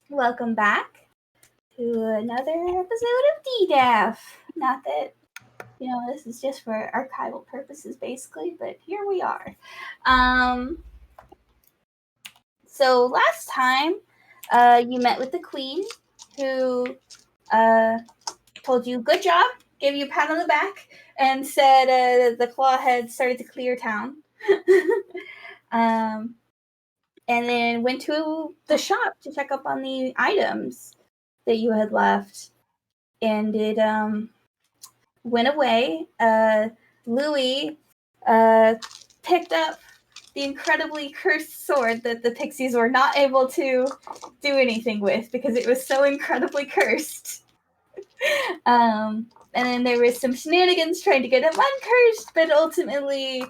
Welcome back to another episode of DDAF. Not that, this is just for archival purposes, basically, but here we are. So last time, you met with the queen, who told you, good job, gave you a pat on the back, and said the claw had started to clear town. And then went to the shop to check up on the items that you had left. And it went away. Louis picked up the incredibly cursed sword that the pixies were not able to do anything with because it was so incredibly cursed. And then there was some shenanigans trying to get him uncursed, but ultimately...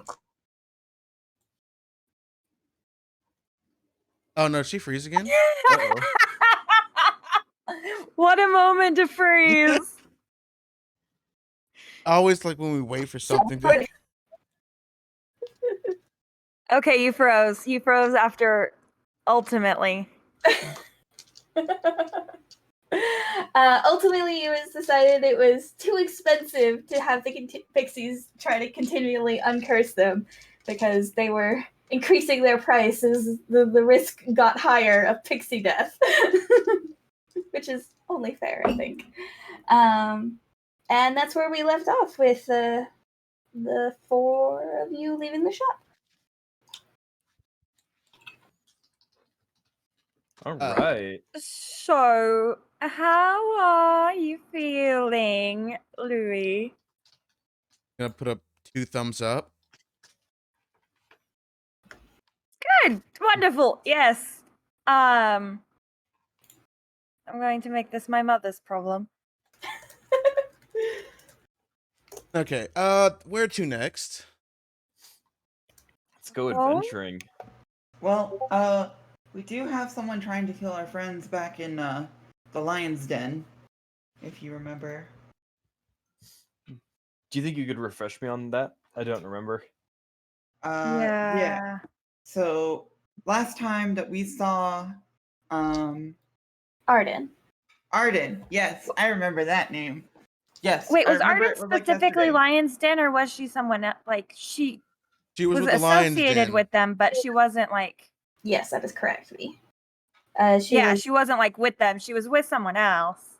Oh no, she freeze again? What a moment to freeze. I always like when we wait for something to... Okay, you froze. You froze after ultimately. Ultimately, it was decided it was too expensive to have the pixies try to continually uncurse them because they were increasing their price as the risk got higher of pixie death, which is only fair, I think. And that's where we left off with the four of you leaving the shop. All right. So, how are you feeling, Louis? Gonna put up 2 thumbs up. Good. Wonderful. Yes. I'm going to make this my mother's problem. Okay, where to next? Let's go adventuring. Well, we do have someone trying to kill our friends back in the lion's den, if you remember. Do you think you could refresh me on that? I don't remember. Yeah. So last time that we saw Arden. Yes, I remember that name. Yes. Wait, was I remember Arden specifically Lion's Den, or was she someone else? Like she was with associated the Lion's Den with them, but she wasn't like. Yes, that is correct, V. She wasn't like with them. She was with someone else,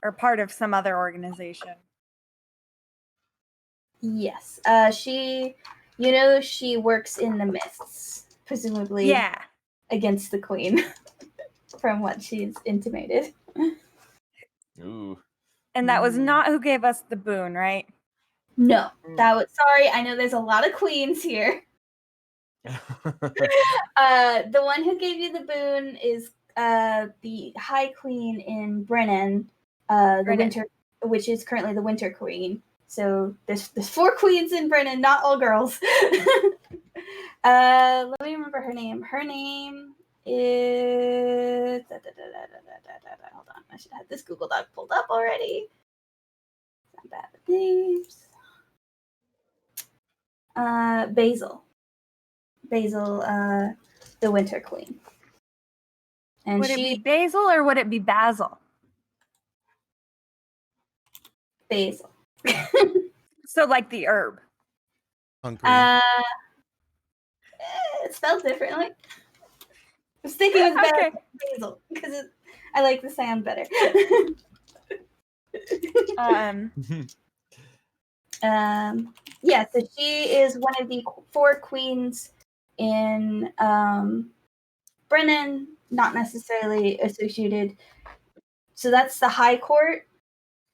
or part of some other organization. Yes, she works in the mists, presumably. Yeah. Against the queen, from what she's intimated. Ooh. And that was not who gave us the boon, right? No, that was. Sorry, I know there's a lot of queens here. The one who gave you the boon is the High Queen in Brenin, the Winter, which is currently the Winter Queen. So there's 4 queens in Brenin, not all girls. Let me remember her name. Her name is... Hold on, I should have this Google Doc pulled up already. Not bad with names. Basil, the Winter Queen. And would it be Basil or would it be Basil? Basil. So like the herb. It's spelled differently. I'm sticking with Basil because I like the sound better. So she is one of the 4 queens in Brenin, not necessarily associated. So that's the High Court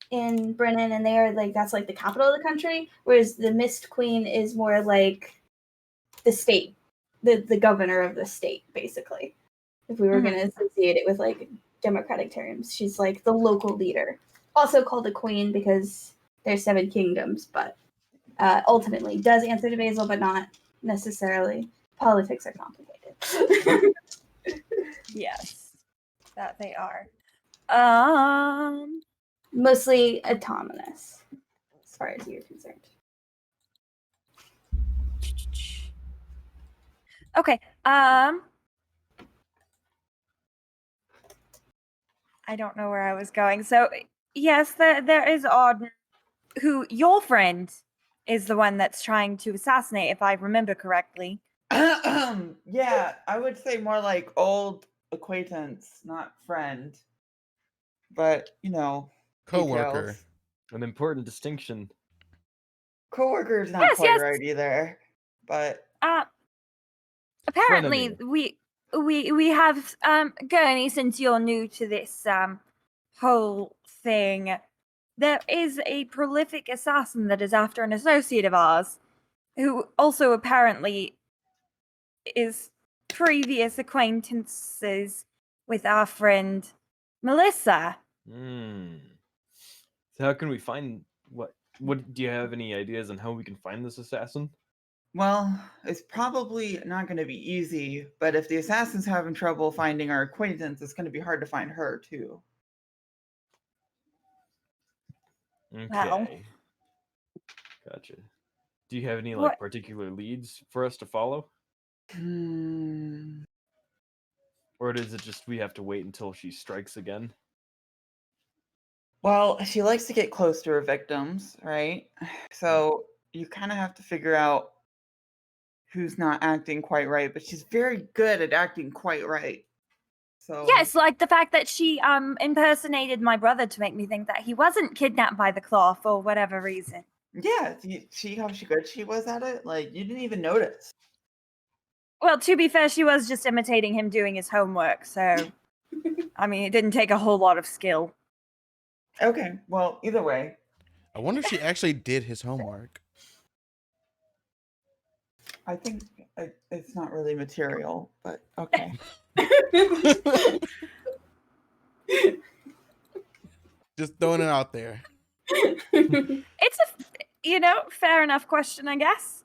in Brenin, and they are that's the capital of the country, whereas the Mist Queen is more like the state, the governor of the state, basically. If we were going to associate it with democratic terms, she's the local leader, also called a queen because there's 7 kingdoms, but ultimately does answer to Basil, but not necessarily. Politics are complicated. Yes, that they are. Mostly autonomous, as far as you're concerned. Okay. I don't know where I was going. So, yes, there is Arden, who your friend is the one that's trying to assassinate, if I remember correctly. Yeah, I would say more like old acquaintance, not friend. But, Coworker. details. An important distinction. Coworker is not Yes, quite yes. right either. But Apparently Frenemy. we have Gurney, since you're new to this whole thing, there is a prolific assassin that is after an associate of ours, who also apparently is previous acquaintances with our friend Melissa. Hmm. So how can we find what do you have any ideas on how we can find this assassin? well, it's probably not going to be easy, but if the assassin's having trouble finding our acquaintance, it's going to be hard to find her, too. Okay. Well. Gotcha. Do you have any What- particular leads for us to follow? Hmm. Or is it just we have to wait until she strikes again? Well, she likes to get close to her victims, right? So you kind of have to figure out who's not acting quite right, but she's very good at acting quite right. So Yes, like the fact that she impersonated my brother to make me think that he wasn't kidnapped by the claw for whatever reason. yeah, see how good she was at it? Like, you didn't even notice. Well, to be fair, she was just imitating him doing his homework, so I mean, it didn't take a whole lot of skill. Okay, well, either way. I wonder if she actually did his homework. I think it's not really material, but okay. Just throwing it out there. It's a, fair enough question, I guess.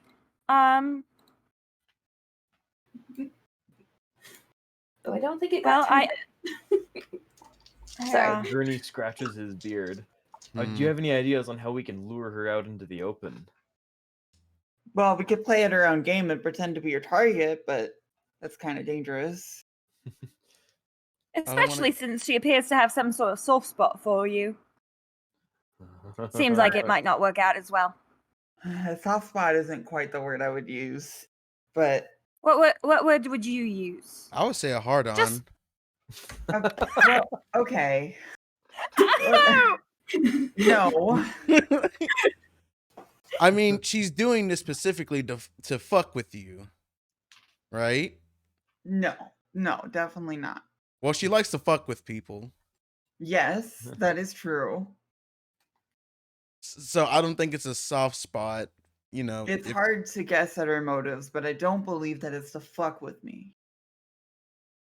Oh, I don't think it Well, got Sorry. Gurney scratches his beard. Do you have any ideas on how we can lure her out into the open? Well, we could play at our own game and pretend to be your target, but that's kind of dangerous. Especially since she appears to have some sort of soft spot for you. Seems like it might not work out as well. Soft spot isn't quite the word I would use, but What word would you use? I would say a hard on. Just- well, okay. No. I mean, she's doing this specifically to fuck with you, right? No, definitely not. Well, she likes to fuck with people. Yes, that is true. So I don't think it's a soft spot, It's hard to guess at her motives, but I don't believe that it's to fuck with me.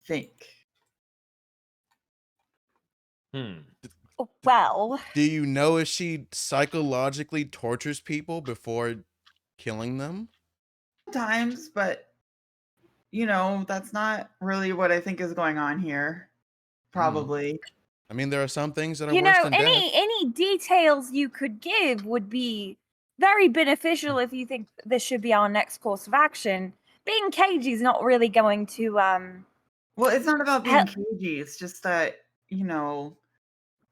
Think. Well, Do you know if she psychologically tortures people before killing them? Sometimes, but that's not really what I think is going on here. Probably. I mean, there are some things that are worse than death. any details you could give would be very beneficial if you think this should be our next course of action. Being cagey is not really going to Well, it's not about being cagey. It's just that,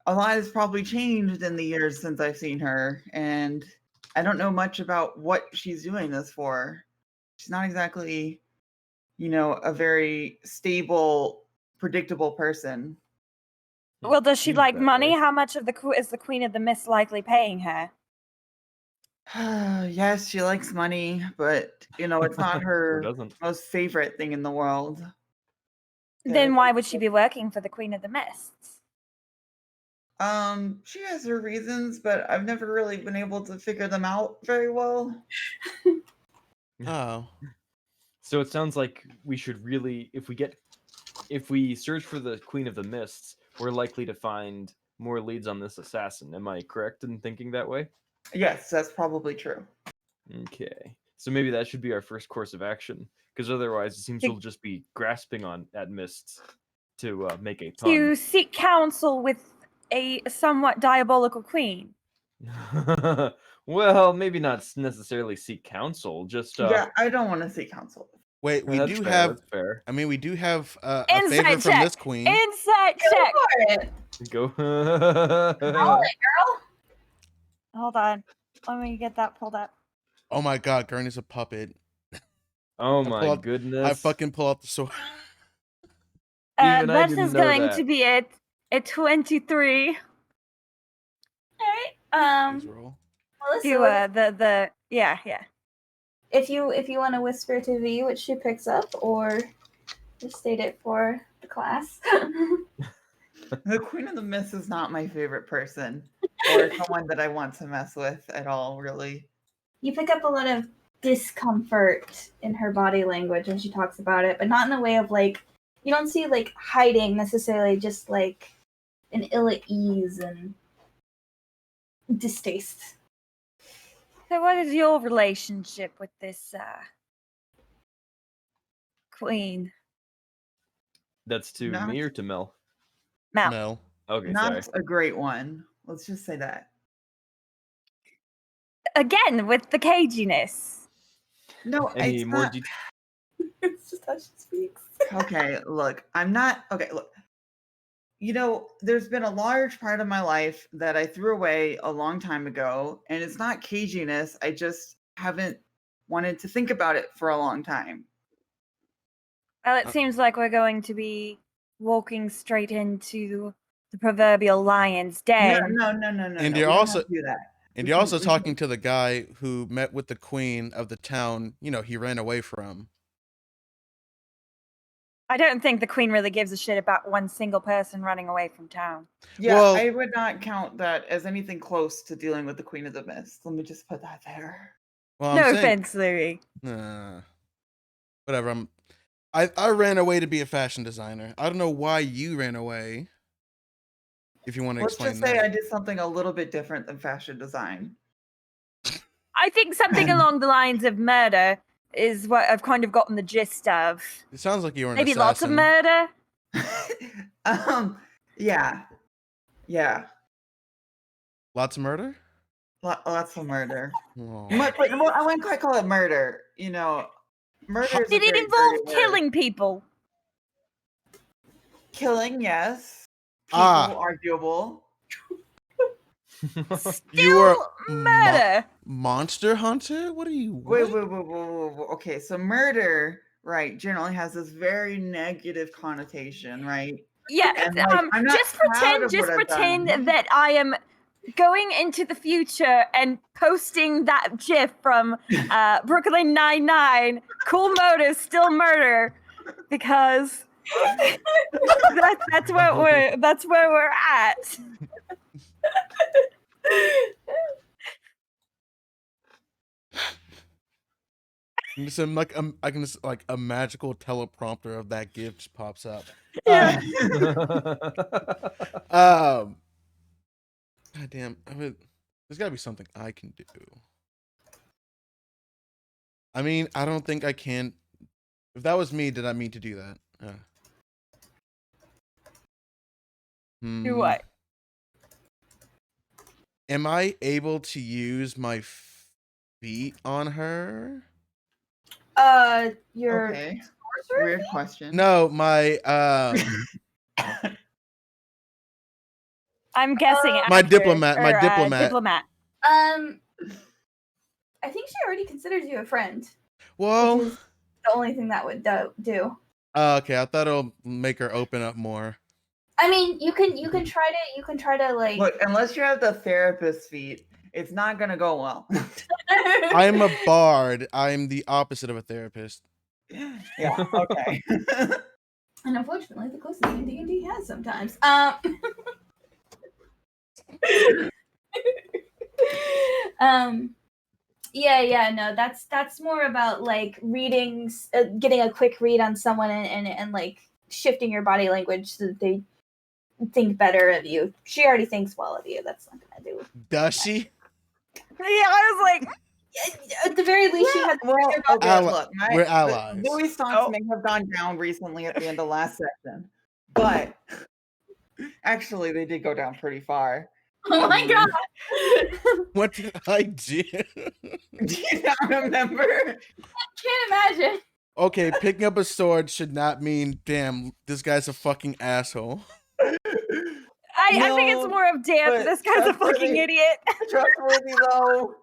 a lot has probably changed in the years since I've seen her, and I don't know much about what she's doing this for. She's not exactly, a very stable, predictable person. Well, does she Seems like that money? way. How much of is the Queen of the Mist likely paying her? Yes, she likes money, but it's not her doesn't? most favorite thing in the world. Then why would she be working for the Queen of the Mists? She has her reasons, but I've never really been able to figure them out very well. Oh. So it sounds like we should really, if we search for the Queen of the Mists, we're likely to find more leads on this assassin. Am I correct in thinking that way? Yes, that's probably true. Okay. So maybe that should be our first course of action, because otherwise it seems we'll just be grasping at mists to make a pun. To seek counsel with a somewhat diabolical queen. Well, maybe not necessarily seek counsel, just Yeah, I don't want to seek counsel. Wait, we that's do fair, have. that's fair. I mean, we do have a Insight favor from check. this queen. Insight check. for it. Go. Girl. Hold on. Let me get that pulled up. Oh my god, Gurney's a puppet. Oh I my pull out- goodness. I fucking pull out the sword. Even I This didn't is know going that. to be a 23 All right. Please roll. Melissa, to yeah. if you want to whisper to V, which she picks up, or just state it for the class. The Queen of the Mist is not my favorite person, or someone that I want to mess with at all, really. You pick up a lot of discomfort in her body language when she talks about it, but not in a way of like, you don't see like hiding necessarily, just like an ill at ease and distaste. So what is your relationship with this queen? That's to Not- me or to Mel? Mel. Mel. Okay, Not sorry. a great one. Let's just say that. Again, with the caginess. No, Any it's more not. details? It's just how she speaks. Okay, look, I'm not. Okay, look. You know, there's been a large part of my life that I threw away a long time ago, and it's not caginess. I just haven't wanted to think about it for a long time. Well, it seems like we're going to be walking straight into the proverbial lion's den. No. And no, you're we don't also- have to do that. And We you're can- also we can- talking to the guy who met with the queen of the town, he ran away from. I don't think the queen really gives a shit about one single person running away from town. Yeah, Well- I would not count that as anything close to dealing with the Queen of the Mist. Let me just put that there. Well, No I'm saying, offense, Louis. whatever. I ran away to be a fashion designer. I don't know why you ran away. If you want to Let's explain just say that. I did something a little bit different than fashion design. I think something along the lines of murder is what I've kind of gotten the gist of. It sounds like you were an Maybe assassin. lots of murder. Yeah. Lots of murder? Lots of murder. Oh. But well, I wouldn't quite call it murder. You know, murder is Did a it very involve dirty word. killing people? Killing, yes. Ah. People, arguable. You were Still murder. Monster hunter? What are you? Wait. What? Okay, so murder, right, generally has this very negative connotation, right? Yeah, And, like, I'm not just proud of what I've pretend done. that I am going into the future and posting that GIF from Brooklyn Nine-Nine. Cool motive, still murder, because that's where we're at. So I can just like a magical teleprompter of that gift just pops up. Yeah. God damn. There's got to be something I can do. I mean, I don't think I can. If that was me, did I mean to do that? Do what? Am I able to use my feet on her? Your Okay. sorcerer? Weird question. No, my I'm guessing My actress, diplomat- my or, diplomat. diplomat. I think she already considers you a friend. well. Which is the only thing that would do. Okay, I thought it'll make her open up more. I mean, you can try to like. Look, unless you have the therapist feet, it's not gonna go well. I'm a bard. I'm the opposite of a therapist. Yeah, okay. And unfortunately, the closest thing D&D has sometimes. Yeah, no, that's more about like readings, getting a quick read on someone and like shifting your body language so that they think better of you. She already thinks well of you. That's not gonna do. Does she? Yeah, I was like, At the very least, she has. Well, okay, Ally- look, we're allies. Louis' stats may have gone down recently at the end of last session, but actually, they did go down pretty far. Oh my god! What did I do? Do you not remember? Can't imagine. Okay, picking up a sword should not mean, damn, this guy's a fucking asshole. I I think it's No, more of damn, but this guy's a fucking trustworthy. idiot. Trustworthy though.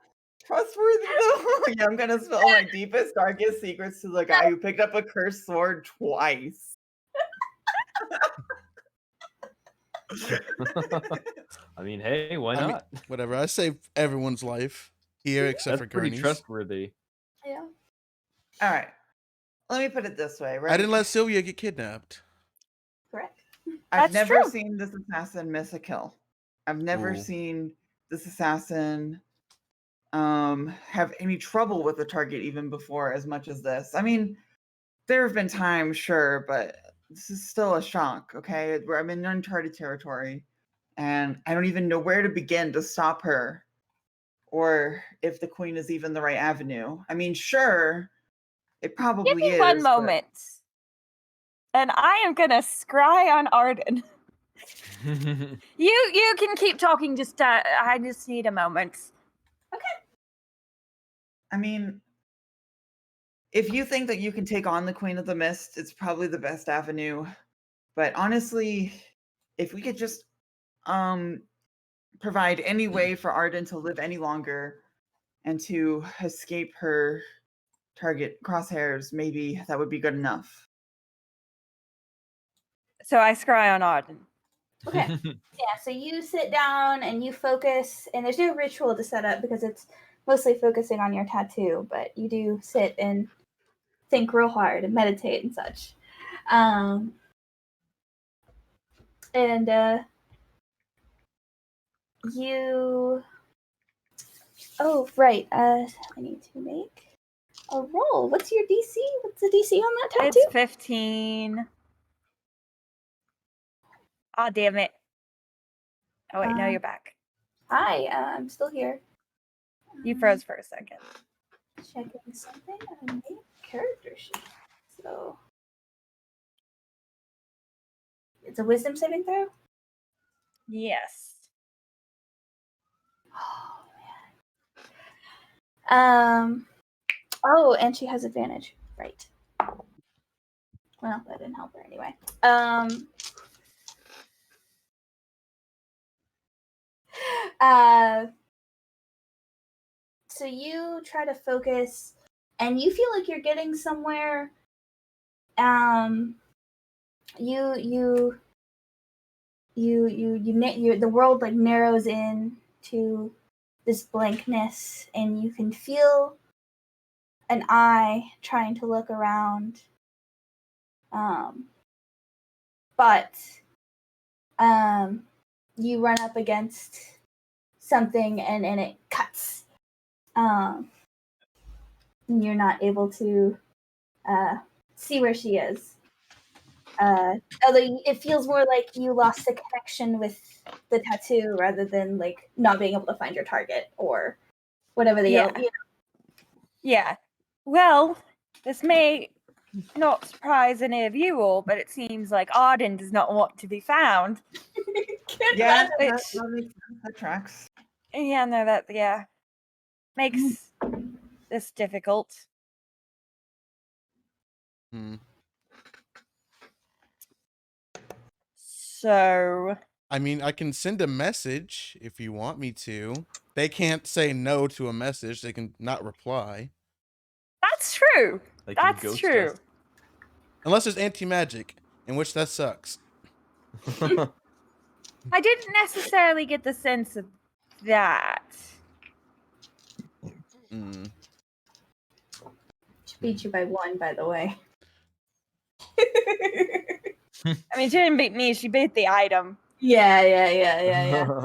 Yeah, I'm gonna spill my deepest, darkest secrets to the guy who picked up a cursed sword twice. I mean, hey, why I mean, not? whatever. I saved everyone's life here except That's for pretty Gurney's. trustworthy. Yeah. All right. Let me put it this way, right? I didn't let Sylvia get kidnapped. Correct. I've That's never true. seen this assassin miss a kill. I've never Ooh. seen this assassin have any trouble with the target even before as much as this. I mean, there have been times, sure, but this is still a shock, okay? Where I'm in uncharted territory and I don't even know where to begin to stop her or if the queen is even the right avenue. I mean, sure, it Give probably me is. one but- moment. And I am gonna scry on Arden. You can keep talking, just I just need a moment. I mean, if you think that you can take on the Queen of the Mist, it's probably the best avenue. But honestly, if we could just provide any way for Arden to live any longer and to escape her target crosshairs, maybe that would be good enough. So I scry on Arden. Okay. Yeah, so you sit down and you focus, and there's no ritual to set up because it's mostly focusing on your tattoo, but you do sit and think real hard and meditate and such. And you. Oh, right. I need to make a roll. What's your DC? What's the DC on that tattoo? It's 15. Ah, damn it. Oh, wait, no, you're back. Hi, I'm still here. You froze for a second. Checking something on the character sheet. So it's a wisdom saving throw? Yes. Oh man. Oh, and she has advantage. Right. Well, that didn't help her anyway. So you try to focus and you feel like you're getting somewhere. The world like narrows in to this blankness, and you can feel an eye trying to look around. But you run up against something and it cuts. And you're not able to see where she is. Although it feels more like you lost the connection with the tattoo rather than like not being able to find your target or whatever the Yeah. Yeah. Well, this may not surprise any of you all, but it seems like Arden does not want to be found. Yeah, that Which- makes sense. That tracks. Yeah, no, that, yeah. Makes this difficult. Hmm. So, I mean, I can send a message if you want me to. They can't say no to a message. They can not reply. that's true. They can That's ghost true. us. Unless there's anti-magic, in which that sucks. I didn't necessarily get the sense of that. Mm. She beat you by 1, by the way. I mean, she didn't beat me, she beat the item. Yeah.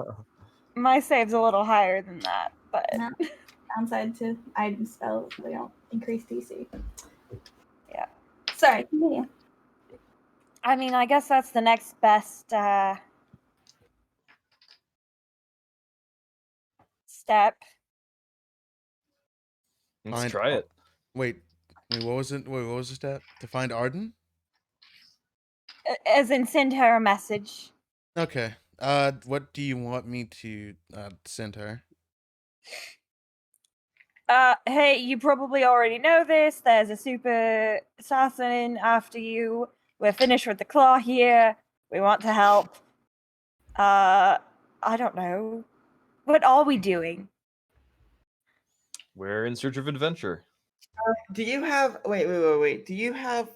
My save's a little higher than that, but No. Downside to item spells, they don't increase DC. Yeah. Sorry, continue. I mean, I guess that's the next best step. Let's Find- try it. Wait, what was it? Wait, what was the step? To find Arden? As in, send her a message. Okay. What do you want me to send her? Hey, you probably already know this. There's a super assassin after you. We're finished with the claw here. We want to help. I don't know. What are we doing? We're in search of adventure. Do you have wait. Do you have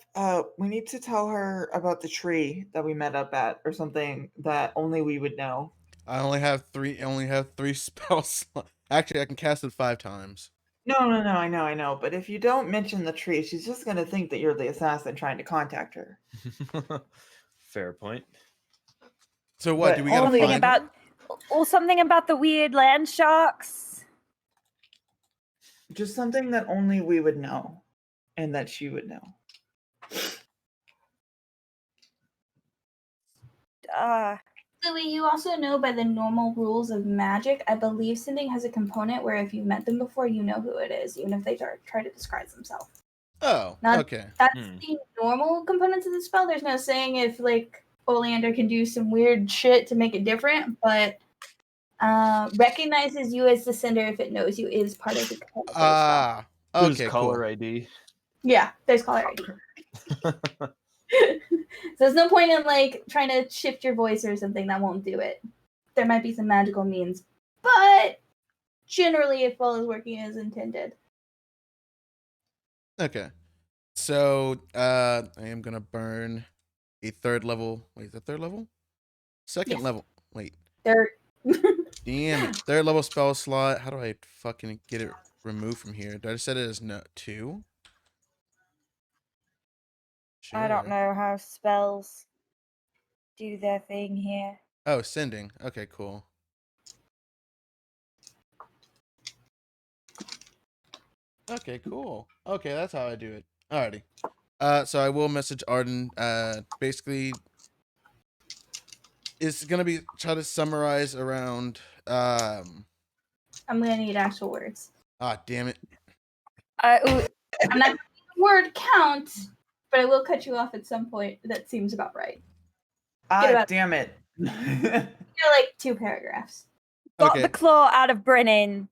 we need to tell her about the tree that we met up at or something that only we would know. I only have three spells. Actually, I can cast it 5 times. No, I know. But if you don't mention the tree, she's just gonna think that you're the assassin trying to contact her. Fair point. So what? But Do we gotta only find her? Or something about the weird land sharks? Just something that only we would know, and that she would know. Louis, you also know by the normal rules of magic, I believe sending has a component where if you've met them before, you know who it is, even if they try to disguise themselves. Oh, Not- okay. That's the normal components of the spell. There's no saying if like Oleander can do some weird shit to make it different, but recognizes you as the sender if it knows you is part of the component of the spell. There's Okay, caller cool. ID. Yeah, there's caller ID. So there's no point in like trying to shift your voice or something that won't do it. There might be some magical means, but generally it follows working as intended. Okay. So, I am gonna burn a 3rd level. Wait, is that 3rd level? 2nd Yes. level. Wait. They're Damn it. 3rd level spell slot. How do I fucking get it removed from here? Did I set it as 2? Sure. I don't know how spells do their thing here. Oh, sending. Okay, cool. Okay, cool. Okay, that's how I do it. Alrighty. So I will message Arden. Basically, it's gonna be try to summarize around. I'm gonna need actual words. Ah, damn it. I'm not gonna need word count, but I will cut you off at some point. That seems about right. Damn it. You're like 2 paragraphs. Got Okay. the claw out of Brenin.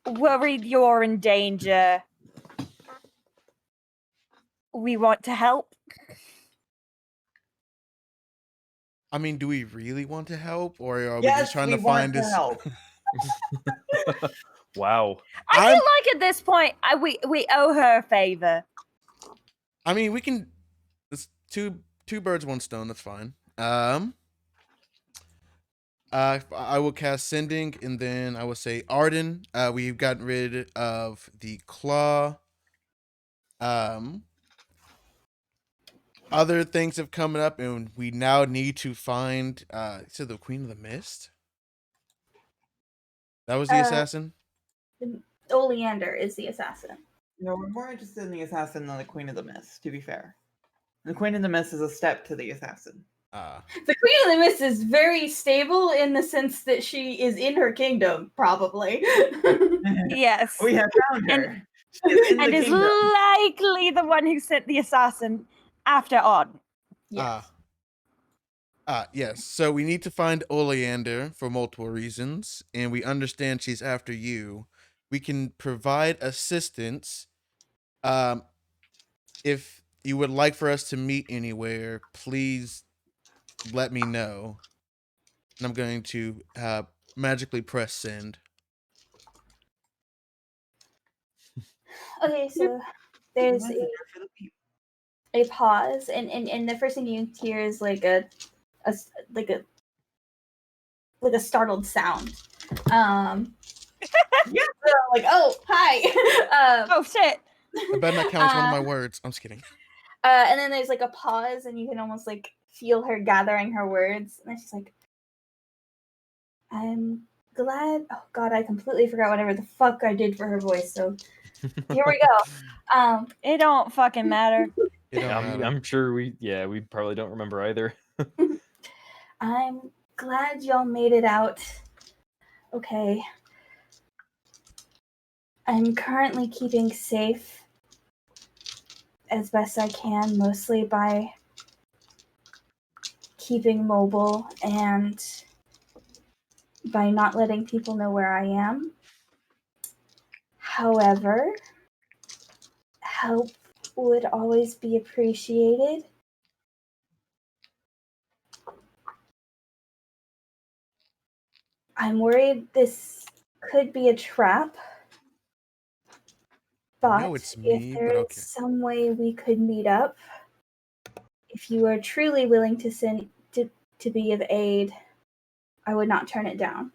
Worried you're in danger. We want to help. I mean, do we really want to help, or are we Yes, just trying we to want find to this? help. Wow. I feel like at this point, we owe her a favor. I mean, we can. It's two birds, one stone. That's fine. I will cast sending, and then I will say Arden. We've gotten rid of the claw. Other things have come up, and we now need to find. So the Queen of the Mist. That was the assassin. Oleander is the assassin. No, we're more interested in the assassin than the Queen of the Mist, to be fair. The Queen of the Mist is a step to the assassin. The Queen of the Mist is very stable in the sense that she is in her kingdom, probably. Yes. We have found her. She is in And the is kingdom. likely the one who sent the assassin after Arden. Yes. Yes. So we need to find Oleander for multiple reasons, and we understand she's after you. We can provide assistance. If you would like for us to meet anywhere, please let me know. And I'm going to magically press send. Okay, so there's Messenger for the people. a pause, and the first thing you hear is like a startled sound. Yeah. So like, oh, hi. Oh shit. I bet that counts one of my words. I'm just kidding. And then there's like a pause, and you can almost like feel her gathering her words, and she's like, "I'm glad." Oh God, I completely forgot whatever the fuck I did for her voice. So here we go. It don't fucking matter. It don't matter. I'm sure we probably don't remember either. I'm glad y'all made it out. Okay. I'm currently keeping safe as best I can, mostly by keeping mobile and by not letting people know where I am. However, help would always be appreciated. I'm worried this could be a trap. I know But it's if me, there but is okay. some way we could meet up, if you are truly willing to send to be of aid, I would not turn it down.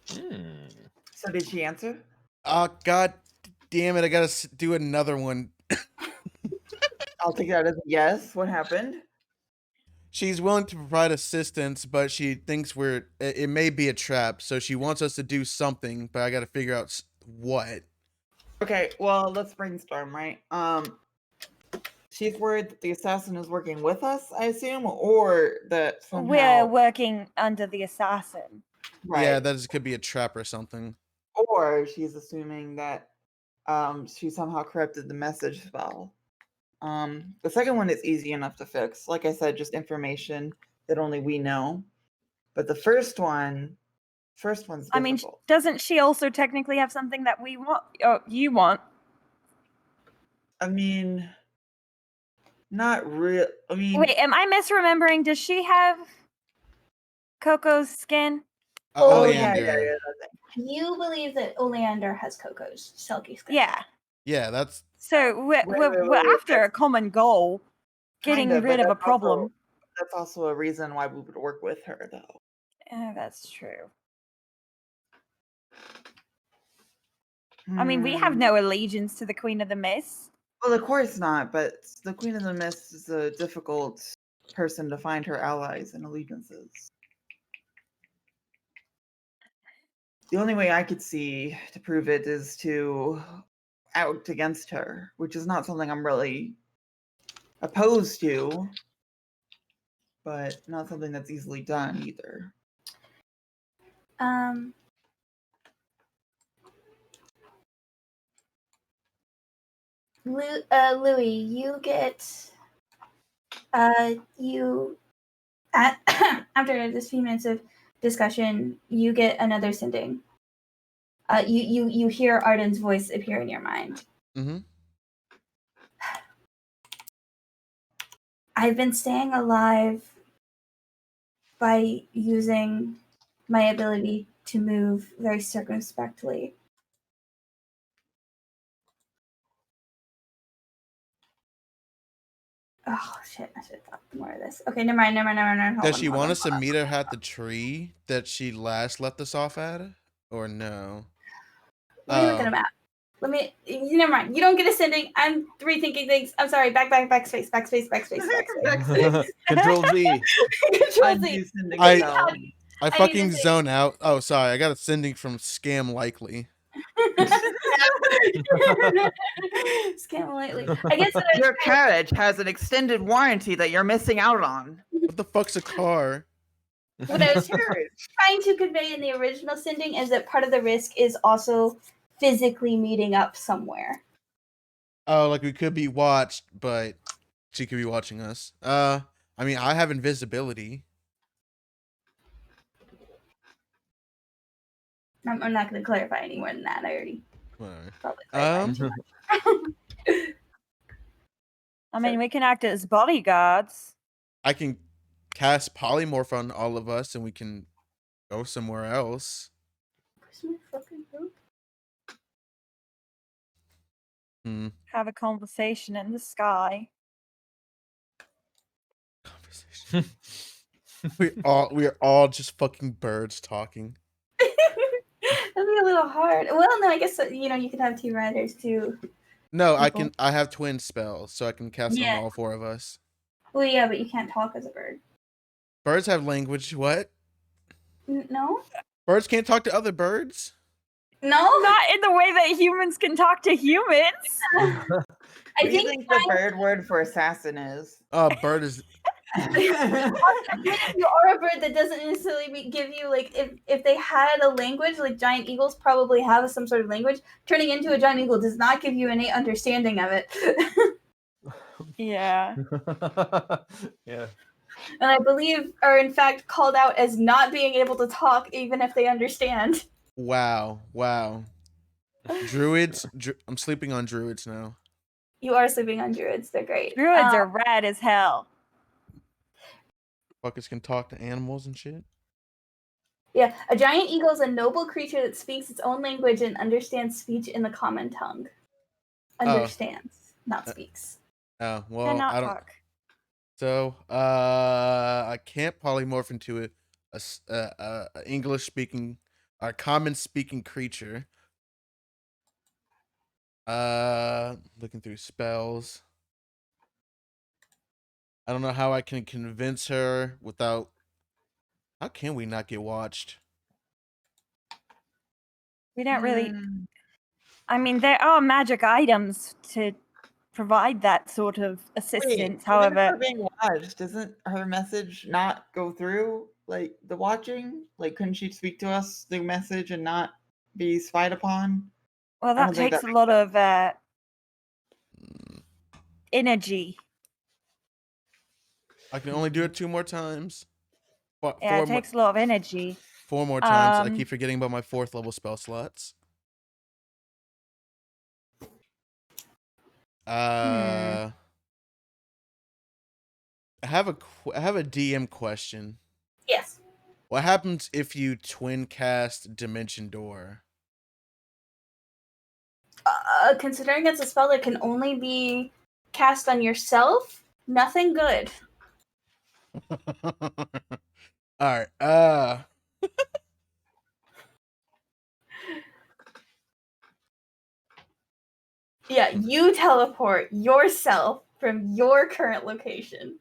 So did she answer? Oh, god damn it. I gotta do another one. I'll take that as a yes. What happened? She's willing to provide assistance, but she thinks it may be a trap. So she wants us to do something, but I gotta figure out what. Okay, well, let's brainstorm, right? She's worried that the assassin is working with us, I assume, or that somehow We're working under the assassin. right. Yeah, that could be a trap or something. Or she's assuming that she somehow corrupted the message spell. The second one is easy enough to fix. Like I said, just information that only we know. But the first one's difficult. I mean, doesn't she also technically have something that we want? Or you want? I mean, not real. I mean, Wait, am I misremembering? Does she have Coco's skin? oh Oleander. yeah. You believe that Oleander has Coco's silky skin. Yeah. Yeah, that's So we're Wait, after a common goal, getting kinda, but rid of a that's problem. that's also a reason why we would work with her, though. That's true. I mean, we have no allegiance to the Queen of the Mist. Well, of course not, but the Queen of the Mist is a difficult person to find her allies and allegiances. The only way I could see to prove it is to out against her, which is not something I'm really opposed to, but not something that's easily done either. Louis, you get after this few minutes of discussion, you get another sending. You hear Arden's voice appear in your mind. mm-hmm. I've been staying alive by using my ability to move very circumspectly. Oh shit! I should have thought more of this. Okay, never mind. Does she want us to meet her at the tree that she last left us off at? Or no? Let me look at a map. Never mind. You don't get a sending. I'm rethinking things. I'm sorry. Backspace. Control Z. Control Z. I fucking zone out. Oh, sorry. I got a sending from Scam Likely. Scam Likely. I guess your carriage has an extended warranty that you're missing out on. What the fuck's a car? What I was trying to convey in the original sending is that part of the risk is also physically meeting up somewhere. Oh, like we could be watched, but she could be watching us. I mean, I have invisibility. I'm not going to clarify any more than that. I already probably clarified. I mean, we can act as bodyguards. I can cast polymorph on all of us, and we can go somewhere else. Have a conversation in the sky. Conversation. we are all just fucking birds talking. That'd be a little hard. Well, no, I guess you can have two riders too. No, I have twin spells, so I can cast on all four of us. Well, yeah, but you can't talk as a bird. Birds have language. What? No. Birds can't talk to other birds? No, not in the way that humans can talk to humans. I think the bird word for assassin is. Bird is. You are a bird that doesn't necessarily give you if they had a language, like giant eagles probably have some sort of language. Turning into a giant eagle does not give you any understanding of it. Yeah. Yeah. And I believe are in fact called out as not being able to talk even if they understand. Wow. Druids. I'm sleeping on druids now. You are sleeping on druids. They're great. Druids are rad as hell. Fuckers can talk to animals and shit. Yeah, a giant eagle is a noble creature that speaks its own language and understands speech in the common tongue. Understands, not speaks. Oh, well, Cannot I don't. talk. So, I can't polymorph into a English speaking, a common speaking creature. Looking through spells. I don't know how I can convince her without. How can we not get watched? We don't really. Hmm. I mean, there are magic items to provide that sort of Wait, assistance. even if However, we're being watched, doesn't her message not go through like the watching? Like, couldn't she speak to us through message and not be spied upon? well, I that don't think takes that a makes lot of energy. I can only do it 2 more times. Yeah, Four it takes a lot of energy. 4 more times. I Um, keep forgetting about my 4th level spell slots. I have a DM question. Yes. What happens if you twin cast Dimension Door? Considering it's a spell that can only be cast on yourself, nothing good. All right. Yeah, you teleport yourself from your current location.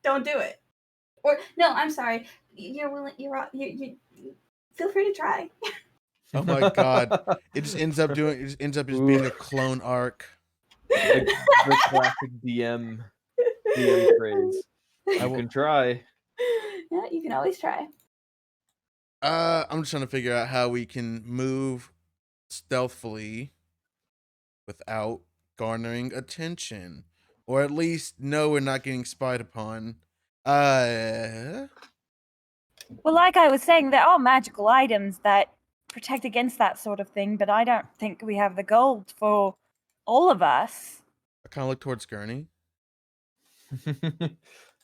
Don't do it. Or no, I'm sorry. You're willing. You feel free to try. Oh my god! It just ends up being a clone arc. The classic DM phrase. You can try. Yeah, you can always try. I'm just trying to figure out how we can move stealthily without garnering attention, or at least know we're not getting spied upon. well, like I was saying, there are magical items that protect against that sort of thing, but I don't think we have the gold for all of us. I kind of look towards Gurney.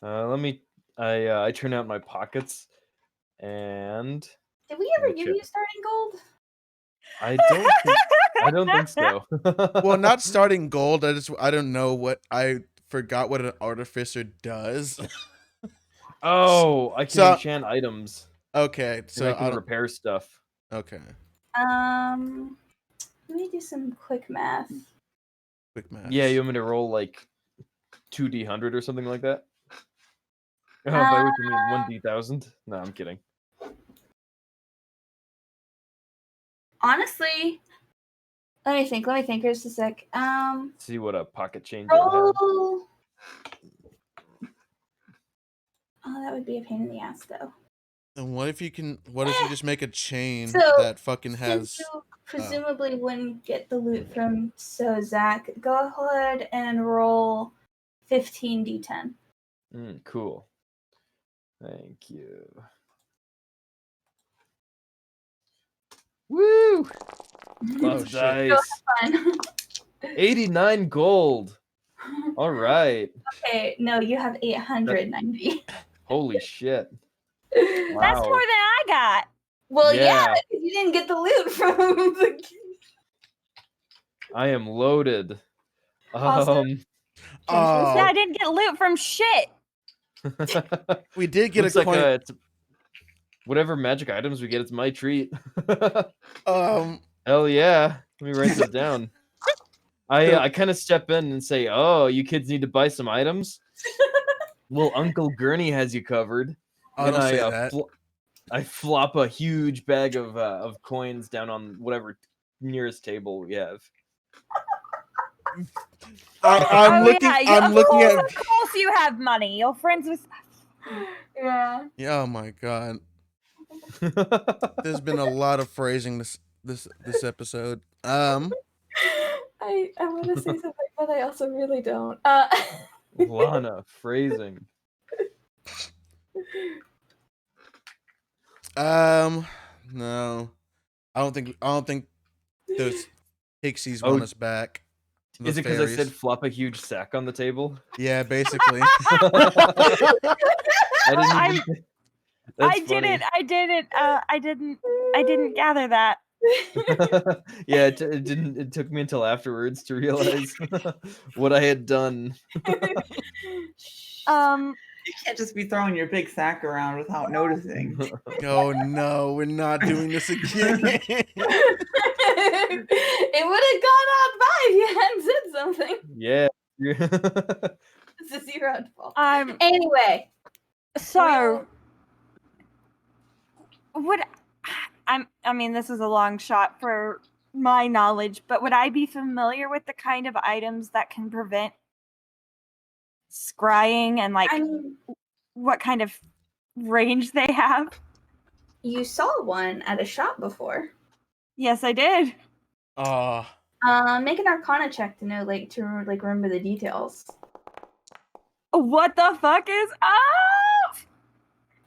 Let me. I turn out my pockets, and Did we ever give you starting gold? I don't think so. Well, not starting gold. I don't know what I forgot what an artificer does. Oh, I can enchant items. Okay, so and I can repair stuff. Okay. Let me do some quick math. Quick math. Yeah, you want me to roll like 2d100 or something like that? By which you mean 1d1000? No, I'm kidding. Honestly, let me think. Here's a sec. See what a pocket change I have. Oh, that would be a pain in the ass, though. And what if you just make a chain So, that fucking has? Since you presumably wouldn't get the loot from Zach, go ahead and roll 15d10. Cool. Thank you. Woo! Lots of dice. Fun. 89 gold. All right. Okay, no, you have 890. Holy shit. That's Wow. more than I got. Well, Yeah. because you didn't get the loot from the. I am loaded. Also- Yeah, I didn't get loot from shit. We did get Looks a like coin. it's whatever magic items we get, it's my treat. Hell yeah. Let me write this down. I kind of step in and say, "Oh, you kids need to buy some items." Well, Uncle Gurney has you covered. I don't say that. I flop a huge bag of coins down on whatever nearest table we have. I'm looking at. Of course, you have money. You're friends with. Yeah. Yeah. Oh my god. There's been a lot of phrasing this episode. I want to say something, but I also really don't. Lana, phrasing. No. I don't think those pixies want us back. the Is it because I fairies. said flop a huge sack on the table? Yeah, basically. I didn't I- even. That's funny. I didn't gather that. Yeah, it didn't. It took me until afterwards to realize what I had done. You can't just be throwing your big sack around without noticing. Oh no, we're not doing this again. It would have gone on by if you hadn't said something. Yeah. It's a 0 fault. So Anyway, would I mean, this is a long shot for my knowledge, but would I be familiar with the kind of items that can prevent scrying and like I mean, what kind of range they have? you saw one at a shop before. Yes, I did. Make an Arcana check to know, to remember the details. What the fuck is up?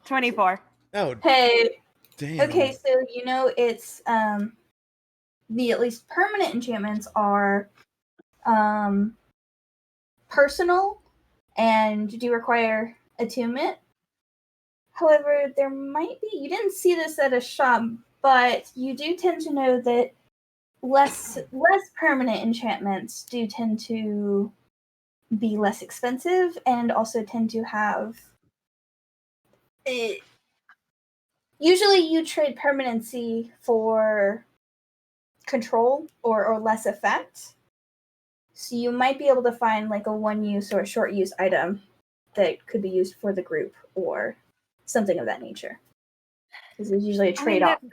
24. Oh, Hey. damn. Okay, so it's the at least permanent enchantments are personal and do require attunement. However, there might be, you didn't see this at a shop, but you do tend to know that less permanent enchantments do tend to be less expensive and also tend to have usually you trade permanency for control or less effect. So you might be able to find a one-use or a short-use item that could be used for the group or something of that nature. Because there's usually a trade-off there.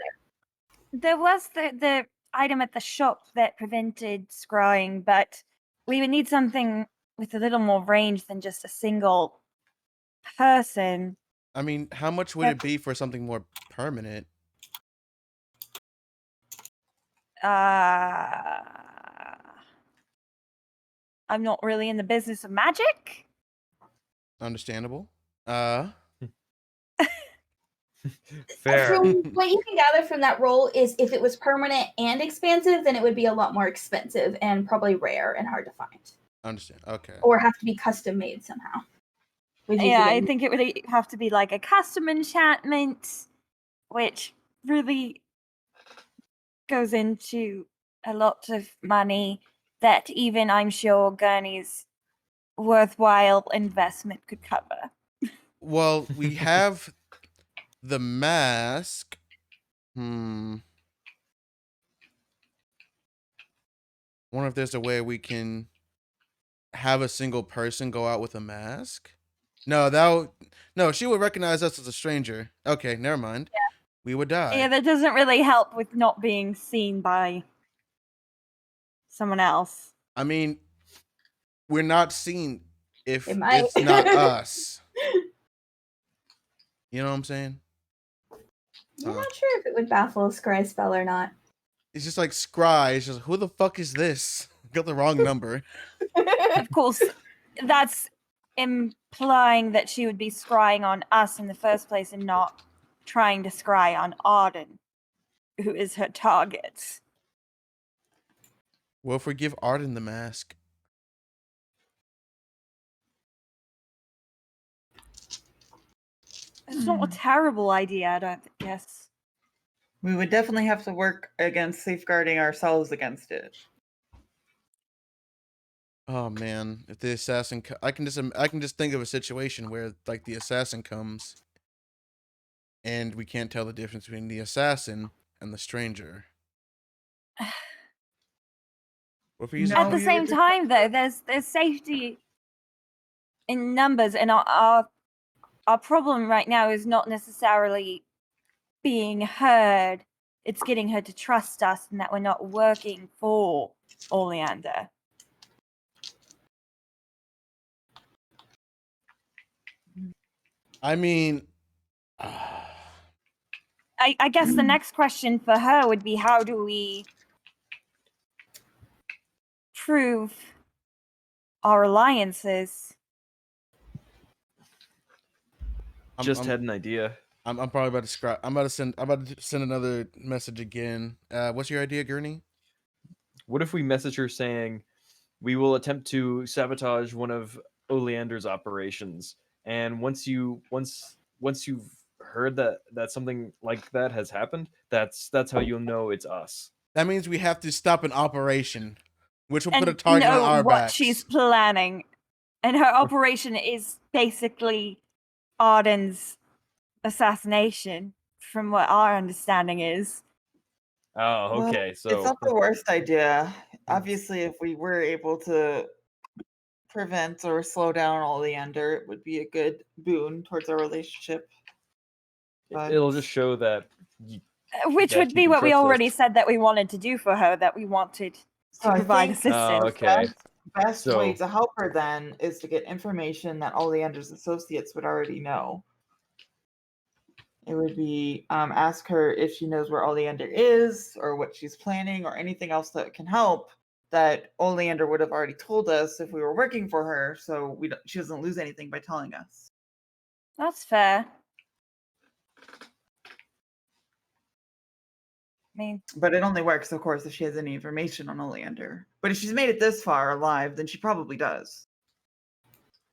There was the item at the shop that prevented scrying, but we would need something with a little more range than just a single person. I mean, how much would it be for something more permanent? I'm not really in the business of magic. Understandable. Fair. From what you can gather from that roll is if it was permanent and expansive, then it would be a lot more expensive and probably rare and hard to find. Understand. Okay. Or have to be custom made somehow. Yeah, I think it would have to be like a custom enchantment, which really goes into a lot of money that even I'm sure Gurney's worthwhile investment could cover. Well, we have the mask. Wonder if there's a way we can have a single person go out with a mask. No, she would recognize us as a stranger. Okay, never mind. Yeah. We would die. Yeah, that doesn't really help with not being seen by someone else. I mean, we're not seen if It might. it's not us. You know what I'm saying? I'm not sure if it would baffle a scry spell or not. It's just like scry. It's just, who the fuck is this? Got the wrong number. Of course, that's implying that she would be scrying on us in the first place and not trying to scry on Arden, who is her target. Well, if we give Arden the mask. It's not a terrible idea, I don't guess. We would definitely have to work against safeguarding ourselves against it. Oh man, if the assassin, I can just think of a situation where the assassin comes, and we can't tell the difference between the assassin and the stranger. What if we use At the same time, though, there's safety in numbers, and our problem right now is not necessarily being heard. It's getting her to trust us and that we're not working for Oleander. I mean, I guess the next question for her would be, how do we prove our alliances? Had an idea. I'm probably about to I'm about to send another message again. What's your idea, Gurney? What if we message her saying, we will attempt to sabotage one of Oleander's operations. And once you've heard that something like that has happened, that's how you'll know it's us. That means we have to stop an operation, which will put a And target on know our what backs. she's planning. And her operation is basically Arden's assassination, from what our understanding is. Oh, Well, okay. So it's not the worst idea. Obviously, if we were able to prevent or slow down Oleander, it would be a good boon towards our relationship. But it'll just show that. Which That would you be can what we trust us. already said that we wanted to do for her, that we wanted So to I provide think- assistance. Oh, okay. best way So- to help her then is to get information that Oleander's associates would already know. It would be ask her if she knows where Oleander is or what she's planning or anything else that can help that Oleander would have already told us if we were working for her, so she doesn't lose anything by telling us. That's fair. I mean, But it only works, of course, if she has any information on Oleander. But if she's made it this far alive, then she probably does.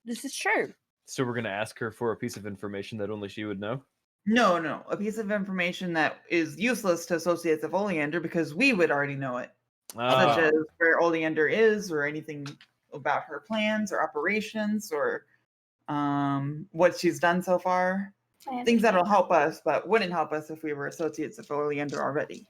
this is true. So we're gonna ask her for a piece of information that only she would know. No. A piece of information that is useless to associates of Oleander because we would already know it. Such Ah, as where Oleander is or anything about her plans or operations or what she's done so far. I Things that'll understand. help us, but wouldn't help us if we were associates of Oleander already.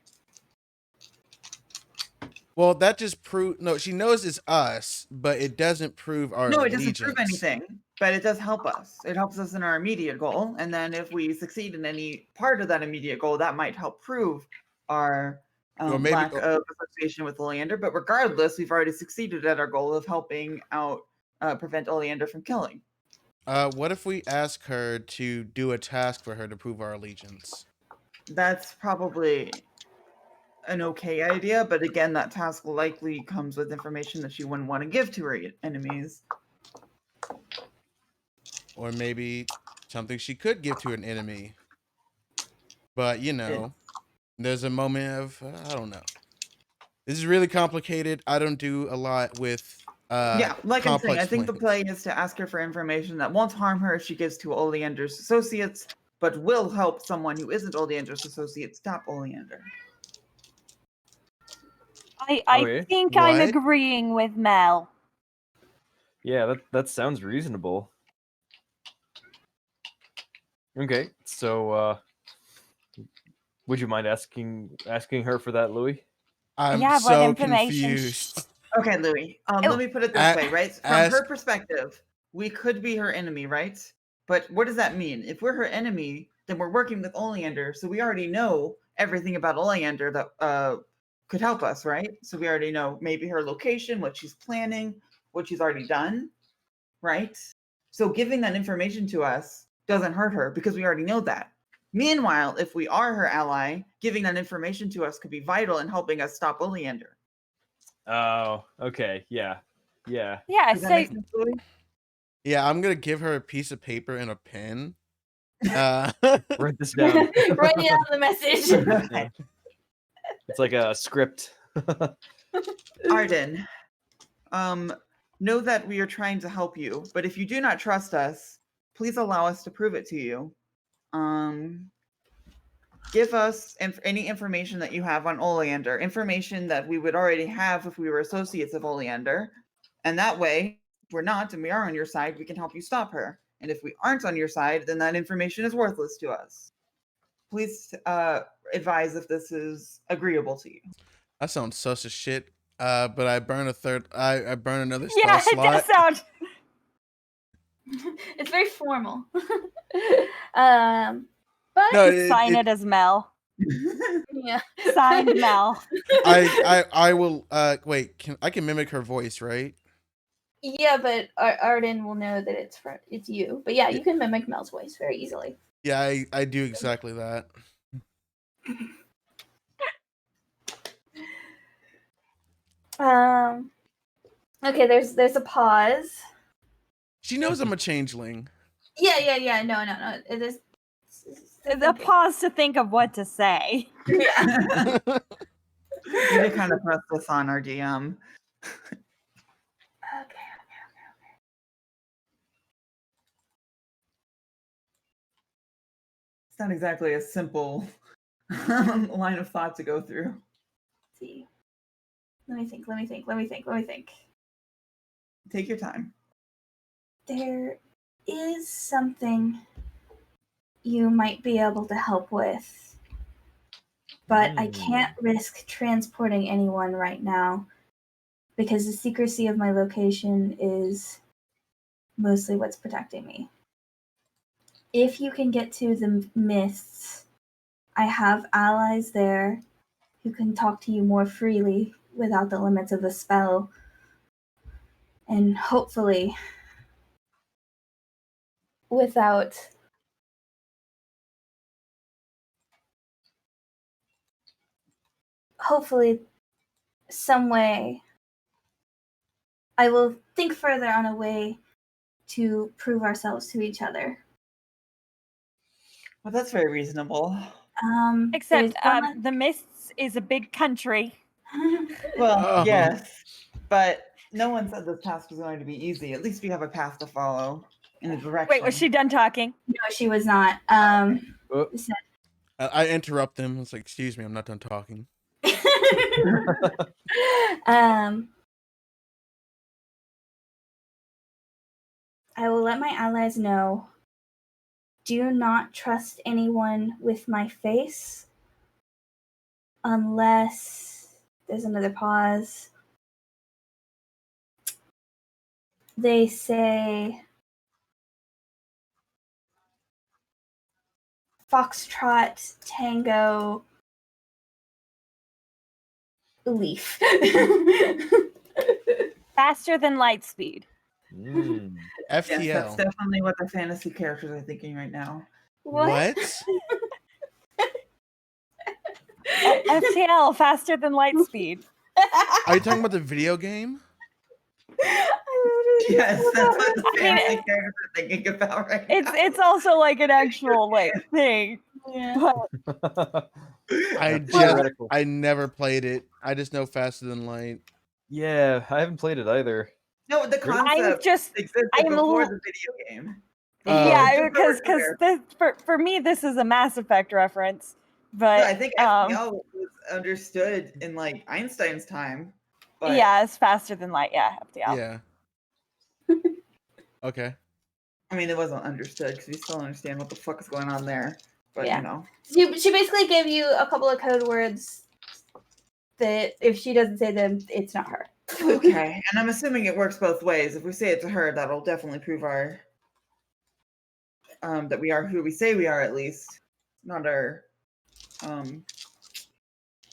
Well, that just proves no. She knows it's us, but it doesn't prove our No, it allegiance. doesn't prove anything, but it does help us. It helps us in our immediate goal, and then if we succeed in any part of that immediate goal, that might help prove our Or maybe- lack of association with Oleander. But regardless, we've already succeeded at our goal of helping out prevent Oleander from killing. What if we ask her to do a task for her to prove our allegiance? That's probably an okay idea, but again, that task likely comes with information that she wouldn't want to give to her enemies. Or maybe something she could give to an enemy. But, you know, there's a moment of, I don't know. This is really complicated. I don't do a lot with Yeah, like I'm saying, I complex think the plans. play is to ask her for information that won't harm her if she gives to Oleander's associates, but will help someone who isn't Oleander's associate stop Oleander. I Okay. think I'm What? agreeing with Mel. yeah, that sounds reasonable. Okay, so would you mind asking her for that, Louis? I'm Yeah, what so information? confused. Okay, Louis, let me put it this way, right? From her ask- perspective, we could be her enemy, right? But what does that mean? If we're her enemy, then we're working with Oleander, so we already know everything about Oleander that could help us, right? So we already know maybe her location, what she's planning, what she's already done, right? So giving that information to us doesn't hurt her because we already know that. Meanwhile, if we are her ally, giving that information to us could be vital in helping us stop Oleander. Oh, okay, yeah. Yeah, Does that so make sense, Louis? Yeah, I'm going to give her a piece of paper and a pen. Write this down. Write down the message. Yeah. It's like a script. Arden, know that we are trying to help you, but if you do not trust us, please allow us to prove it to you. Give us any information that you have on Oleander, information that we would already have if we were associates of Oleander, and that way, if we're not and we are on your side, we can help you stop her. And if we aren't on your side, then that information is worthless to us. Please advise if this is agreeable to you. That sounds sus as shit. But I burn I burn another spell yeah, it slot. does sound. It's very formal. But No, Sign it as Mel. yeah. Signed Mel. I will wait, I can mimic her voice, right? Yeah, but Arden will know that it's you. But yeah, you can mimic Mel's voice very easily. Yeah, I do exactly that. Okay, there's a pause. She knows I'm a changeling. Yeah. No. It is The pause to think of what to say. Yeah. You did kind of press this on our DM. It's not exactly a simple line of thought to go through. Let's see. Let me think. Take your time. There is something you might be able to help with, but I can't risk transporting anyone right now because the secrecy of my location is mostly what's protecting me. If you can get to the mists, I have allies there who can talk to you more freely without the limits of a spell. And hopefully, without some way, I will think further on a way to prove ourselves to each other. Well, that's very reasonable. Except there's one- the Mists is a big country. Well, yes, but no one said this task was going to be easy. At least we have a path to follow in the direction. Wait, was she done talking? No, she was not. Oh. I interrupt them. It's like, excuse me, I'm not done talking. I will let my allies know. Do not trust anyone with my face unless there's another pause. They say Foxtrot, Tango, Leaf. Faster than light speed. Mm. FTL. Yes, that's definitely what the fantasy characters are thinking right now. What? FTL, faster than light speed. Are you talking about the video game? Yes, that's what the I mean, fantasy characters are thinking about right now. It's also like an actual like thing. Yeah. But I never played it. I just know faster than light. Yeah, I haven't played it either. No, the concept existed I'm before a the video game. yeah, Just so because we're clear. for me this is a Mass Effect reference. But No, I think FTL was understood in like Einstein's time. But yeah, it's faster than light. Yeah, FTL. Yeah. Okay. I mean, it wasn't understood because we still understand what the fuck is going on there. But Yeah. you know, She basically gave you a couple of code words that if she doesn't say them, it's not her. okay. And I'm assuming it works both ways. If we say it to her, that'll definitely prove our that we are who we say we are, at least, not our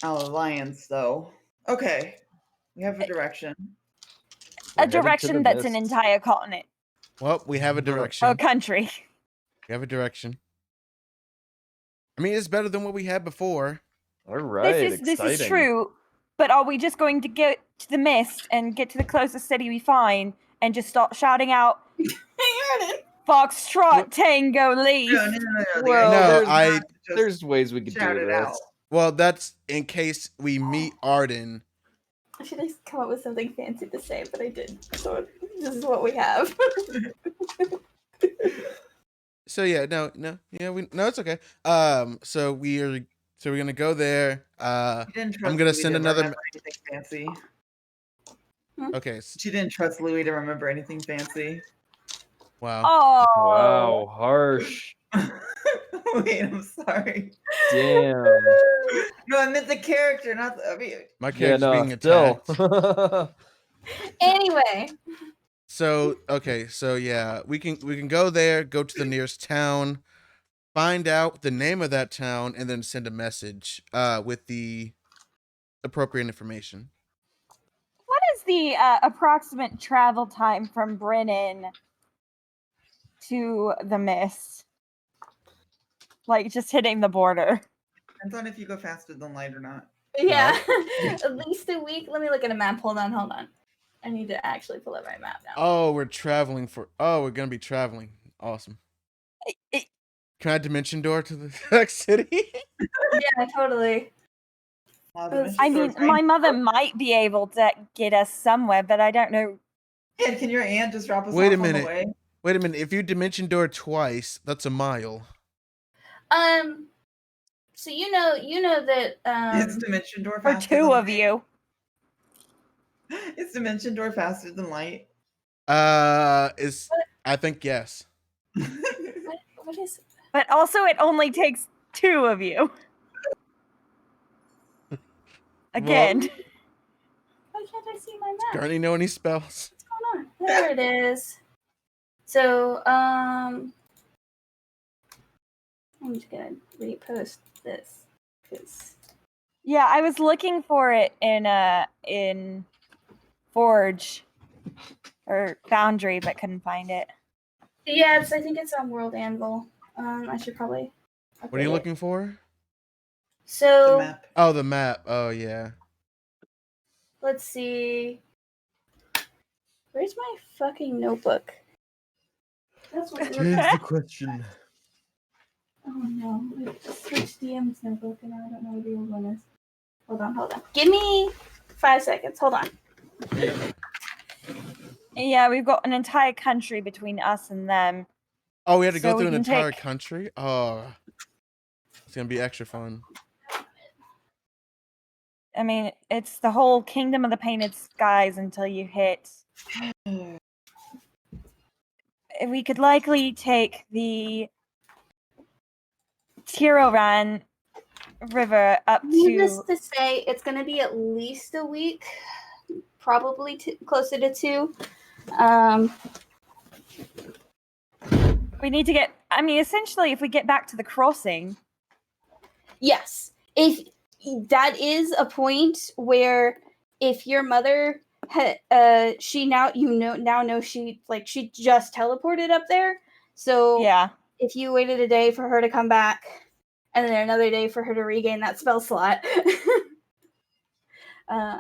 alliance, though. Okay, we have a direction. A We're headed to direction the that's an mist. entire continent. Well, we have a direction. A country. We have a direction. I mean, it's better than what we had before. All right, This is true. But are we just going to get to the mist and get to the closest city we find and just start shouting out Foxtrot, Tango, Leaf? No. Well, There's ways we could shout do it this. out. Well, that's in case we meet Arden. I should have come up with something fancy to say, but I didn't. So this is what we have. So yeah, no, it's okay. So we're gonna go there. I'm gonna send another. Anything fancy. Okay. She didn't trust Louis to remember anything fancy. Wow. oh, Wow, harsh. Wait, I'm sorry. Damn. No, I meant the character, not the. I mean, My Yeah, character's no, being still. attacked. Anyway, So okay, so yeah, we can go there, go to the nearest town, find out the name of that town, and then send a message with the appropriate information. what is the approximate travel time from Brenin to the mist? Like just hitting the border. depends on if you go faster than light or not. yeah, at least a week. Let me look at a map. Hold on. I need to actually pull up my map now. Oh, we're gonna be traveling. Awesome. Can I dimension door to the next city? Yeah, totally. I mean, my mother might be able to get us somewhere, but I don't know. And can your aunt just drop us Wait a off on the minute. way? Wait a minute. If you dimension door twice, that's a mile. So you know that It's dimension door For faster 2 than of light. you. It's dimension door faster than light. Is I think yes. what is But also, it only takes 2 of you. Again. why can't I see my map? Gurney know any spells? What's going on? There it is. So I'm just gonna repost this because Yeah, I was looking for it in Forge or Foundry, but couldn't find it. I think it's on World Anvil. I should probably. What are you update it. looking for? The So map. Oh, the map. Oh, yeah. let's see. Where's my fucking notebook? That's what. Here's the question. Oh no! I switched DM's notebook and I don't know what the old one is. Hold on. Give me 5 seconds. Hold on. Yeah, we've got an entire country between us and them. Oh, we had to So go we through an can entire take- country? Oh. It's going to be extra fun. I mean, it's the whole Kingdom of the Painted Skies until you hit. We could likely take the Tiroran River up Needless to. to say, it's going to be at least a week, probably closer to 2. We need to get. I mean, essentially, if we get back to the crossing. Yes, if that is a point where if your mother she now knows she just teleported up there. So Yeah. if you waited a day for her to come back and then another day for her to regain that spell slot. I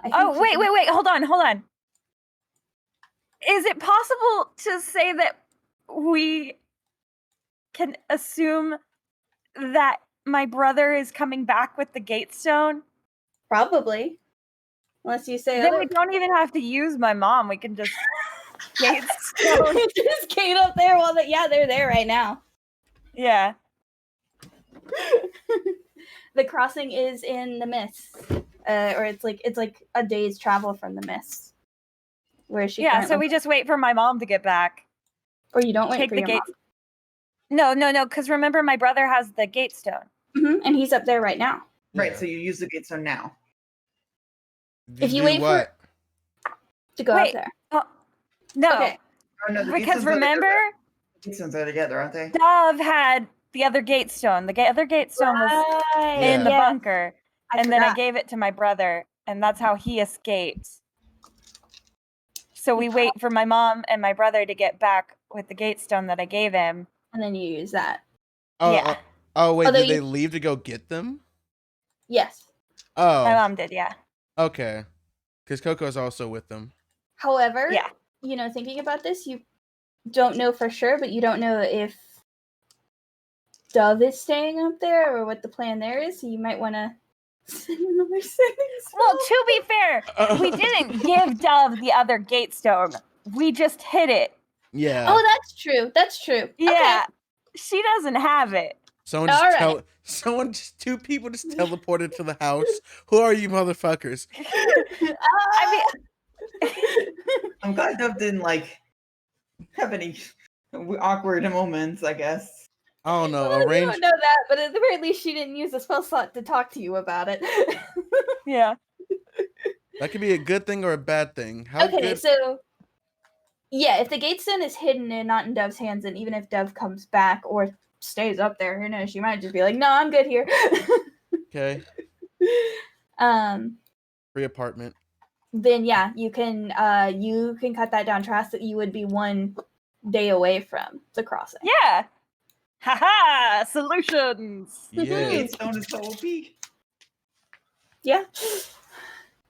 think Oh, wait. Hold on. Is it possible to say that we can assume that my brother is coming back with the Gatestone? Probably. Unless you say Then we don't even have to use my mom. We can just Gatestone. just Kate up there while they're there right now. Yeah. The crossing is in the Mists. Or it's like a day's travel from the Mists. Where is she? Yeah, so currently? we just wait for my mom to get back. Or you don't wait Take for the your gate. mom. No, because remember my brother has the Gatestone. And he's up there right now. Right, Yeah. so you use the gatestone now. If you do wait what? to go up there. No, Okay. Oh, no, the because Gateston's are remember, together. The Gatestones are together, aren't they? Dove had the other Gatestone. The other Gatestone was in the Yeah. bunker, and then I gave it to my brother, and that's how he escaped. So we wait for my mom and my brother to get back with the Gatestone that I gave him. And then you use that. Oh, Yeah. wait, Although did they leave to go get them? Yes. Oh. My mom did, yeah. Okay. Because Coco's also with them. However, Yeah. Thinking about this, you don't know for sure, but you don't know if Dove is staying up there or what the plan there is. So you might want to send another saving Well, to be fair, we didn't give Dove the other Gatestone. We just hid it. Yeah. Oh, that's true. Yeah. She doesn't have it. Someone just 2 people just teleported to the house. Who are you motherfuckers? I mean, I'm glad Dove didn't have any awkward moments, I guess. I don't know. Well, you don't know that, but at the very least, she didn't use the spell slot to talk to you about it. yeah. That could be a good thing or a bad thing. How Okay, good? so yeah, if the Gatestone is hidden and not in Dove's hands, and even if Dove comes back or stays up there, who knows? She might just be like, "No, I'm good here." Okay. Free apartment. Then yeah, you can cut that down drastically. You would be 1 day away from the crossing. Yeah. Haha! Solutions. Yeah. Gatestone is so OP. Yeah,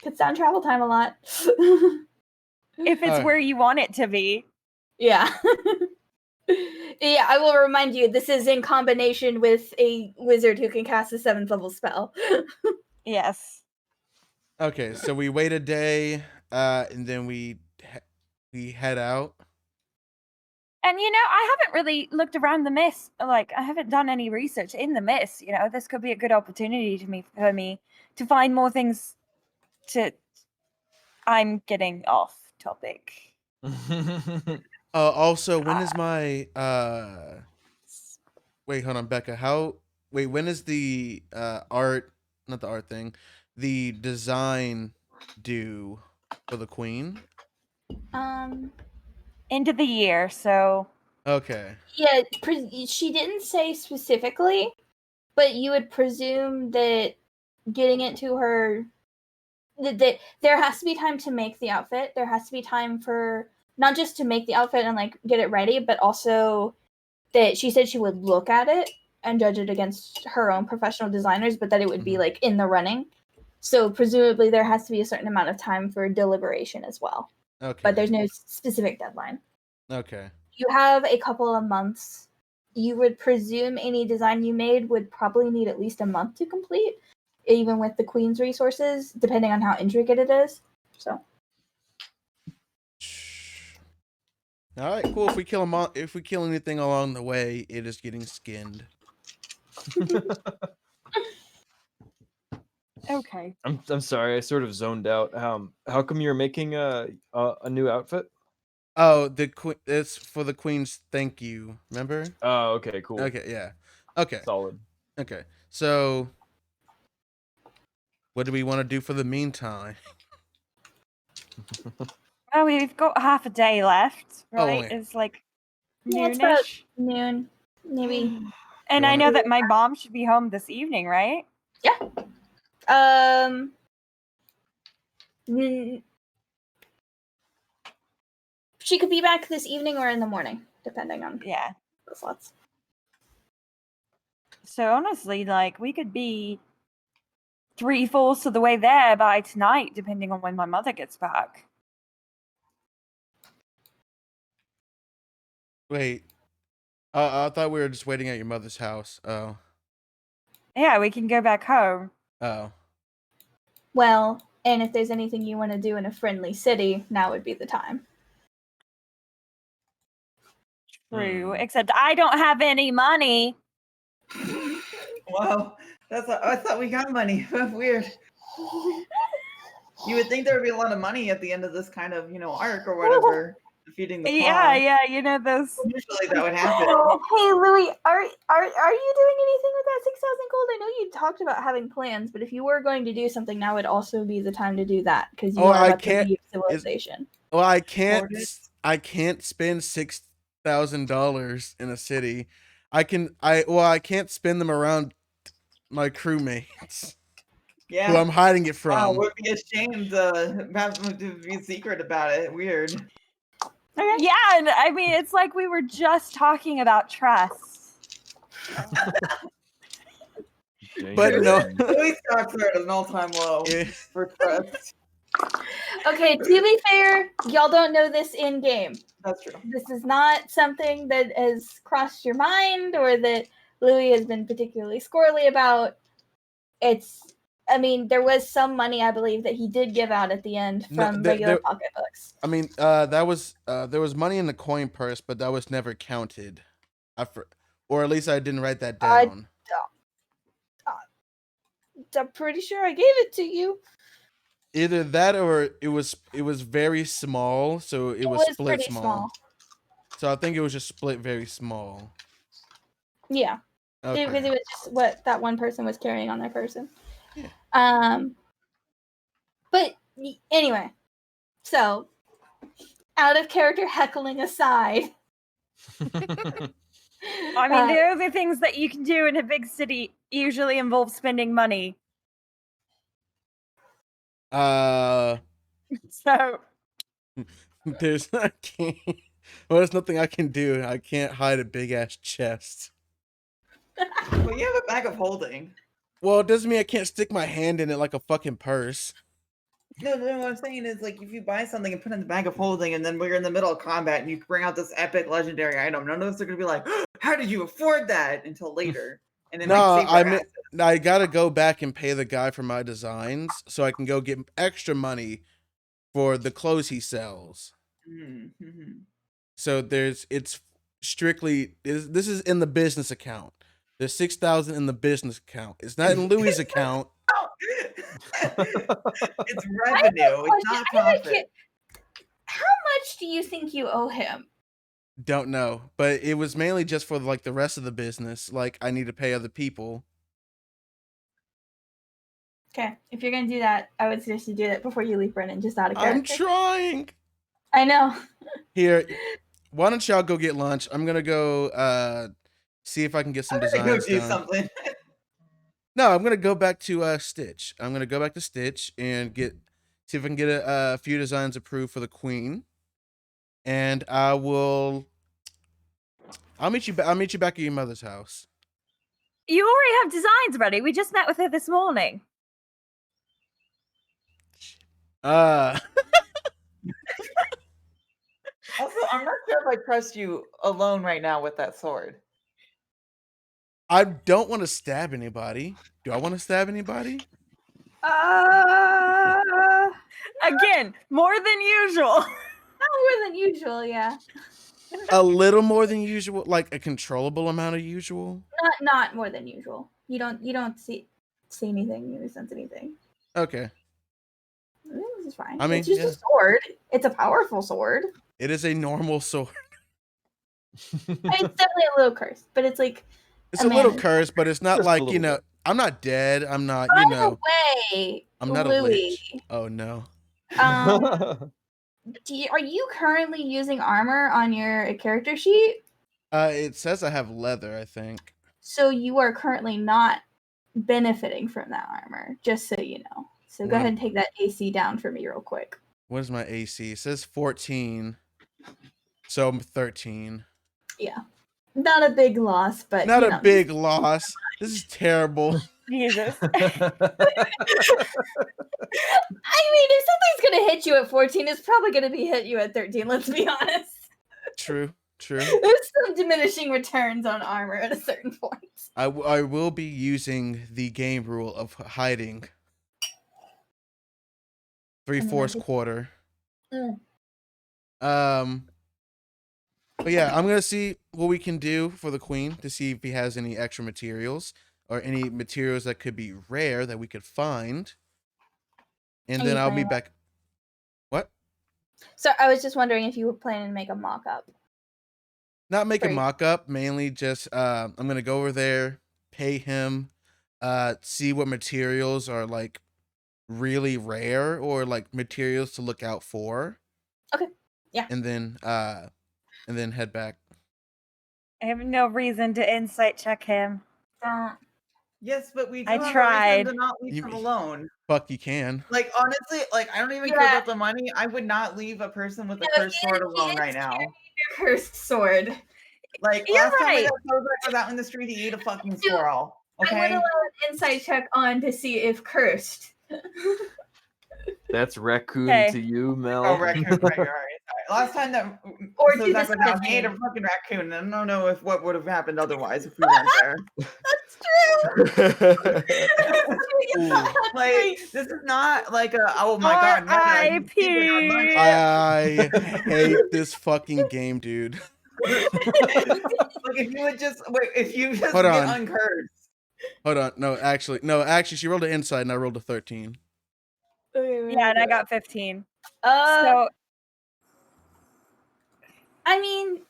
cuts down travel time a lot. If it's where you want it to be. Yeah. Yeah, I will remind you, this is in combination with a wizard who can cast a 7th level spell. Yes. Okay, so we wait a day, and then we head out. And I haven't really looked around the mist. Like, I haven't done any research in the mist. This could be a good opportunity for me to find more things. I'm getting off topic. Also, when is my wait, hold on, Becca. When is the art, not the art thing, the design due for the queen? End of the year, so Okay. Yeah, she didn't say specifically, but you would presume that getting it to her, that there has to be time to make the outfit. There has to be time for not just to make the outfit and like get it ready, but also that she said she would look at it and judge it against her own professional designers, but that it would be Mhm. like in the running. So presumably there has to be a certain amount of time for deliberation as well. Okay. But there's no specific deadline. Okay. You have a couple of months. You would presume any design you made would probably need at least a month to complete, even with the queen's resources, depending on how intricate it is. So, All right, cool. If we kill anything along the way, it is getting skinned. okay. I'm sorry, I sort of zoned out. How come you're making a new outfit? Oh, it's for the queen's thank you. Remember? Oh, okay, cool. Okay, yeah. Okay. Solid. Okay. So, what do we want to do for the meantime? Well, we've got half a day left, Oh, right? wait. It's like yeah, it's about noonish. noon, maybe. And You I wanna- know that my mom should be home this evening, right? She could be back this evening or in the morning, depending on Yeah. the slots. So honestly, like, we could be 3/4 of the way there by tonight, depending on when my mother gets back. Wait. I thought we were just waiting at your mother's house. Oh. Yeah, we can go back home. Oh. Well, and if there's anything you want to do in a friendly city, now would be the time. True, except I don't have any money. Wow, I thought we got money. Weird. You would think there would be a lot of money at the end of this kind of, arc or whatever, defeating the claw. Yeah, those. Usually that would happen. Hey, Louis, are you doing anything with that 6,000 gold? I know you talked about having plans, but if you were going to do something, now would also be the time to do that because you are about to leave civilization. Well, I can't spend $6,000 in a city. I can't spend them around my crewmates. Yeah. Who I'm hiding it from. Wow, would be ashamed to be secret about it. Weird. Okay. Yeah, and I mean, it's like we were just talking about trust. But no. Louis stocks are at an all-time low for trust. Okay, to be fair, y'all don't know this in game. That's true. This is not something that has crossed your mind or that Louis has been particularly squirrely about. There was some money, I believe, that he did give out at the end from regular pocketbooks. I mean, there was money in the coin purse, but that was never counted. Or at least I didn't write that down. I'm pretty sure I gave it to you. Either that or it was very small, so it was split pretty small. So I think it was just split very small. Yeah. Okay. Because it was just what that one person was carrying on their person. Yeah. But anyway, so out of character heckling aside. I mean, the other things that you can do in a big city usually involve spending money. So there's nothing I can do. I can't hide a big ass chest. Well, you have a bag of holding. Well, it doesn't mean I can't stick my hand in it like a fucking purse. No, what I'm saying is, like, if you buy something and put it in the bag of holding, and then we're in the middle of combat, and you bring out this epic legendary item, none of us are gonna be like, "How did you afford that?" until later. And then I gotta go back and pay the guy for my designs so I can go get extra money for the clothes he sells. Mm-hmm. So it's strictly this is in the business account. There's 6,000 in the business account. It's not in Louis' account. It's revenue. It's not profit. How much do you think you owe him? Don't know, but it was mainly just for like the rest of the business. Like I need to pay other people. Okay, if you're gonna do that, I would suggest you do that before you leave Brenin, just out of character. I'm trying. I know. Here, why don't y'all go get lunch? I'm gonna go see if I can get some I'm gonna designs go do done. something. No, I'm gonna go back to Stitch. I'm gonna go back to Stitch and see if I can get a few designs approved for the Queen. And I'll meet you back at your mother's house. You already have designs ready. We just met with her this morning. Also, I'm not sure if I trust you alone right now with that sword. I don't want to stab anybody. Do I want to stab anybody? Again, more than usual. Not more than usual, yeah. A little more than usual, like a controllable amount of usual. Not more than usual. You don't see anything, you sense anything. Okay. This is fine. I mean, it's just a sword. It's a powerful sword. It is a normal sword. It's definitely a little cursed, but it's like It's a little cursed, but it's not Just a like, little bit. I'm not dead. I'm not, By the way, I'm not Louis, a lich. Oh no. are you currently using armor on your character sheet? It says I have leather, I think. So you are currently not benefiting from that armor, just so you know. So go ahead and take that AC down for me real quick. What is my AC? It says 14. So I'm 13. Yeah. Not a big loss, but Not a big loss. This is terrible. Jesus. I mean, if something's gonna hit you at 14, it's probably gonna be hit you at 13, let's be honest. True. There's some diminishing returns on armor at a certain point. I will be using the game rule of hiding. 3/4 quarter. But yeah, I'm gonna see what we can do for the Queen to see if he has any extra materials or any materials that could be rare that we could find. And then I'll be back. What? So I was just wondering if you were planning to make a mock-up. Not make a mock-up, mainly just I'm gonna go over there, pay him, see what materials are like really rare or like materials to look out for. Okay. Yeah. And then head back. I have no reason to insight check him. Yes, but we do I have tried. a reason to not leave him alone. Fuck, you can. Like, honestly, like, I don't even care about the money. I would not leave a person with a cursed sword alone right now. Your cursed sword. Like, last time I got Kozak was out in the street, he ate a fucking squirrel. Okay? I would allow an insight check on to see if cursed. That's raccoon to you, Mel. Oh, raccoon, right. Last time that Kozak was out, he ate a fucking raccoon, and I don't know what would have happened otherwise if we weren't there. That's true. Like, this is not like a, oh my god, I hate this fucking game, dude. Like, if you would just get uncursed. Hold on. No, actually, she rolled an insight and I rolled a 13. Yeah, and I got 15. So, I mean,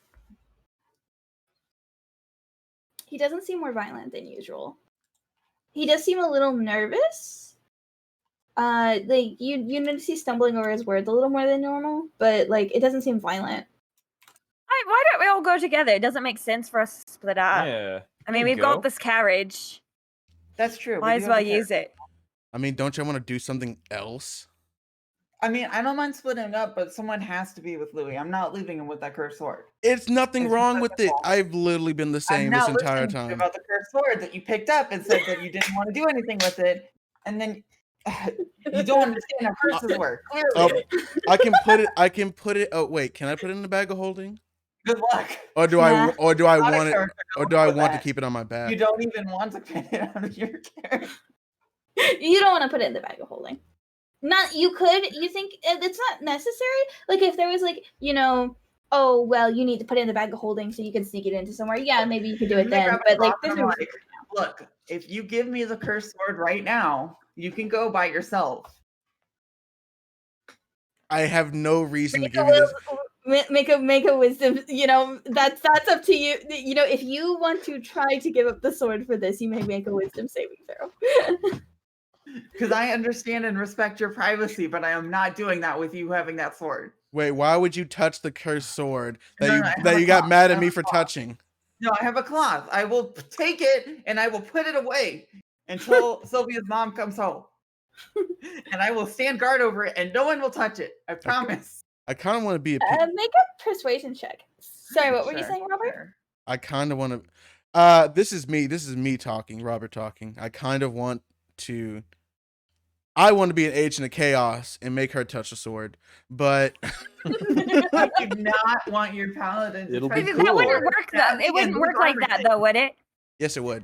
he doesn't seem more violent than usual. He does seem a little nervous. Like you notice he's stumbling over his words a little more than normal, but like it doesn't seem violent. Why don't we all go together? It doesn't make sense for us to split up. Yeah. I mean, we've got this carriage. That's true. Might as well use it. I mean, don't you want to do something else? I mean, I don't mind splitting up, but someone has to be with Louis. I'm not leaving him with that cursed sword. It's nothing wrong with it. I've literally been the same this entire time. About the cursed sword that you picked up and said that you didn't want to do anything with it, and then you don't understand how curses work. Clearly, I can put it. Oh wait, can I put it in the bag of holding? Good luck. Or do I want it? Or do I want to keep it on my back? You don't even want to put it on your character. You don't want to put it in the bag of holding. Not you could. You think it's not necessary? Like if there was like oh well, you need to put it in the bag of holding so you can sneak it into somewhere. Yeah, maybe you could do it And then I then. grab a But like, cloth and there's I'm no like, look, if you give me the cursed sword right now, you can go by yourself. I have no reason to Make a give you this. make a wisdom. You know, that's up to you. You know, if you want to try to give up the sword for this, you may make a wisdom saving throw. Because I understand and respect your privacy, but I am not doing that with you having that sword. Wait, why would you touch the cursed sword that No, you no, I have that a you got cloth. mad I at have me a for cloth. touching? No, I have a cloth. I will take it and I will put it away until Sylvia's mom comes home. And I will stand guard over it and no one will touch it. I promise. I kind of want to be a. Make a persuasion check. Sorry, what were you Sure, saying, Robert? sure. I kind of want to. This is me. This is me talking. Robert talking. I kind of want to. I want to be an agent of chaos and make her touch the sword, but I do not want your paladin to It'll touch be the That cool. wouldn't sword. work. That It wouldn't begins work like that, everything. though, would it? yes, it would.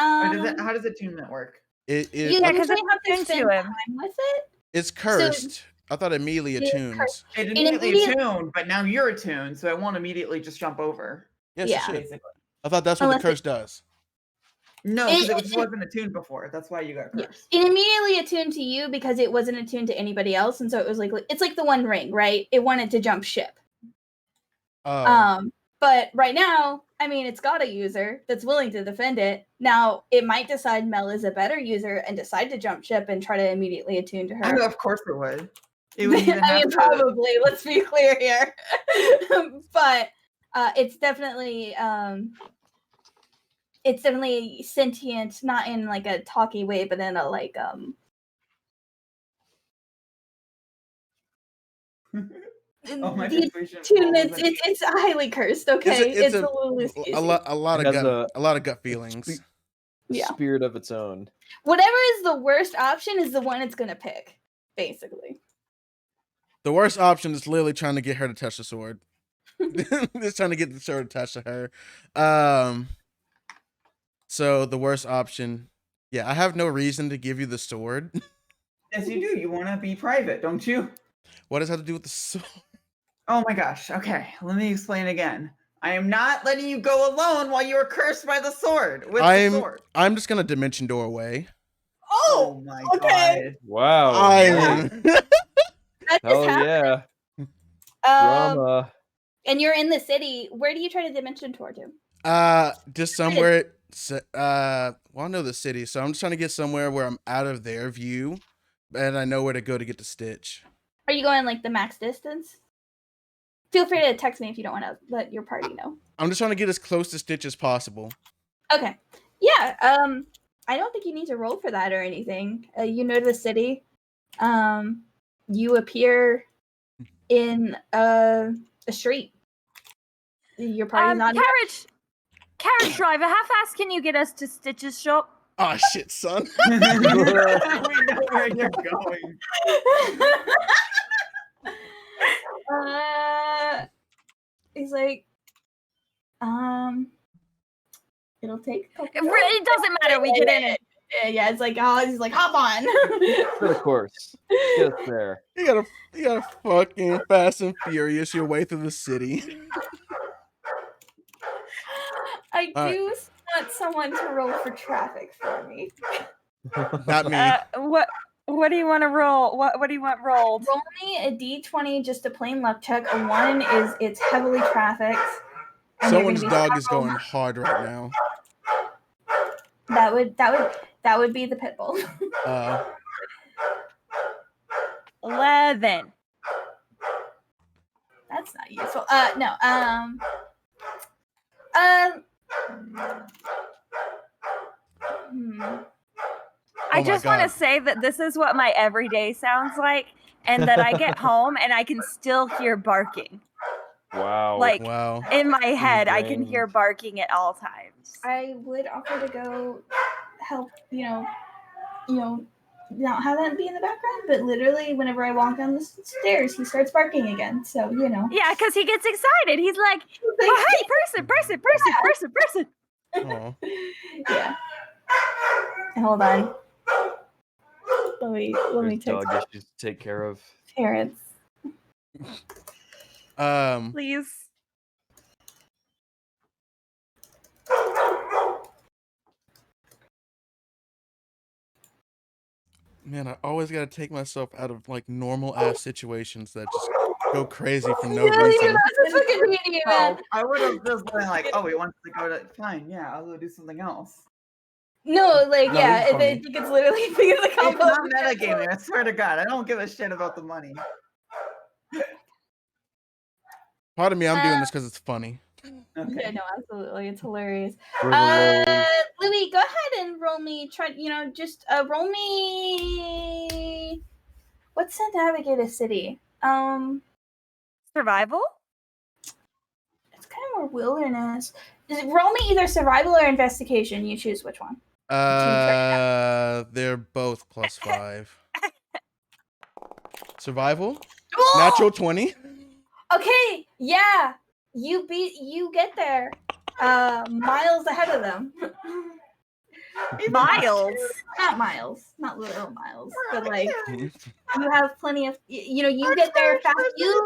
Or how does attunement work? It You Yeah, 'cause usually it's have to attuned to spend him. time with it. it's cursed. I thought immediately It is attunes. It It immediately immediately- attuned, but now you're attuned, so it won't immediately just jump over. Yes, Yeah. it should. Basically. I thought that's what Unless the curse does. No, because it It- just wasn't attuned before. That's why you got Yeah. cursed. It immediately attuned to you because it wasn't attuned to anybody else, and so it was like it's like the One Ring, right? It wanted to jump ship. Oh, But right now, I mean, it's got a user that's willing to defend it. Now, it might decide Mel is a better user and decide to jump ship and try to immediately attune to I her. mean, of course it would. It would even I have mean, to. probably. Let's be clear here. But it's definitely sentient, not in like a talky way, but in a like Oh, my the persuasion tune roll it's, wasn't- it's highly cursed. Okay, it's a little a lot It of has gut, a lot of gut feelings. Yeah. Spirit of its own. Whatever is the worst option is the one it's gonna pick, basically. The worst option is literally trying to get her to touch the sword. Just trying to get the sword attached to her. So the worst option, yeah, I have no reason to give you the sword. Yes, you do. You want to be private, don't you? What does that have to do with the sword? Oh my gosh. Okay, let me explain again. I am not letting you go alone while you are cursed by the sword. With the sword. I'm just gonna dimension door away. Oh my okay. Wow. I'm That just Hell happened. yeah. Um, Drama. and you're in the city. Where do you try to dimension toward to? just somewhere. Well, I know the city, so I'm just trying to get somewhere where I'm out of their view, and I know where to go to get the Stitch. Are you going like the max distance? Feel free to text me if you don't want to let your party know. I'm just trying to get as close to Stitch as possible. Okay. Yeah. I don't think you need to roll for that or anything. You know the city. You appear in a street. Your party's not. Carriage driver, how fast can you get us to Stitch's shop? Oh shit, son. We know where you're going. He's like, it'll take a couple. It doesn't matter. We get in it. Yeah, it's like, oh, he's like, hop on. Of course. Get us there. You gotta fucking Fast and Furious your way through the city. I All right. do want someone to roll for traffic for me. Not me. What do you want to roll? What do you want rolled? Roll me a d20, just a plain luck check. A 1 is it's heavily trafficked. and you're gonna Someone's be dog is tackled. going hard right now. That would be the pit bull. 11. That's not useful. No. I Oh my just want to God. say that this is what my everyday sounds like, and that I get home and I can still hear barking. Wow. Like Wow. in my head, I can Ingrained. hear barking at all times. I would offer to go help, not have that be in the background, but literally whenever I walk down the stairs, he starts barking again. So, Yeah, because he gets excited. He's like, oh, hey, person. Aw. Yeah. Hold on. Let me There's text dog issues to take care of. parents. Please. Man, I always gotta take myself out of like normal ass situations that just go crazy for no Yeah, reason. that's a fucking idiot, man. Oh, I would have just been like, oh, he wants to go to. Fine, yeah, I'll go do something else. No, like, No, yeah, this is I funny. think it's literally because the It's combo. not metagaming. I swear to God, I don't give a shit about the money. Pardon me, I'm doing this because it's funny. Okay. Yeah, no, absolutely, it's hilarious. River rolls. Louis, go ahead and roll me. Just roll me. What's to navigate a city? Survival? It's kind of more wilderness. Roll me either survival or investigation. You choose which one. They're both +5. Survival? Natural 20? Okay, yeah. You get there. Miles ahead of them. Miles. Not miles. Not literal miles. But like you have plenty of you get there fast. Pretty good at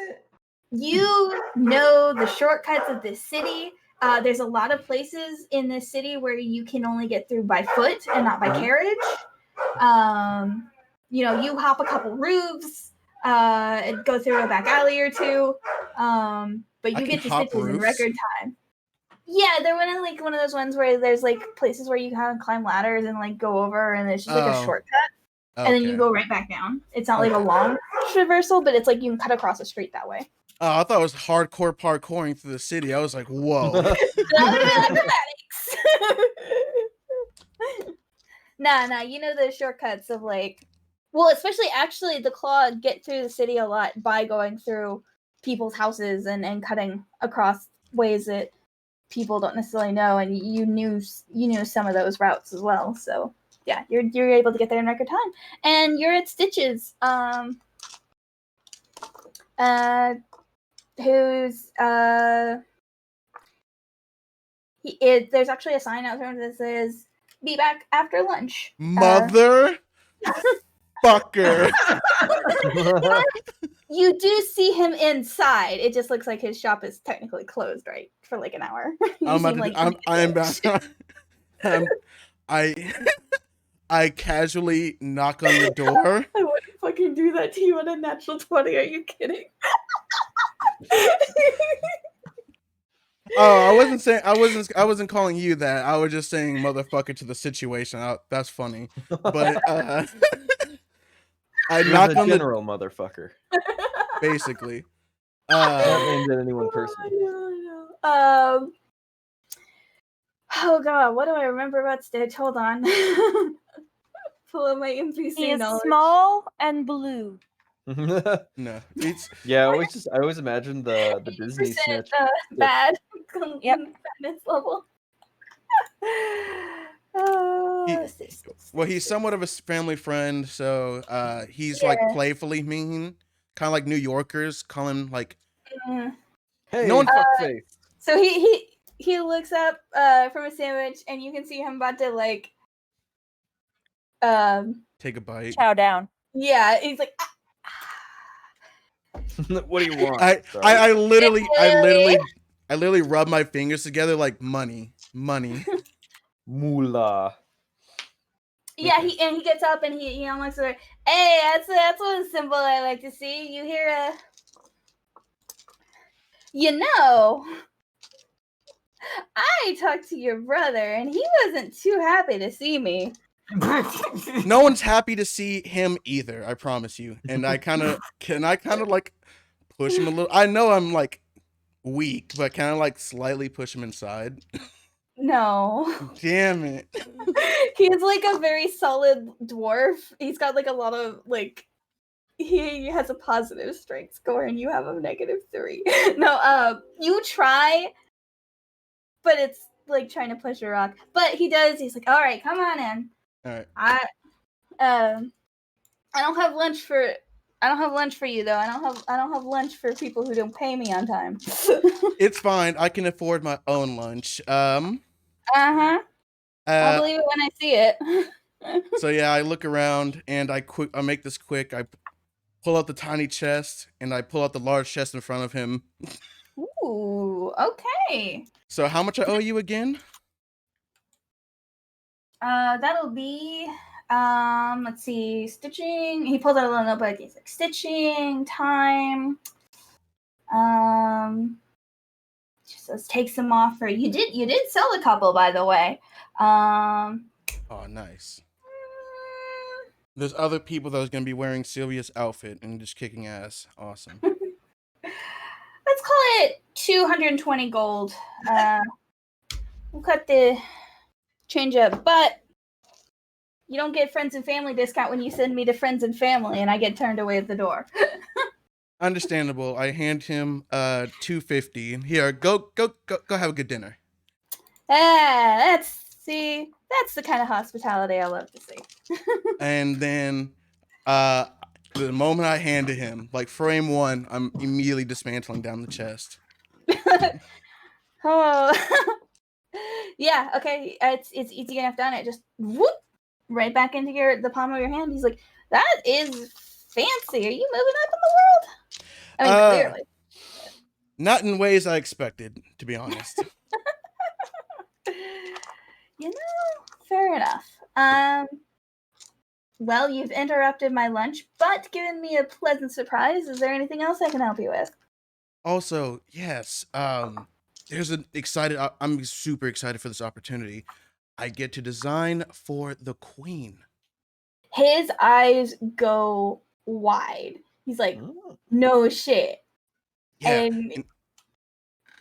it. You know the shortcuts of this city. There's a lot of places in this city where you can only get through by foot and not by carriage. You hop a couple roofs, and go through a back alley or two. But I you can get to hop stitches in roofs? record time. Yeah, they're one of those ones where there's like places where you can climb ladders and like go over, and it's just like a Oh. shortcut, and then you Okay. go right back down. It's not like a long traversal, but it's like you can cut across the street that way. Oh, I thought it was hardcore parkouring through the city. I was like, whoa. That would have been acrobatics. Nah, you know the shortcuts of like, well, especially actually the claw get through the city a lot by going through people's houses and cutting across ways that people don't necessarily know, and you knew some of those routes as well. So yeah, you're able to get there in record time, and you're at Stitches. Who's there's actually a sign out there that says "Be back after lunch." Mother fucker. You do see him inside. It just looks like his shop is technically closed, right, for like an hour. I casually knock on the door. I wouldn't fucking do that to you on a natural 20. Are you kidding? Oh, I wasn't calling you that. I was just saying motherfucker to the situation. That's funny. But I You're knock the on the general motherfucker. basically. Not aimed at anyone personally. No. Oh god, what do I remember about Stitch? Hold on. Pull up my NPC He is knowledge. small and blue. No, it's Yeah, I always imagine the Disney 80%, snitch. bad. Yep. Badness level. well, he's somewhat of a family friend, so he's like playfully mean, kind of like New Yorkers call him like. Hey, No one fuckface. So he looks up from a sandwich, and you can see him about to like take a bite. Chow down. Yeah, he's like What do you want? I literally rub my fingers together like money. Moolah. Yeah, he gets up and he looks at her. Hey, that's one symbol I like to see. You hear I talked to your brother and he wasn't too happy to see me. No one's happy to see him either, I promise you. And I kind of like push him a little. I know I'm like weak, but kind of like slightly push him inside. No. Damn it. He's like a very solid dwarf. He's got like a lot of like he has a positive strength score and you have a -3. No, you try, but it's like trying to push a rock. But he does. He's like, all right, come on in. All right. I don't have lunch for you though. I don't have lunch for people who don't pay me on time. It's fine. I can afford my own lunch. I'll believe it when I see it. So yeah, I look around and I make this quick. I pull out the tiny chest and I pull out the large chest in front of him. Ooh, okay. So how much I owe you again? That'll be let's see, stitching. He pulls out a little notebook. He's like stitching, time. Just says take some offer. You did sell a couple, by the way. Oh, nice. There's other people that was gonna be wearing Sylvia's outfit and just kicking ass. Awesome. Let's call it 220 gold. We'll cut the change up, but you don't get friends and family discount when you send me to friends and family, and I get turned away at the door. Understandable. I hand him 250. Here, go have a good dinner. That's the kind of hospitality I love to see. And then the moment I hand to him, like frame one, I'm immediately dismantling down the chest. Oh, yeah. Okay, it's easy enough done. It just whoop right back into the palm of your hand. He's like, that is fancy. Are you moving up in the world? I mean, clearly. Not in ways I expected, to be honest. Fair enough. Well, you've interrupted my lunch, but given me a pleasant surprise. Is there anything else I can help you with? Also, yes, there's an excited. I'm super excited for this opportunity. I get to design for the queen. His eyes go wide. He's like, no shit. Yeah. And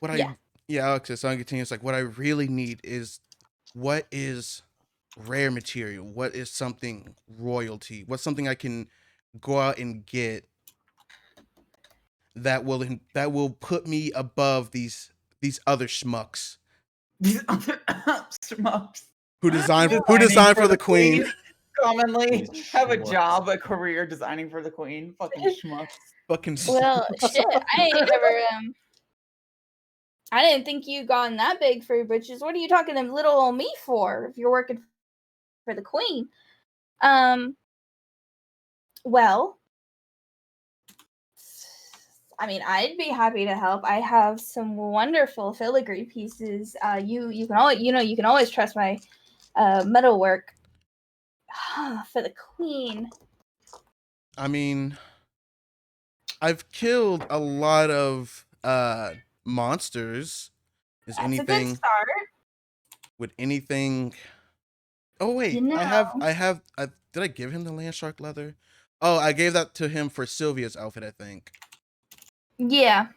Alexis, I'll continue. It's like what I really need is what is rare material? What is something royalty? What's something I can go out and get that will put me above these other schmucks These other schmucks who designed for the queen. Commonly These have a schmucks. job, a career designing for the queen. Fucking schmucks. Fucking well, shit. I didn't think you gotten that big for your britches. What are you talking to little old me for? If you're working for the queen, well, I mean, I'd be happy to help. I have some wonderful filigree pieces. You can always trust my metalwork. For the queen. I mean, I've killed a lot of monsters. Is That's anything a good start. would anything? Oh wait, I have. Did I give him the land shark leather? Oh, I gave that to him for Sylvia's outfit, I think. Yeah.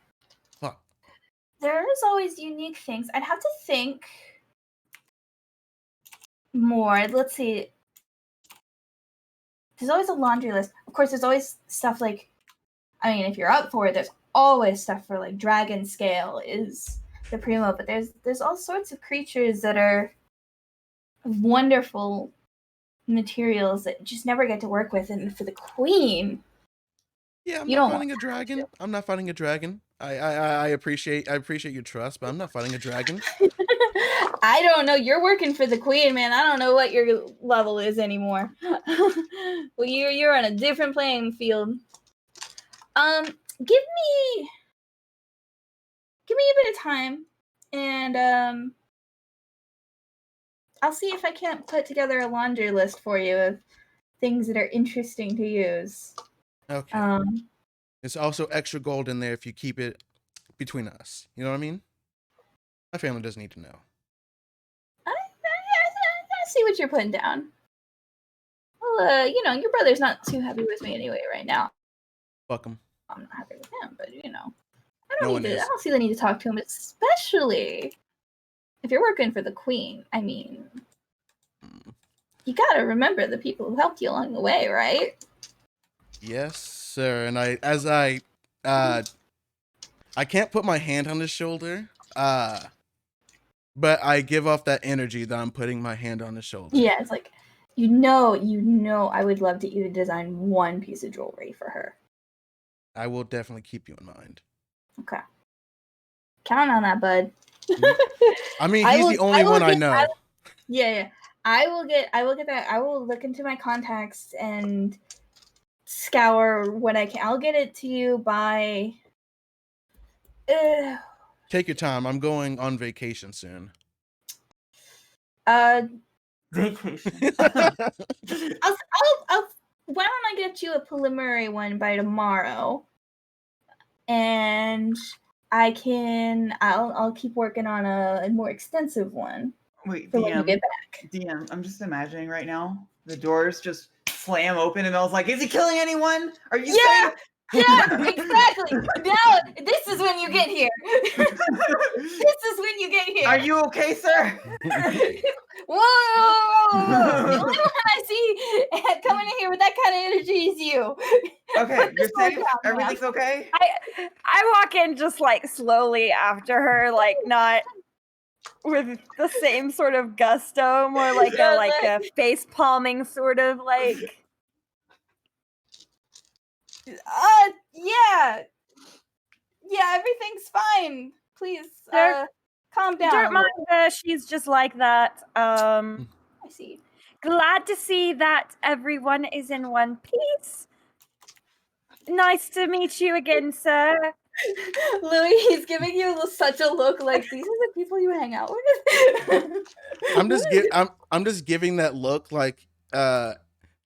Fuck. There is always unique things. I'd have to think more. Let's see. There's always a laundry list. Of course, there's always stuff like, I mean, if you're up for it, there's always stuff for like dragon scale is the primo, but there's all sorts of creatures that are wonderful materials that you just never get to work with. And for the queen, Yeah, I'm not fighting a dragon. I'm not fighting a dragon. I appreciate your trust, but I'm not fighting a dragon. I don't know. You're working for the queen, man. I don't know what your level is anymore. Well, you're on a different playing field. Give me a bit of time, and I'll see if I can't put together a laundry list for you of things that are interesting to use. Okay. There's also extra gold in there if you keep it between us. You know what I mean? My family doesn't need to know. I see what you're putting down. Well, your brother's not too happy with me anyway right now. Fuck him. I'm not happy with him, but I No don't one is. I don't see the need to talk to him, especially if you're working for the queen. I mean, you gotta remember the people who helped you along the way, right? Yes, sir. And I can't put my hand on his shoulder, but I give off that energy that I'm putting my hand on his shoulder. Yeah, it's like, I would love to even design one piece of jewelry for her. I will definitely keep you in mind. Okay. Count on that, bud. I mean, he's the only one I know. Yeah. I will get that. I will look into my contacts and scour what I can. I'll get it to you by Take your time. I'm going on vacation soon. Vacation. I'll why don't I get you a preliminary one by tomorrow, and I'll keep working on a more extensive one Wait, for when you DM. get back. DM. I'm just imagining right now the doors just slam open and Mel's like, "Is he killing anyone? Are you Yeah! safe?" Yeah, exactly. Now this is when you get here. This is when you get here. Are you okay, sir? Whoa! The only one I see coming in here with that kind of energy is you. Okay, you're Slow safe. down, man. Everything's okay. I walk in just like slowly after her, like not with the same sort of gusto, more like Yeah, a face palming sort of like. Yeah, everything's fine. Please, calm down. Don't a mind little. her. She's just like that. I see. Glad to see that everyone is in one piece. Nice to meet you again, sir. Louis, he's giving you such a look like these are the people you hang out with. I'm just giving that look like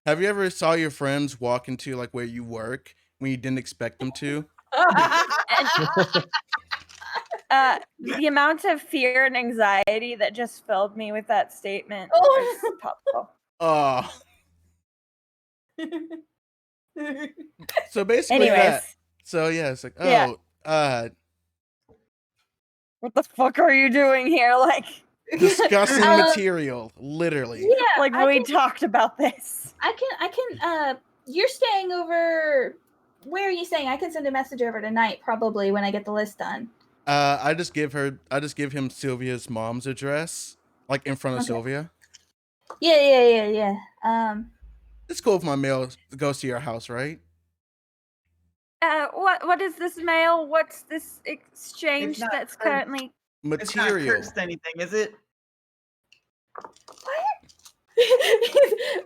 have you ever saw your friends walk into like where you work when you didn't expect them to? The amount of fear and anxiety that just filled me with that statement Oh. was palpable. Oh. So basically Anyways, that. So yeah, it's like, Yeah. What the fuck are you doing here? Like, discussing material, literally. Yeah, like we talked about this. I can you're staying over, where are you staying? I can send a message over tonight probably when I get the list done. I just give him Sylvia's mom's address, like in front of Okay. Sylvia. Yeah. It's cool if my mail goes to your house, right? What is this mail? What's this exchange It's not that's cursed. currently? It's not Material. cursed anything, is it?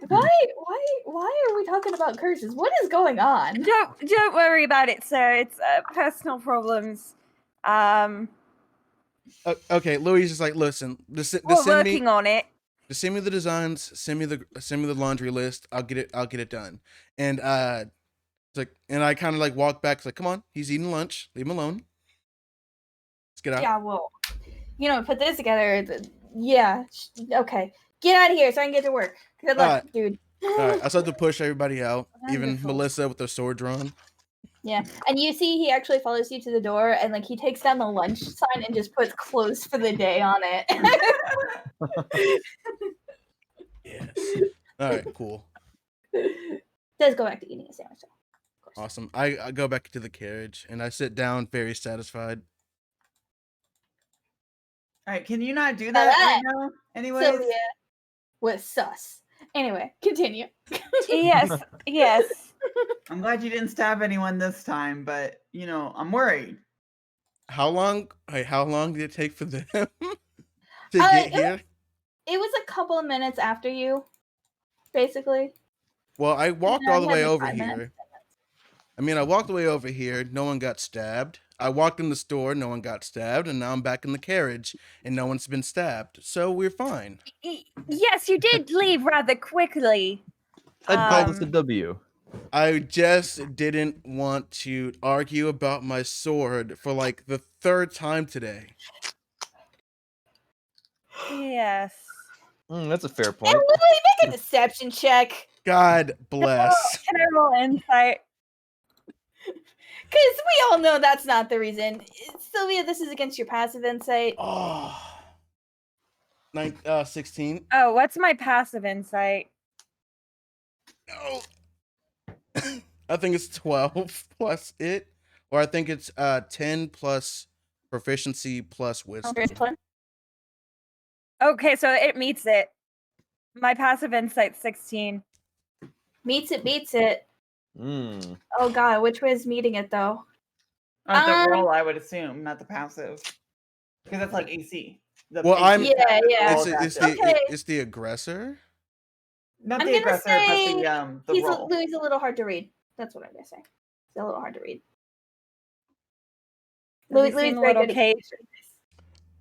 Why are we talking about curses? What is going on? Don't worry about it, sir. It's personal problems. Okay, Louise is like, listen, We're working on it. just send me the designs, send me the laundry list. I'll get it done. And it's like, and I kind of like walk back. It's like, come on, he's eating lunch. Leave him alone. Let's get out. Yeah, well, put this together. Yeah, okay. Get out of here so I can get to work. Good luck, dude. All right, I start to push everybody out, even Wonderful. Melissa with her sword drawn. Yeah, and you see he actually follows you to the door, and like he takes down the lunch sign and just puts closed for the day on it. Yes. All right, cool. Does go back to eating a sandwich. Though, of course. Awesome. I go back to the carriage and I sit down very satisfied. All right, can you not do that right now? Anyways, Sylvia was sus. Anyway, continue. Yes. I'm glad you didn't stab anyone this time, but I'm worried. How long did it take for them to get here? It was a couple of minutes after you, basically. Well, I walked Yeah, all the I had way like over 5 minutes. here. I mean, I walked the way over here. No one got stabbed. I walked in the store. No one got stabbed. And now I'm back in the carriage and no one's been stabbed. So we're fine. Yes, you did leave rather quickly. I'd call this a W. I just didn't want to argue about my sword for like the 3rd time today. Yes. That's a fair And point. Louis, make a deception check. God bless. Can I roll insight? Because we all know that's not the reason. Sylvia, this is against your passive insight. Oh. 16. Oh, what's my passive insight? No. I think it's 12 plus it. Or I think it's 10 plus proficiency plus wisdom. Okay, so it meets it. My passive insight's 16. Meets it, beats it. Mm. Oh god, which way is meeting it though? The roll, I would assume, not the passive, because that's like AC. Well, I'm- Yeah. It's the aggressor. Not I'm the gonna aggressor, say but the roll. Louis a little hard to read. That's what I'm gonna say. He's a little hard to read. Does he Louis seem a very little good at caged?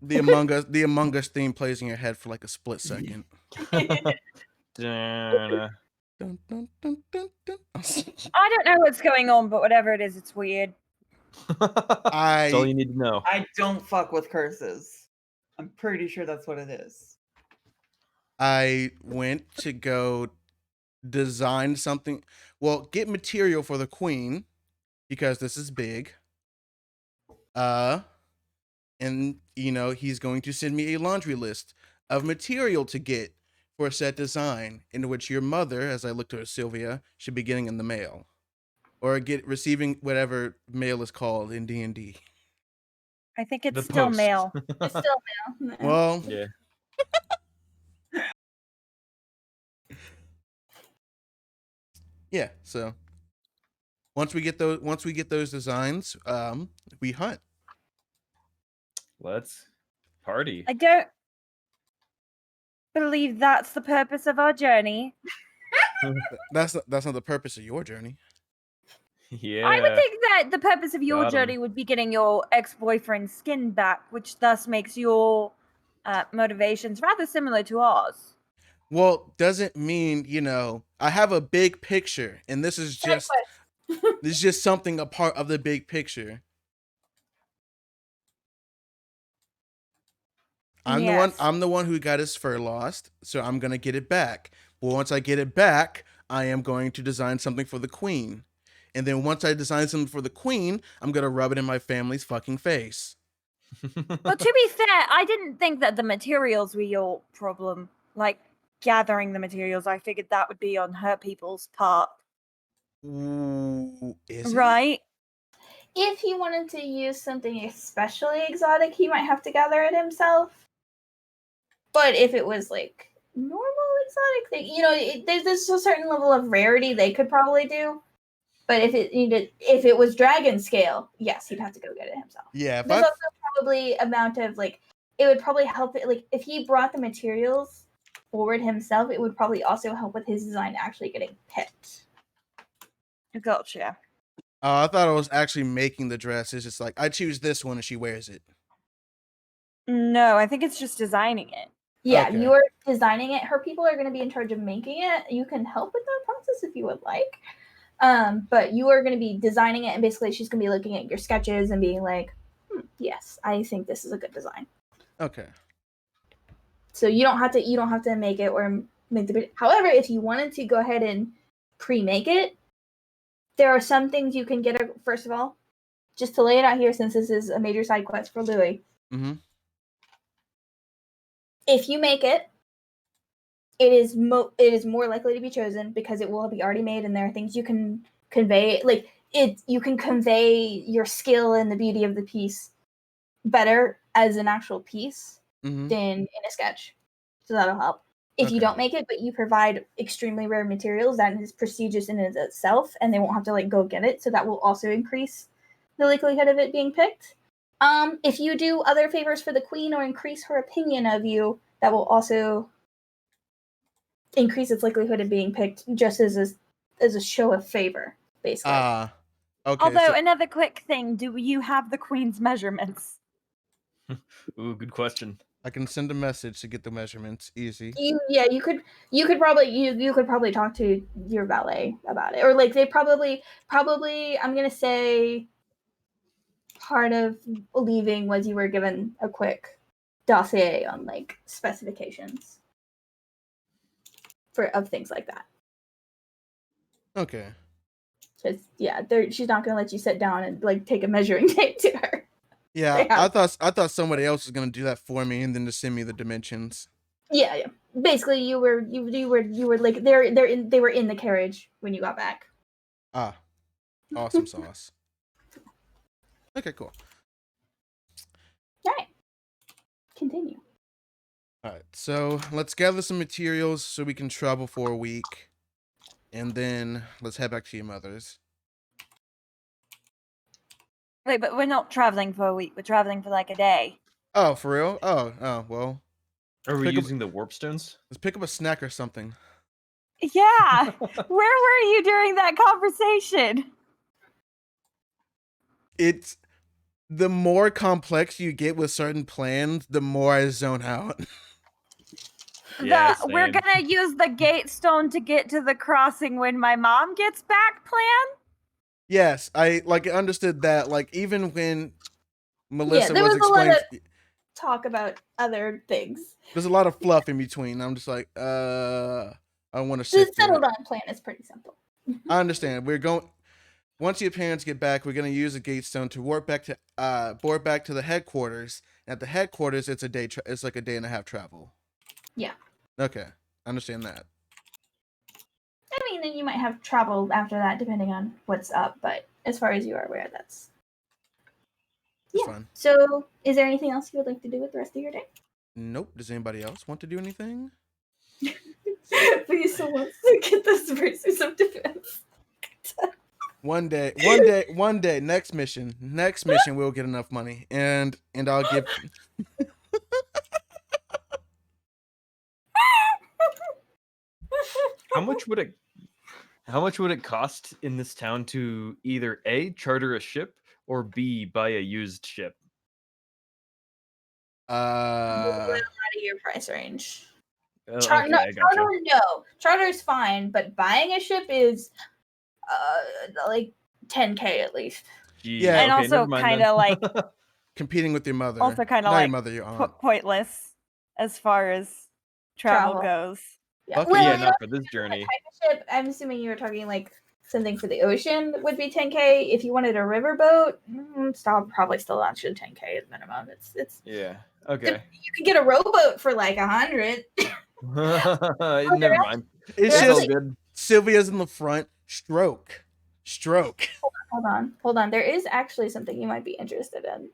The Among Us theme plays in your head for like a split second. Dun, Dun, dun, dun, dun, dun. I don't know what's going on, but whatever it is, it's weird. That's all you need to know. I don't fuck with curses. I'm pretty sure that's what it is. I went to go design something. Well, get material for the queen because this is big. And he's going to send me a laundry list of material to get for said design, in which your mother, as I look to her, Sylvia, should be getting in the mail, or receiving whatever mail is called in D&D. I think it's The still post. male. It's still male. Well, Yeah. yeah. So once we get those designs, we hunt. Let's party. I don't believe that's the purpose of our journey. That's not the purpose of your journey. Yeah. I would think that the purpose of your Got 'em. journey would be getting your ex-boyfriend's skin back, which thus makes your motivations rather similar to ours. Well, doesn't mean, I have a big picture, and this is Side quest. something a part of the big picture. I'm Yes. the one who got his fur lost, so I'm gonna get it back. But once I get it back, I am going to design something for the queen. And then once I design something for the queen, I'm gonna rub it in my family's fucking face. Well, to be fair, I didn't think that the materials were your problem. Like, gathering the materials, I figured that would be on her people's part. Ooh, is it? Right? If he wanted to use something especially exotic, he might have to gather it himself. But if it was like normal exotic thing, there's a certain level of rarity they could probably do. But if it was dragon scale, yes, he'd have to go get it himself. Yeah, if There's also probably amount of it would probably help it. Like if he brought the materials forward himself, it would probably also help with his design actually getting picked. Gotcha. I thought I was actually making the dress. It's just like I choose this one and she wears it. No, I think it's just designing it. Yeah, Okay. you're designing it. Her people are going to be in charge of making it. You can help with that process if you would like. But you are going to be designing it, and basically she's going to be looking at your sketches and being like, yes, I think this is a good design. Okay. So you don't have to make it or make the. However, if you wanted to go ahead and pre-make it, there are some things you can get. First of all, just to lay it out here, since this is a major side quest for Louis. Mm-hmm. If you make it, it is more likely to be chosen because it will be already made, and there are things you can convey. You can convey your skill and the beauty of the piece better as an actual piece Mm-hmm. than in a sketch. So that'll help. If you Okay. don't make it, but you provide extremely rare materials, that is prestigious in and of itself, and they won't have to go get it. So that will also increase the likelihood of it being picked. If you do other favors for the queen or increase her opinion of you, that will also increase its likelihood of being picked, just as a show of favor, basically. Okay. Although, another quick thing, do you have the queen's measurements? Ooh, good question. I can send a message to get the measurements. Easy. You could probably talk to your valet about it, or they probably I'm gonna say part of leaving was you were given a quick dossier on specifications of things like that. Okay. Because she's not gonna let you sit down and take a measuring tape to her. Yeah, Yeah. I thought somebody else was gonna do that for me and then just send me the dimensions. Yeah. Basically, you were they were in the carriage when you got back. Awesome sauce. Okay, cool. All right. Continue. All right, so let's gather some materials so we can travel for a week, and then let's head back to your mother's. Wait, but we're not traveling for a week. We're traveling for a day. Oh, for real? Oh, well. Are we Pick up- using the warp stones? Let's pick up a snack or something. Yeah. Where were you during that conversation? the more complex you get with certain plans, the more I zone out. Yeah, We're same. gonna use the gate stone to get to the crossing when my mom gets back plan. Yes, I understood that. Like even when Melissa there was was a lot explaining, of talk about other things. there's a lot of fluff in between. I'm just like, I want to The sit through settled it. on plan is pretty simple. I understand. We're going once your parents get back. We're going to use a gate stone to board back to the headquarters. At the headquarters, it's a day. It's like a day and a half travel. Yeah. Okay, I understand that. I mean, then you might have travel after that, depending on what's up. But as far as you are aware, that's Fine. So, is there anything else you would like to do with the rest of your day? Nope. Does anybody else want to do anything? Please, someone get this versus of defense. One day. Next mission, we'll get enough money, and I'll give. How much would it cost in this town to either A, charter a ship, or B, buy a used ship? Out of your price range. Okay, Charter, I gotcha. no. Charter is fine, but buying a ship is like 10K at least. Jeez, Yeah, And okay, also never mind kind then. of like competing with your mother. also kind Not of your like mother, your aunt. pointless as far as travel Travel. goes. Yeah, Okay. well, Yeah, you not for this journey. type of ship, I'm assuming you were talking like something for the ocean would be 10K. If you wanted a riverboat, probably still not should 10K at minimum. It's Yeah. Okay. you could get a rowboat for like 100. Never mind. It's It's all just good. Sylvia's in the front. Stroke. Hold on. There is actually something you might be interested in.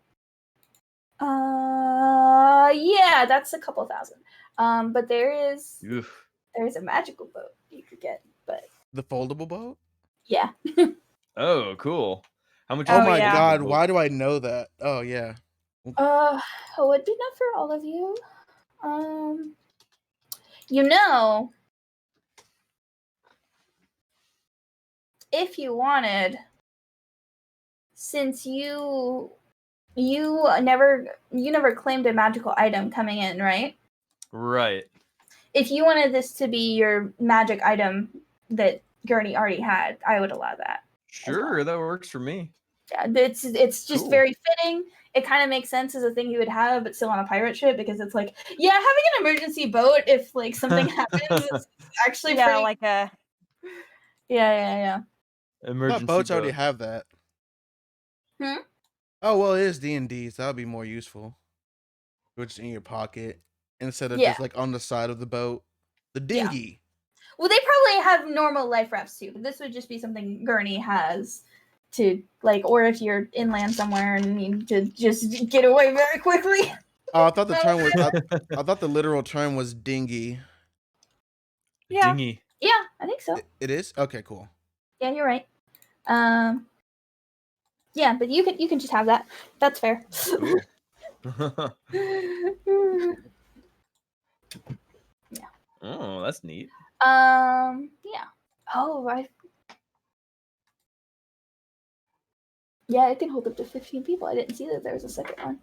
Yeah, that's a couple thousand. But there's a magical boat you could get, but The foldable boat. yeah. Oh, cool. How much? Oh Oh, my yeah. god! Why do I know that? Oh yeah. It would be enough for all of you. You know, if you wanted, since you never claimed a magical item coming in, right? Right. If you wanted this to be your magic item that Gurney already had, I would allow that. Sure, that works for me. Yeah, it's just Cool. very fitting. It kind of makes sense as a thing you would have, but still on a pirate ship, because it's like, yeah, having an emergency boat if like something happens is actually Yeah, pretty. like a Yeah. Emergency Boats already boat. have that. Hmm? Oh well, it is D&D, so that would be more useful. Which in your pocket instead of Yeah. just like on the side of the boat. The dinghy. Well, they probably have normal life rafts too, but this would just be something Gurney has to like, or if you're inland somewhere and need to just get away very quickly. Oh, I thought the term was. I thought the literal term was dinghy. Yeah. Dinghy. Yeah, I think so. It is? Okay, cool. Yeah, you're right. Yeah, but you can just have that. That's fair. Cool. Oh, that's neat. Yeah. Oh, right. Yeah, it can hold up to 15 people. I didn't see that there was a second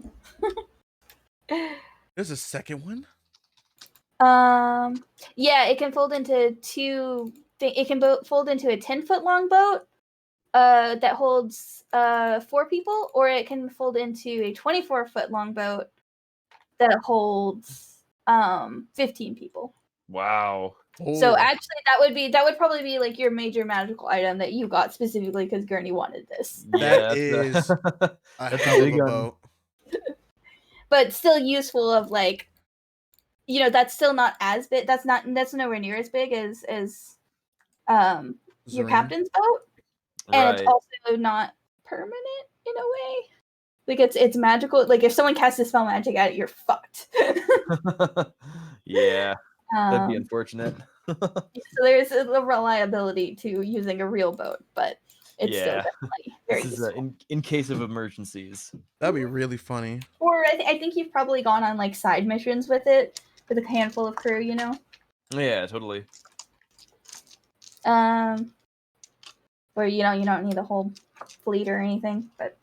one. There's a second one? Yeah, it can fold into two. It can fold into a 10-foot long boat that holds 4 people, or it can fold into a 24-foot long boat that holds 15 people. Wow. So Oh. actually, that would probably be like your major magical item that you got specifically because Gurney wanted this. That Yeah, is a that's hell of big a on- boat. But still useful of like, that's still not as big. That's nowhere near as big as your Zareen. captain's boat, and Right. it's also not permanent in a way. Like it's magical. Like if someone casts a spell magic at it, you're fucked. Yeah, that'd be Um, unfortunate. so there's a reliability to using a real boat, but it's still Yeah. definitely very This is useful. in case of emergencies. That'd be really funny. Or I think you've probably gone on like side missions with it with a handful of crew, Yeah, totally. Where you don't need a whole fleet or anything. But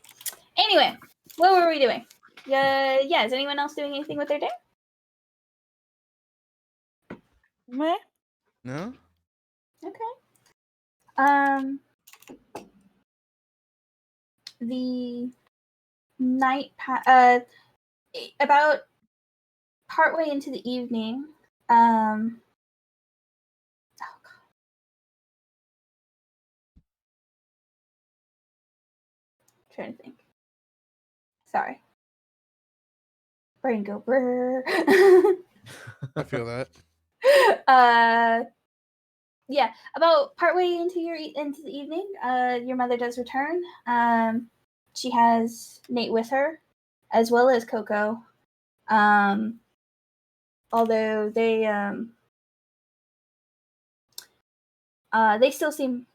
anyway, what were we doing? Yeah, is anyone else doing anything with their day? Meh. No? Okay. The night about partway into the evening, oh god. Trying to think. Sorry. Brain go brr. I feel that. Yeah, about partway into the evening, your mother does return. She has Nate with her, as well as Coco. Although they still seem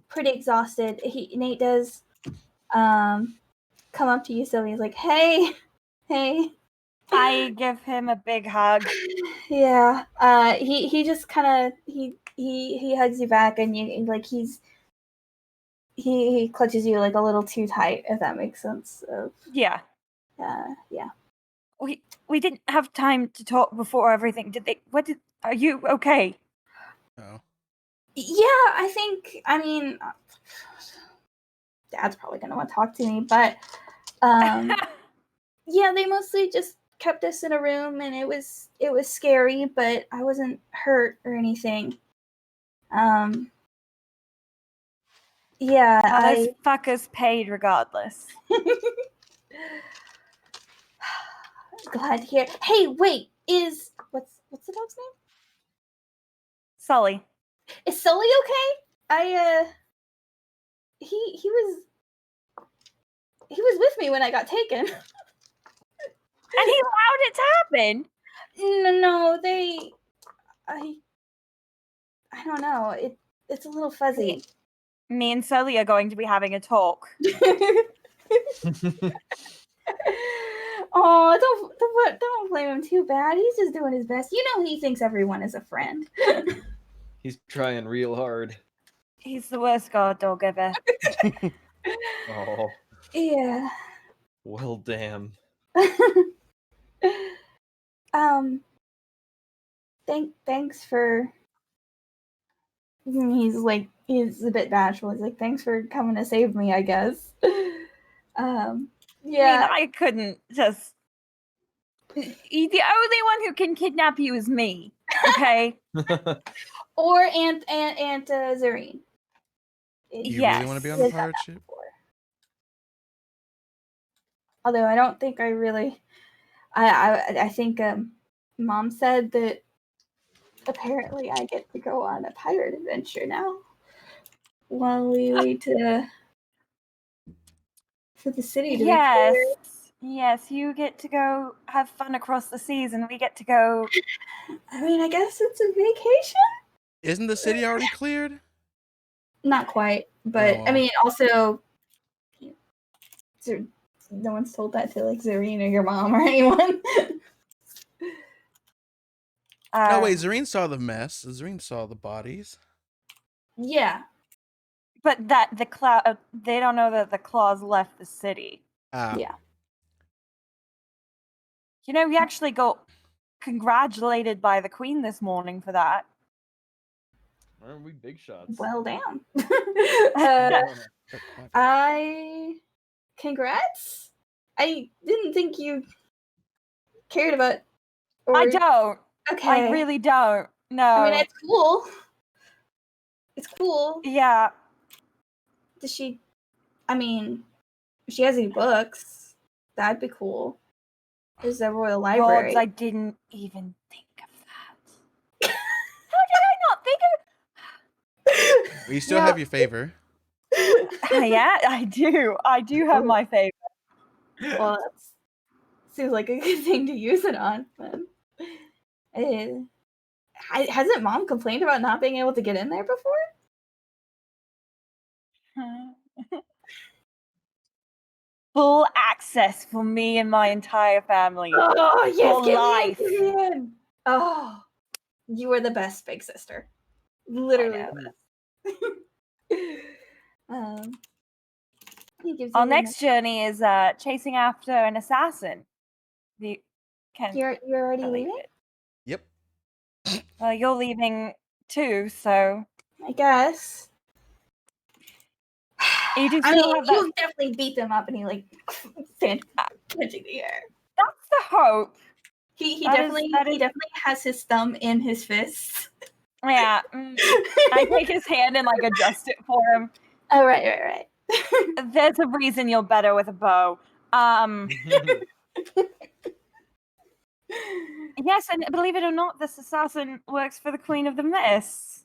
pretty exhausted. Nate does come up to you, Sylvia. He's like, "Hey." I give him a big hug. Yeah. He just kind of he hugs you back, and you like he clutches you like a little too tight, if that makes sense. Yeah. Yeah. We didn't have time to talk before everything. Are you okay? Oh. Yeah, I mean, Dad's probably gonna want to talk to me, but yeah, they mostly just kept us in a room, and it was scary, but I wasn't hurt or anything. Yeah, Those fuckers paid regardless. Glad to hear. Hey, wait, what's the dog's name? Sully. Is Sully okay? He was with me when I got taken. And he allowed it to happen. No, I don't know. It's a little fuzzy. Me and Sully are going to be having a talk. Oh, don't blame him too bad. He's just doing his best. You know, he thinks everyone is a friend. He's trying real hard. He's the worst guard dog ever. Oh, Yeah. well, damn. Thanks for. He's a bit bashful. He's like, thanks for coming to save me, I guess. I mean, Yeah. I couldn't just. The only one who can kidnap you is me. Okay. Or Aunt Zareen. You really want to be on the pirate ship? Although I don't think I really. I think Mom said that apparently I get to go on a pirate adventure now while we wait for the city to be clear. Yes, you get to go have fun across the seas, and we get to go. I mean, I guess it's a vacation. Isn't the city already cleared? Not quite, but Oh, I mean, also, no one's told that to like Zareen or your mom or anyone. No, wait, Zareen saw the mess. Zareen saw the bodies. Yeah. But that the cloud, they don't know that the claws left the city. Ah. Yeah. You know, we actually got congratulated by the Queen this morning for that. Aren't we big shots? Well, damn. Yeah. Congrats. I didn't think you cared about. I don't. Okay. I really don't. No. I mean, it's cool. It's cool. Yeah. Does she? I mean, if she has any books, that'd be cool. There's a royal library. Gods, I didn't even think of that. How did I not think of? Well, you still have your favor. Yeah, I do. I do have my favorite. Well, that seems like a good thing to use it on. Hasn't Mom complained about not being able to get in there before? Full access for me and my entire family. Oh, yes, For get life. me in. Oh, you are the best, big sister. Literally the best. He gives Our you next journey is chasing after an assassin. You can You're already believe leaving? it. Yep. Well, you're leaving too, so I guess. you do I still mean, have that. you definitely beat them up, and he like punching the air. That's the hope. He That definitely is- has his thumb in his fist. Yeah. I take his hand and like adjust it for him. Oh right. There's a reason you're better with a bow. Yes, and believe it or not, this assassin works for the Queen of the Mists.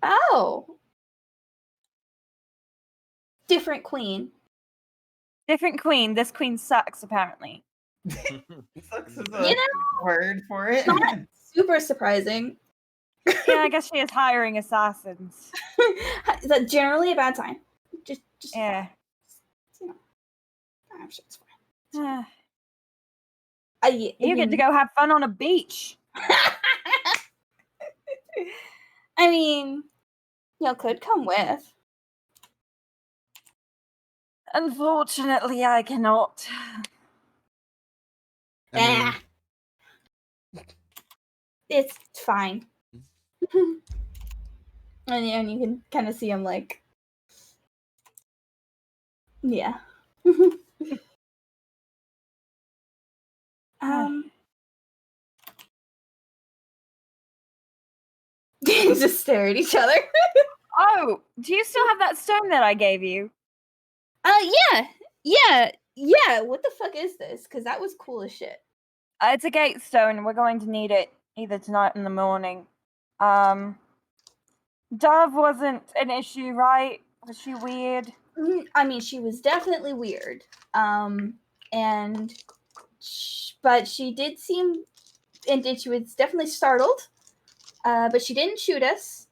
Oh, different queen. Different queen. This queen sucks, apparently. Sucks is You a word for it. Not super surprising. Yeah, I guess she is hiring assassins. That's generally a bad sign. Just Yeah. you know, I'm sure it's fine. You get to go have fun on a beach. I mean, y'all could come with. Unfortunately, I cannot. I mean, It's fine. and you can kind of see him like, yeah. Just stare at each other. Oh, do you still have that stone that I gave you? Yeah. What the fuck is this? Because that was cool as shit. It's a gate stone. We're going to need it either tonight or in the morning. Dove wasn't an issue, right? Was she weird? I mean, she was definitely weird. But she did seem, and she was definitely startled. But she didn't shoot us.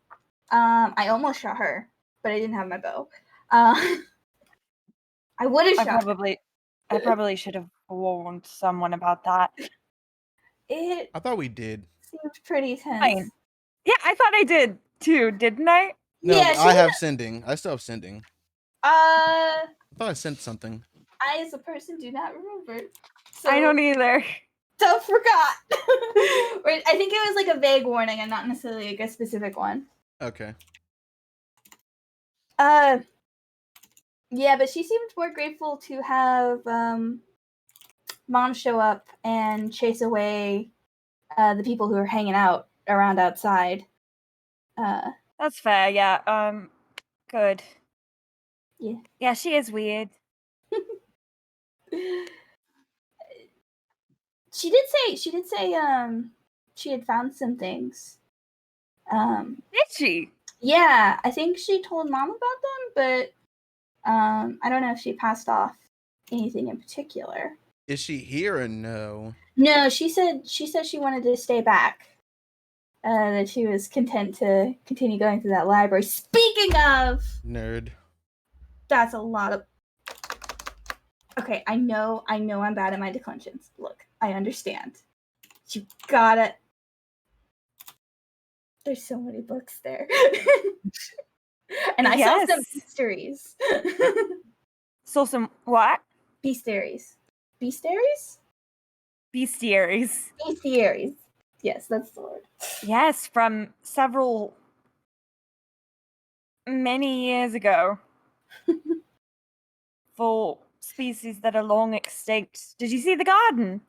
I almost shot her, but I didn't have my bow. I would have shot. I probably should have warned someone about that. It I thought we did. seemed pretty tense. Fine. Yeah, I thought I did too, didn't I? No, Yeah, I have sending. I still have sending. I thought I sent something. I as a person do not remember. So I don't either. So forgot. I think it was like a vague warning and not necessarily like a specific one. Okay. Yeah, but she seemed more grateful to have Mom show up and chase away the people who are hanging out around outside. That's fair, yeah. Good. Yeah. Yeah, she is weird. She did say she had found some things. Did she? Yeah, I think she told Mom about them, but I don't know if she passed off anything in particular. Is she here or no? No, she said she wanted to stay back. That she was content to continue going through that library. Speaking of Nerd. that's a lot of. Okay, I know I'm bad at my declensions. Look, I understand. You gotta. There's so many books there. And I saw some bestiaries. Saw some what? Bestiaries. Bestiaries? Bestiaries. Bestiaries. Yes, that's the word. Yes, from many years ago. For species that are long extinct. Did you see the garden?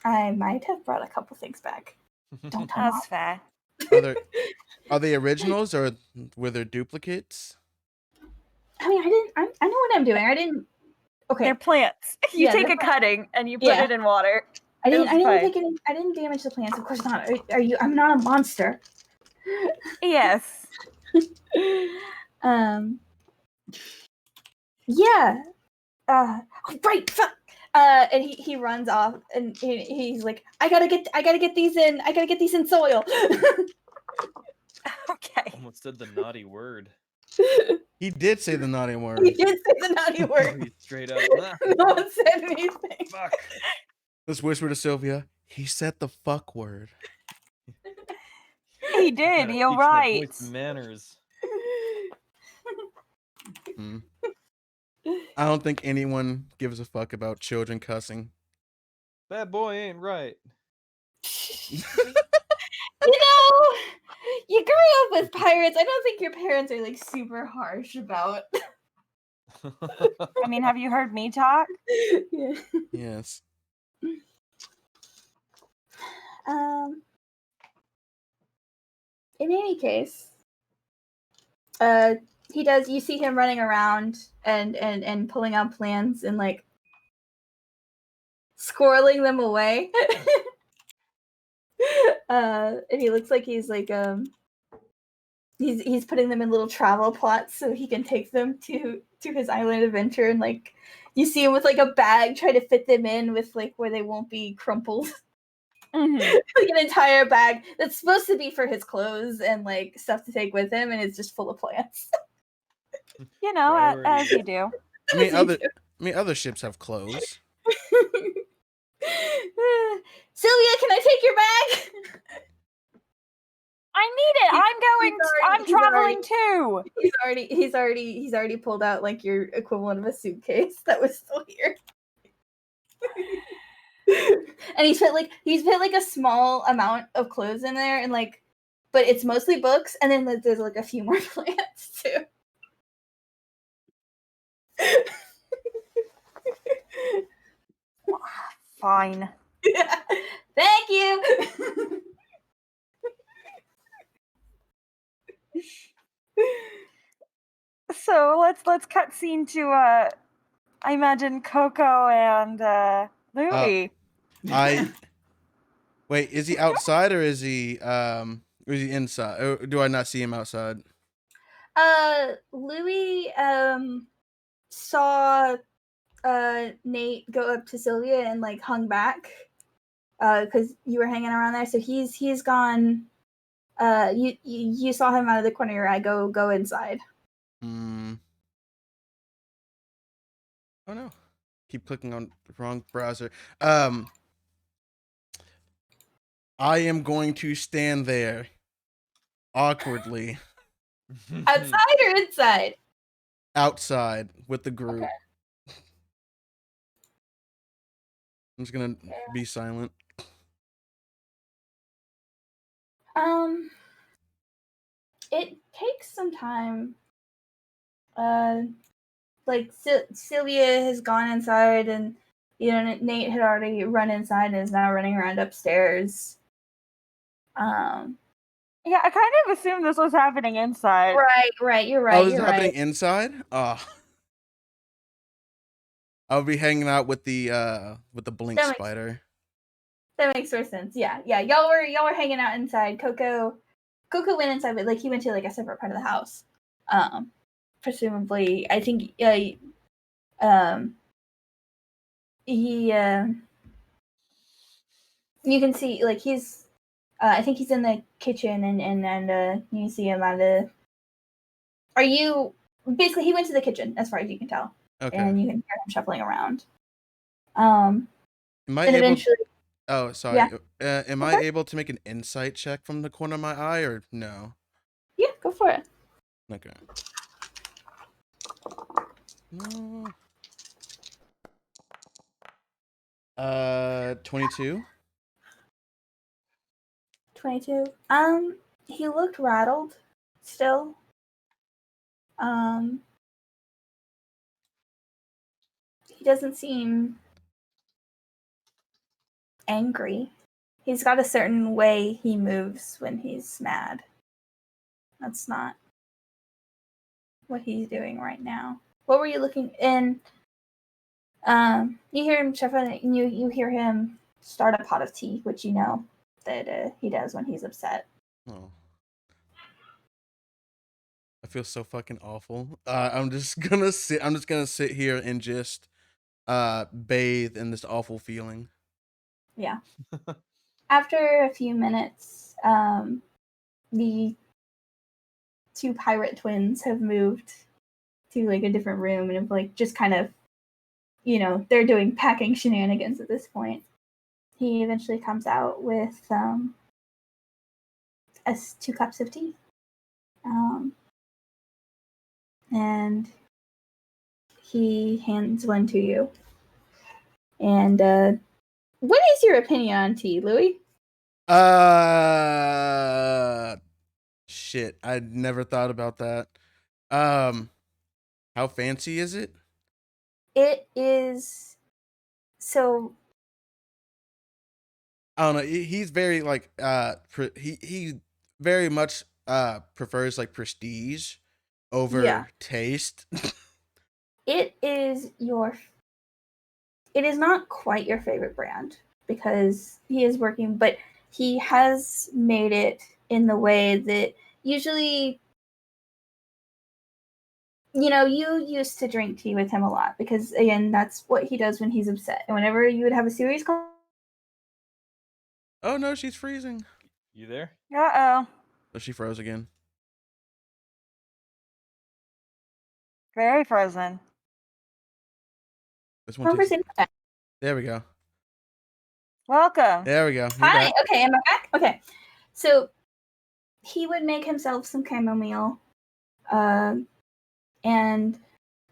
I might have brought a couple things back. Don't tell Mom. That's fair. Are they originals or were there duplicates? I mean, I know what I'm doing. I didn't. Okay. They're plants. You Yeah, take they're a cutting and you put it in water. I didn't damage the plants. Of course not. Are you? I'm not a monster. Yes. Yeah. Right. Fuck. And he runs off and he's like, I gotta get these in soil. Okay. Almost said the naughty word. He did say the naughty word. He did say the naughty word. Straight up. No one said anything. Fuck. Let's whisper to Sylvia. He said the fuck word. He did. You're right. Manners. I don't think anyone gives a fuck about children cussing. That boy ain't right. You know, you grew up with pirates. I don't think your parents are like super harsh about. I mean, have you heard me talk? Yeah. Yes. In any case, he does. You see him running around and pulling out plans and like squirreling them away. And he looks like he's like he's putting them in little travel plots so he can take them to his island adventure, and like you see him with like a bag try to fit them in with like where they won't be crumpled. Like an entire bag that's supposed to be for his clothes and like stuff to take with him, and it's just full of plants. You know, as you do. I mean, other ships have clothes. Sylvia, can I take your bag? I need it. I'm traveling too. He's already pulled out like your equivalent of a suitcase that was still here. And he's put like a small amount of clothes in there, and like, but it's mostly books, and then there's like a few more plants too. Fine. Thank you. So let's cut scene to I imagine Coco and Louie. Wait, is he outside or is he inside? Or do I not see him outside? Louis saw Nate go up to Sylvia and like hung back because you were hanging around there, so he's gone. You saw him out of the corner of your eye. Go inside. Oh no. Keep clicking on the wrong browser. I am going to stand there awkwardly Outside or inside? outside with the group. Okay. I'm just gonna be silent. It takes some time. Like Sylvia has gone inside, and you know Nate had already run inside and is now running around upstairs. Yeah, I kind of assumed this was happening inside. Right. You're right. Oh, this is happening inside? Oh. I'll be hanging out with the blink spider. That makes more sense. Yeah. Y'all were hanging out inside. Coco went inside, but like he went to like a separate part of the house. Presumably, I think he you can see like he's I think he's in the kitchen, and you see him out of. Are you basically he went to the kitchen as far as you can tell, Okay. and you can hear him shuffling around. Am I and able? Eventually, oh, sorry. Yeah. Am I able to make an insight check from the corner of my eye, or no? Yeah, go for it. Okay. 22. 22. He looked rattled still. He doesn't seem angry. He's got a certain way he moves when he's mad. That's not what he's doing right now. What were you looking in? You hear him shuffling, and you hear him start a pot of tea, which you know that he does when he's upset. Oh. I feel so fucking awful. I'm just gonna sit here and just bathe in this awful feeling. Yeah. After a few minutes, the two pirate twins have moved to like a different room and have like just kind of, you know, they're doing packing shenanigans at this point. He eventually comes out with 2 cups of tea. And he hands one to you. And what is your opinion on tea, Louis? Shit. I never thought about that. How fancy is it? It is so. I don't know. He's very like he very much prefers like prestige over Yeah. taste. It is your. It is not quite your favorite brand because he is working, but he has made it in the way that usually, you used to drink tea with him a lot because, again, that's what he does when he's upset. And whenever you would have a serious call. Oh no, she's freezing. You there? Uh-oh. Oh, she froze again. Very frozen. This one takes. Conversation. There we go. Welcome. There we go. You're Hi. back. Okay, am I back? Okay. So he would make himself some chamomile, and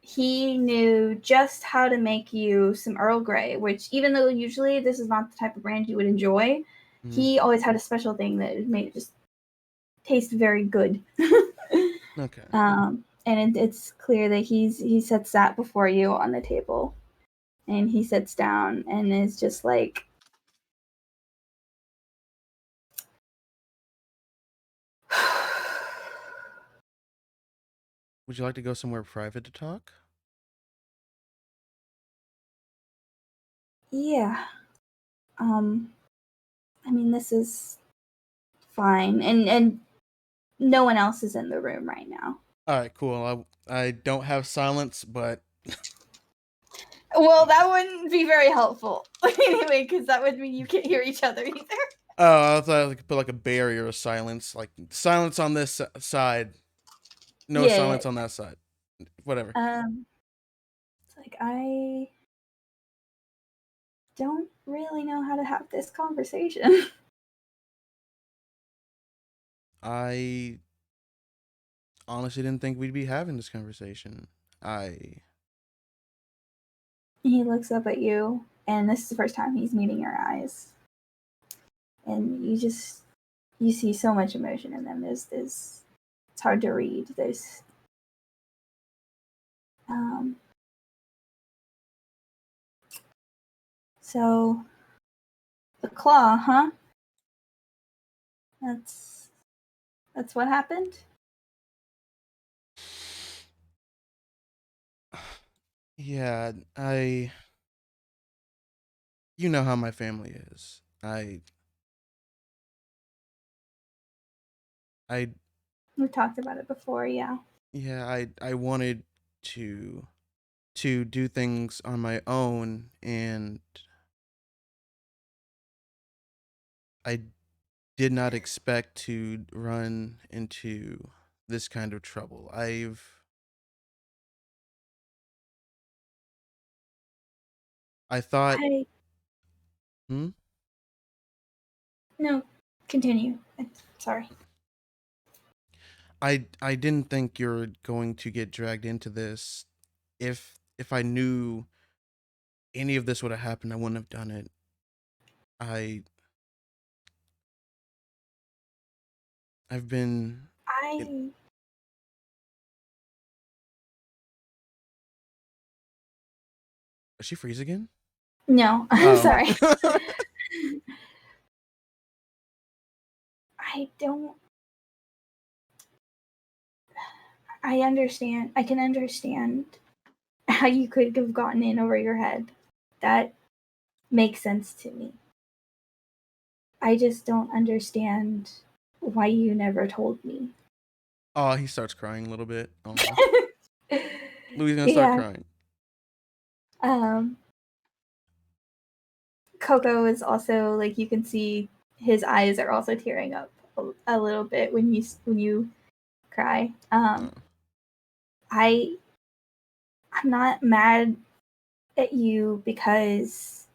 he knew just how to make you some Earl Grey, which, even though usually this is not the type of brand you would enjoy, he always had a special thing that made it just taste very good. Okay. And it's clear that he sets that before you on the table, and he sits down and is just like, Would you like to go somewhere private to talk? yeah. I mean, this is fine, and no one else is in the room right now. All right, cool. I don't have silence, but Well, that wouldn't be very helpful anyway, because that would mean you can't hear each other either. I thought I could put like a barrier of silence, like silence on this side, no Yeah, silence on that side. Whatever. It's like, I don't really know how to have this conversation. I honestly didn't think we'd be having this conversation. He looks up at you, and this is the first time he's meeting your eyes. And you see so much emotion in them. There's it's hard to read. So the claw, huh? That's what happened? Yeah, you know how my family is. I We've talked about it before, yeah. yeah, I wanted to do things on my own, and I did not expect to run into this kind of trouble. I thought hmm? No, continue. Sorry. I didn't think you're going to get dragged into this. If I knew any of this would have happened, I wouldn't have done it. I've been Is she freeze again? No, I'm Oh. sorry. I don't. I understand. I can understand how you could have gotten in over your head. That makes sense to me. I just don't understand why you never told me. Oh, he starts crying a little bit. Oh. Louis gonna start crying. Coco is also, like, you can see his eyes are also tearing up a little bit when you cry. I'm not mad at you because,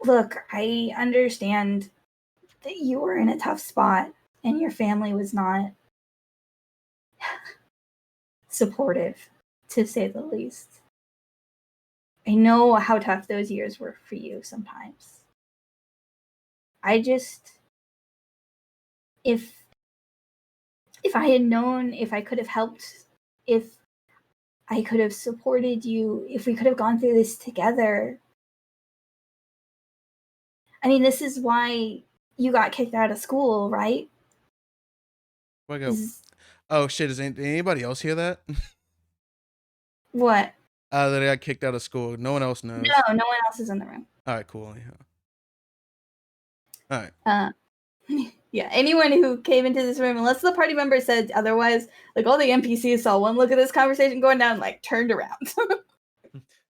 look, I understand that you were in a tough spot and your family was not supportive. to say the least. I know how tough those years were for you sometimes. If I had known, if I could have helped, if I could have supported you, if we could have gone through this together. I mean, this is why you got kicked out of school, right? Oh shit! Did anybody else hear that? What? That I got kicked out of school. No one else knows. No, no one else is in the room. All right, cool. Yeah. All right. Yeah, anyone who came into this room, unless the party member said otherwise, like all the NPCs saw one look at this conversation going down, like turned around.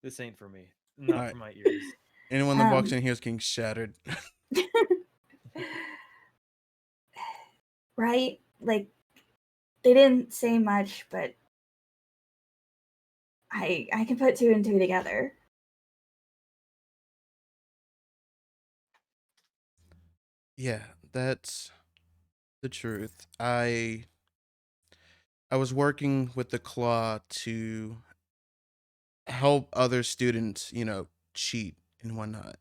This ain't for me. Not Alright. for my ears. Anyone that walks in here is getting shattered. Right? Like, they didn't say much, but I can put two and two together. Yeah, that's the truth. I was working with the Claw to help other students, cheat and whatnot.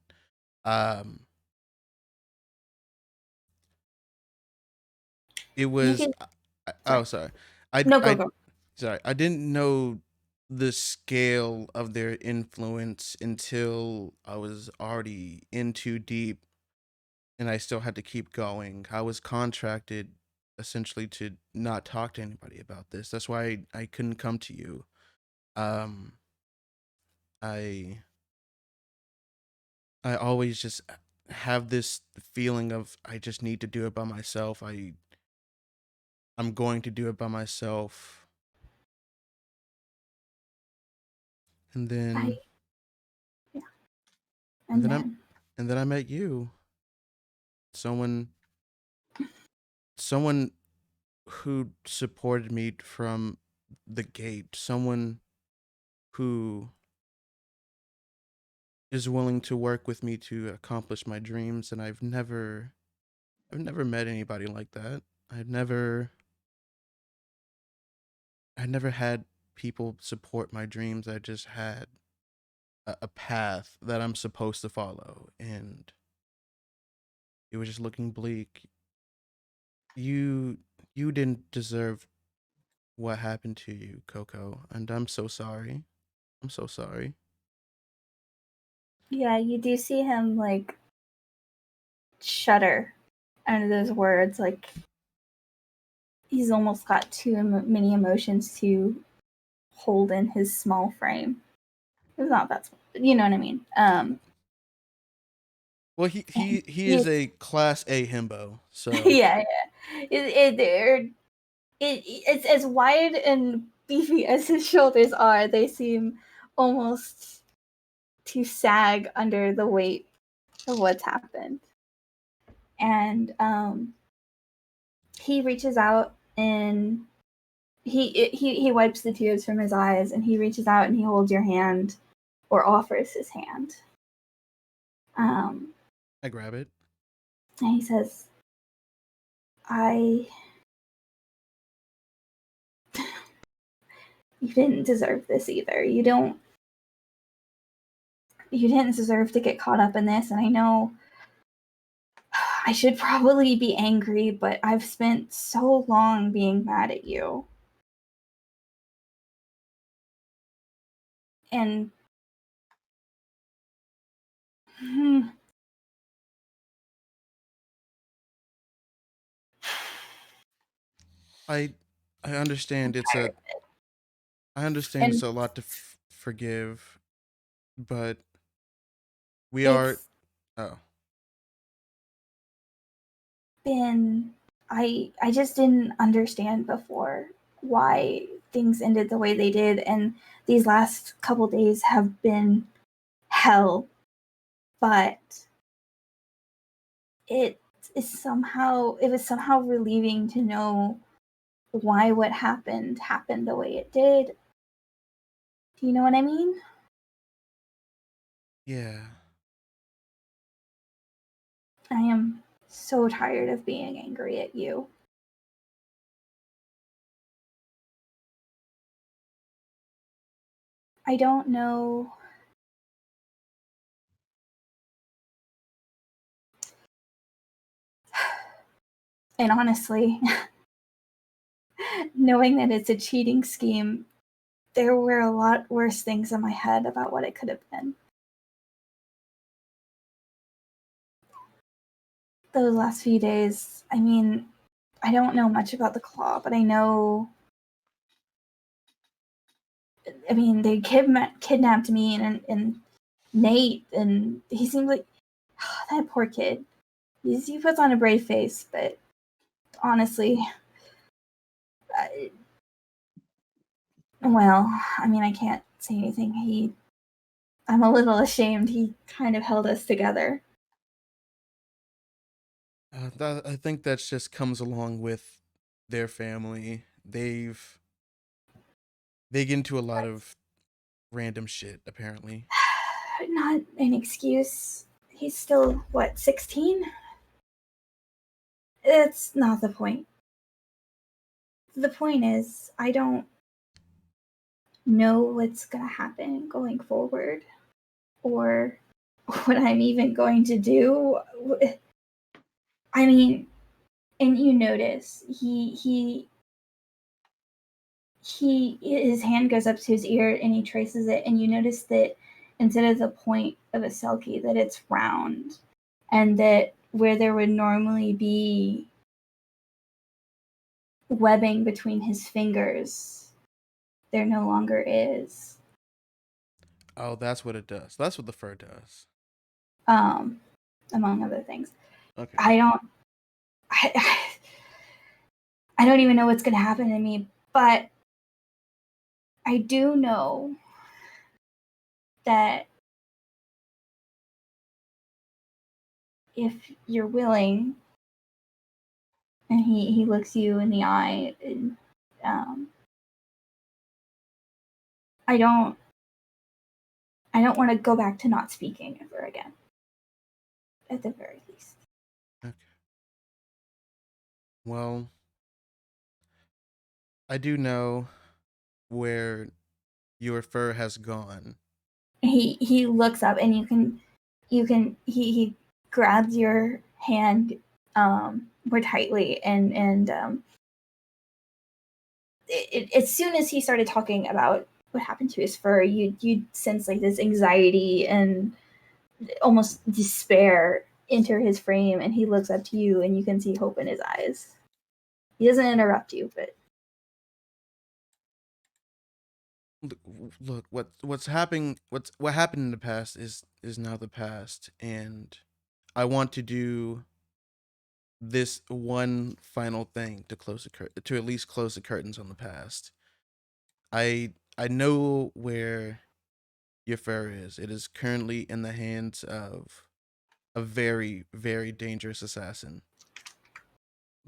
It was sorry. No, go. Sorry. I didn't know the scale of their influence until I was already in too deep and I still had to keep going. I was contracted essentially to not talk to anybody about this. That's why I couldn't come to you. I always just have this feeling of I just need to do it by myself. I'm going to do it by myself. And then and then I met you. Someone who supported me from the gate. Someone who is willing to work with me to accomplish my dreams, and I've never met anybody like that. I'd never had people support my dreams. I just had a path that I'm supposed to follow, and it was just looking bleak. You didn't deserve what happened to you, Coco, and I'm so sorry. I'm so sorry. Yeah, you do see him like shudder under those words. Like he's almost got too many emotions to hold in his small frame. It's not that small, but you know what I mean. Well, he is a class A himbo, so yeah. It's as wide and beefy as his shoulders are. They seem almost to sag under the weight of what's happened. And he reaches out and he wipes the tears from his eyes, and he reaches out and he holds your hand, or offers his hand. I grab it. And he says, you didn't deserve this either. You didn't deserve to get caught up in this, and I know I should probably be angry, but I've spent so long being mad at you. And I understand it's a lot to forgive, but we are I just didn't understand before why things ended the way they did, and these last couple days have been hell. But it was somehow relieving to know why what happened the way it did. Do you know what I mean? Yeah. I am so tired of being angry at you. I don't know. And honestly, knowing that it's a cheating scheme, there were a lot worse things in my head about what it could have been. Those last few days, I mean, I don't know much about the claw, but I know. I mean, they kidnapped me and Nate, and he seemed like that poor kid. He puts on a brave face, but honestly, well, I mean, I can't say anything. I'm a little ashamed. He kind of held us together. I think that just comes along with their family. They get into a lot of random shit, apparently. Not an excuse. He's still, 16? It's not the point. The point is, I don't know what's going to happen going forward, or what I'm even going to do. I mean, and you notice his hand goes up to his ear and he traces it, and you notice that instead of the point of a selkie, that it's round, and that where there would normally be webbing between his fingers, there no longer is. Oh, that's what it does. That's what the fur does. Among other things. Okay. I don't even know what's going to happen to me, but I do know that if you're willing, and he looks you in the eye, and, I don't want to go back to not speaking ever again, at the very least. Okay. Well, I do know where your fur has gone. He looks up, and he grabs your hand more tightly, and as soon as he started talking about what happened to his fur, you sense like this anxiety and almost despair enter his frame, and he looks up to you, and you can see hope in his eyes. He doesn't interrupt you, but Look, what happened in the past is now the past, and I want to do this one final thing to to at least close the curtains on the past. I know where your fur is. It is currently in the hands of a very, very dangerous assassin.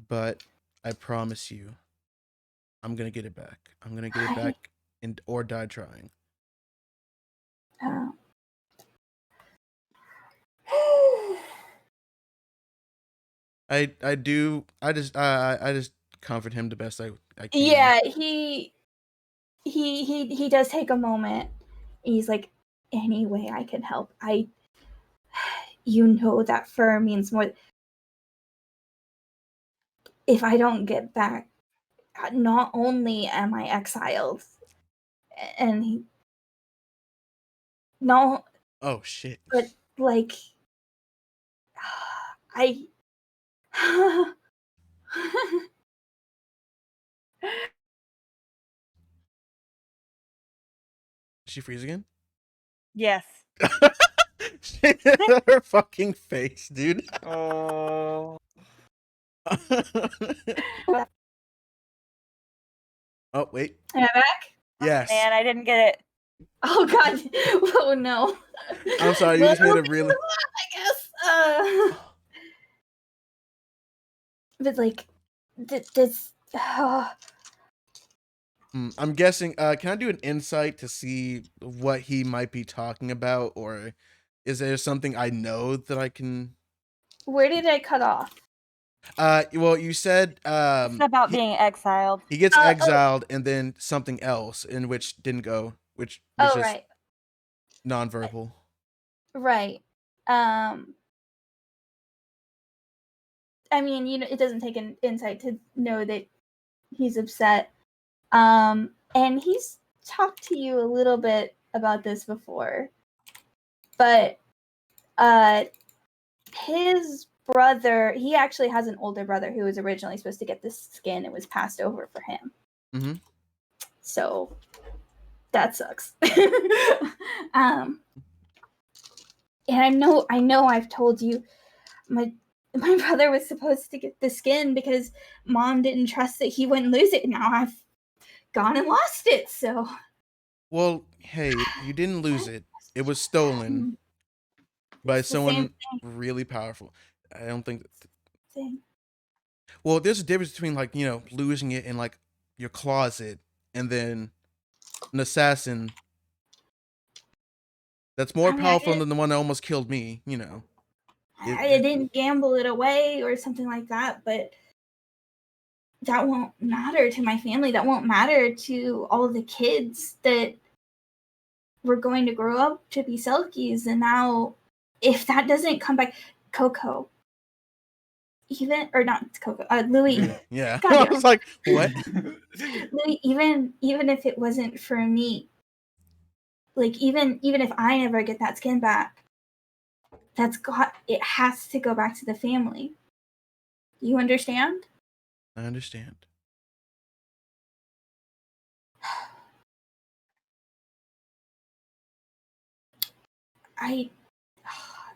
But I promise you, I'm gonna get it back. I'm gonna get it back or die trying. I just comfort him the best I can. Yeah, he does take a moment. He's like, any way I can help. You know that fur means more. If I don't get back, not only am I exiled, and no, Oh shit! but like, I. Did she freeze again? Yes. Her fucking face, dude. Oh. Oh wait. Am I back? Yes. Man, I didn't get it. Oh god! Oh no! I'm sorry. You just made a really. I guess. But like, this. I'm guessing. Can I do an insight to see what he might be talking about, or is there something I know that I can? Where did I cut off? Well, you said It's about being exiled. he gets exiled, and then something else in which didn't go. which Oh, is right. nonverbal. Right. I mean, it doesn't take an insight to know that he's upset. And he's talked to you a little bit about this before. But his brother, he actually has an older brother who was originally supposed to get this skin. It was passed over for him. Mm-hmm. So that sucks. And I know I've told you my brother was supposed to get the skin because Mom didn't trust that he wouldn't lose it. Now I've gone and lost it. So, well, hey, you didn't lose it. It was stolen by it's the same someone really powerful. I don't think. thing. Well, there's a difference between like losing it in like your closet and then an assassin that's more I mean, powerful than the one that almost killed me. I didn't gamble it away or something like that, but that won't matter to my family. That won't matter to all the kids that were going to grow up to be Selkies. And now, if that doesn't come back, Coco, Louis. Yeah. God I damn it. was like, what? Louis, even if it wasn't for me, like even if I never get that skin back, it has to go back to the family. You understand? I understand.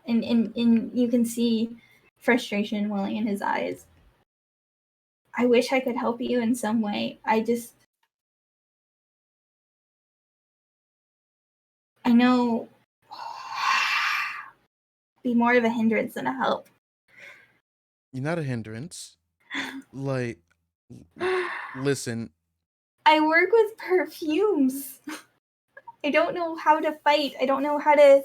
And you can see frustration welling in his eyes. I wish I could help you in some way. I know be more of a hindrance than a help. You're not a hindrance. Like, listen. I work with perfumes. I don't know how to fight. I don't know how to.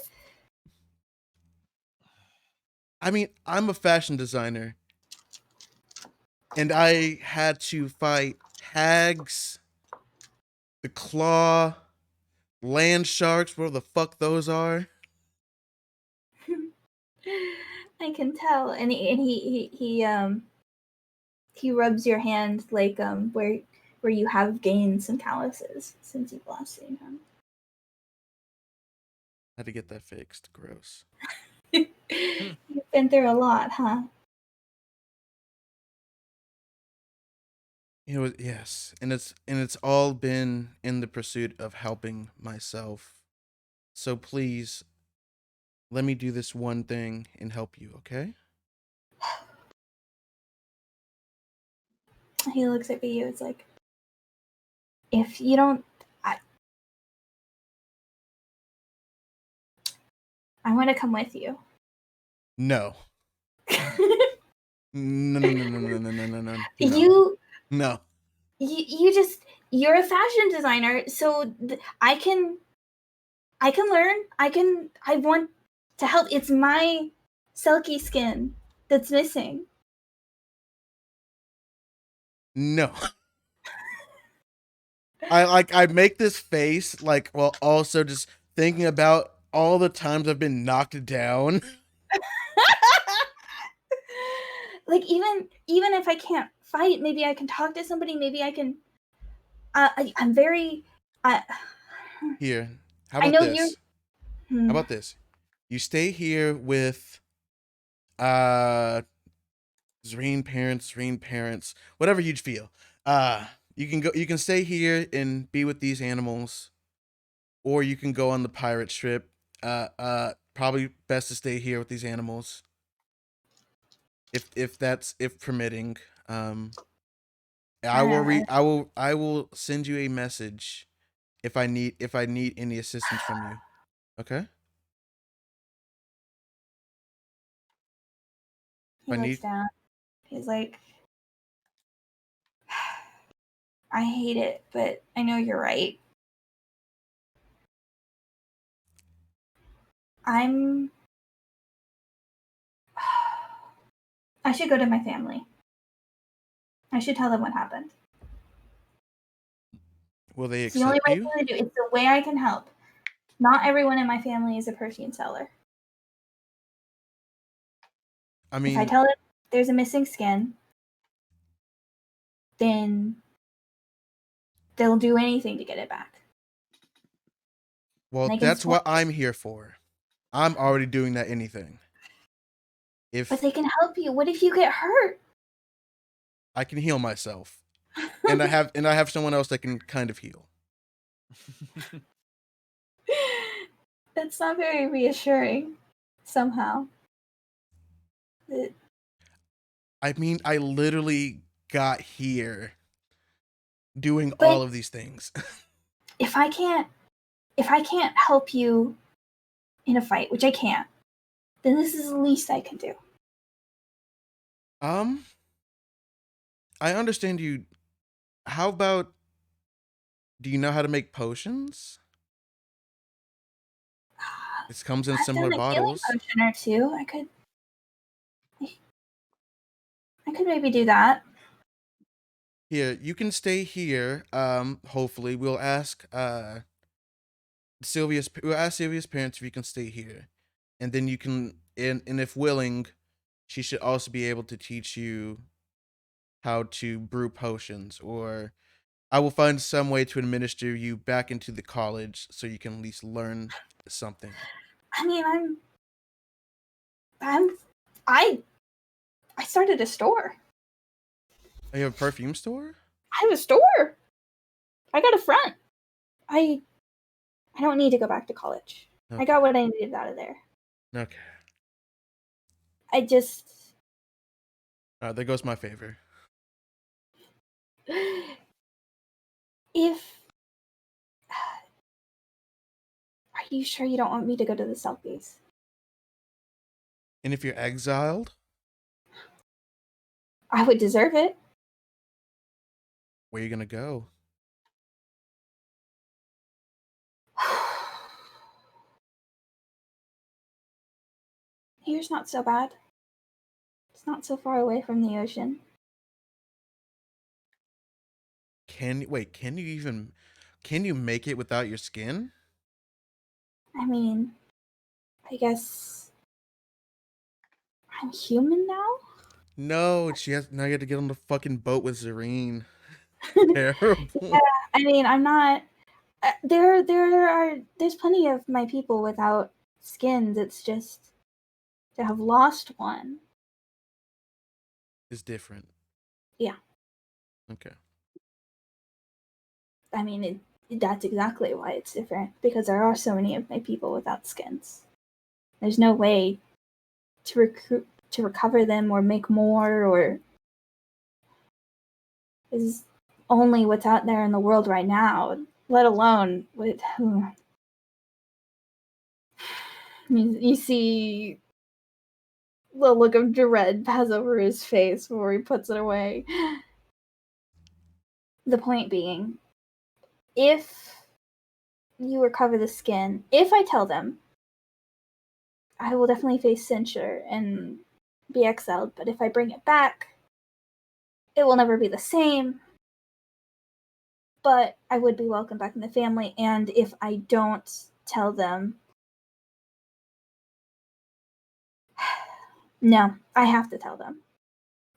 I mean, I'm a fashion designer. And I had to fight hags, the claw, land sharks, whatever the fuck those are. I can tell, and he rubs your hand like where you have gained some calluses since you've last seen him. Had to get that fixed. Gross. You've been through a lot, huh? Yes, and it's all been in the pursuit of helping myself. So please, let me do this one thing and help you, okay? He looks at you. It's like, if you don't, I want to come with you. No. No. No. You're a fashion designer, so I can learn. I want to help. It's my Selkie skin that's missing. No. I make this face like while also just thinking about all the times I've been knocked down. Like even if I can't fight, maybe I can talk to somebody. Maybe I can. I'm very. Here, how I about know this? How about this? You stay here with Zreen parents, whatever you'd feel. You can stay here and be with these animals, or you can go on the pirate ship. Probably best to stay here with these animals. If permitting. I will send you a message if I need any assistance from you. Okay? He looks down. He's like, I hate it, but I know you're right. I should go to my family. I should tell them what happened. Will they It's the only accept way you? I can do. It's the way I can help. Not everyone in my family is a perfume seller. I If I mean, tell them there's a missing skin, then they'll do anything to get it back. well, They can that's what sponsor- I'm here for. I'm already doing that anything. But If they can help you. What if you get hurt? I can heal myself, and I have someone else that can kind of heal. That's not very reassuring. Somehow. I mean, I literally got here doing But- all of these things. If I can't help you in a fight, which I can't, then this is the least I can do. I understand you. How about, do you know how to make potions? This comes in I've similar done a healing bottles. potion or two. I could maybe do that. Here, you can stay here. Hopefully, we'll ask Sylvia's parents if you can stay here, and then you can, and if willing, she should also be able to teach you how to brew potions, or I will find some way to administer you back into the college so you can at least learn something. I mean, I started a store. Oh, you have a perfume store? I have a store. I got a front. I don't need to go back to college. Okay. I got what I needed out of there. Okay. I just There goes my favor. if are you sure you don't want me to go to the selfies? And if you're exiled, I would deserve it. where are you gonna go? Here's not so bad. It's not so far away from the ocean. Can you make it without your skin? I mean, I guess I'm human now? No, now you have to get on the fucking boat with Zareen. Terrible. I mean, I'm not. There's plenty of my people without skins. It's just to have lost one. It's different. Yeah. Okay. I mean, that's exactly why it's different, because there are so many of my people without skins. There's no way to recover them or make more, or is only what's out there in the world right now, let alone with you see the look of dread pass over his face before he puts it away. The point being, if you recover the skin, if I tell them, I will definitely face censure and be exiled, but if I bring it back, it will never be the same. But I would be welcome back in the family, and if I don't tell them, no, I have to tell them.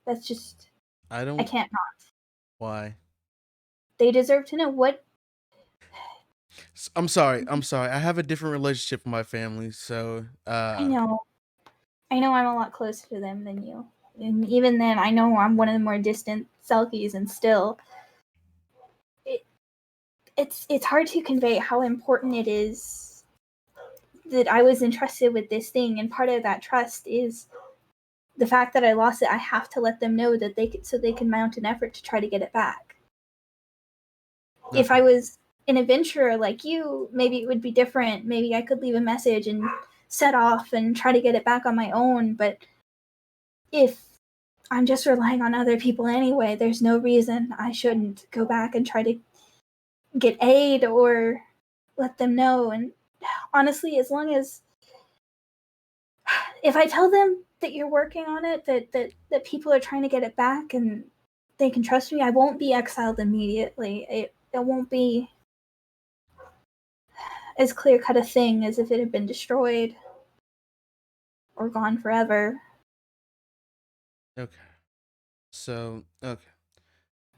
That's just, I can't not. Why? They deserve to know what. I'm sorry. I have a different relationship with my family, so I know I'm a lot closer to them than you. And even then, I know I'm one of the more distant Selkies, and still, it's hard to convey how important it is that I was entrusted with this thing, and part of that trust is the fact that I lost it. I have to let them know that they can mount an effort to try to get it back. Okay. If I was an adventurer like you, maybe it would be different. Maybe I could leave a message and set off and try to get it back on my own. But if I'm just relying on other people anyway, there's no reason I shouldn't go back and try to get aid or let them know. And honestly, as long as if I tell them that you're working on it, that people are trying to get it back and they can trust me, I won't be exiled immediately. it won't be as clear cut a thing as if it had been destroyed or gone forever. Okay. So, okay.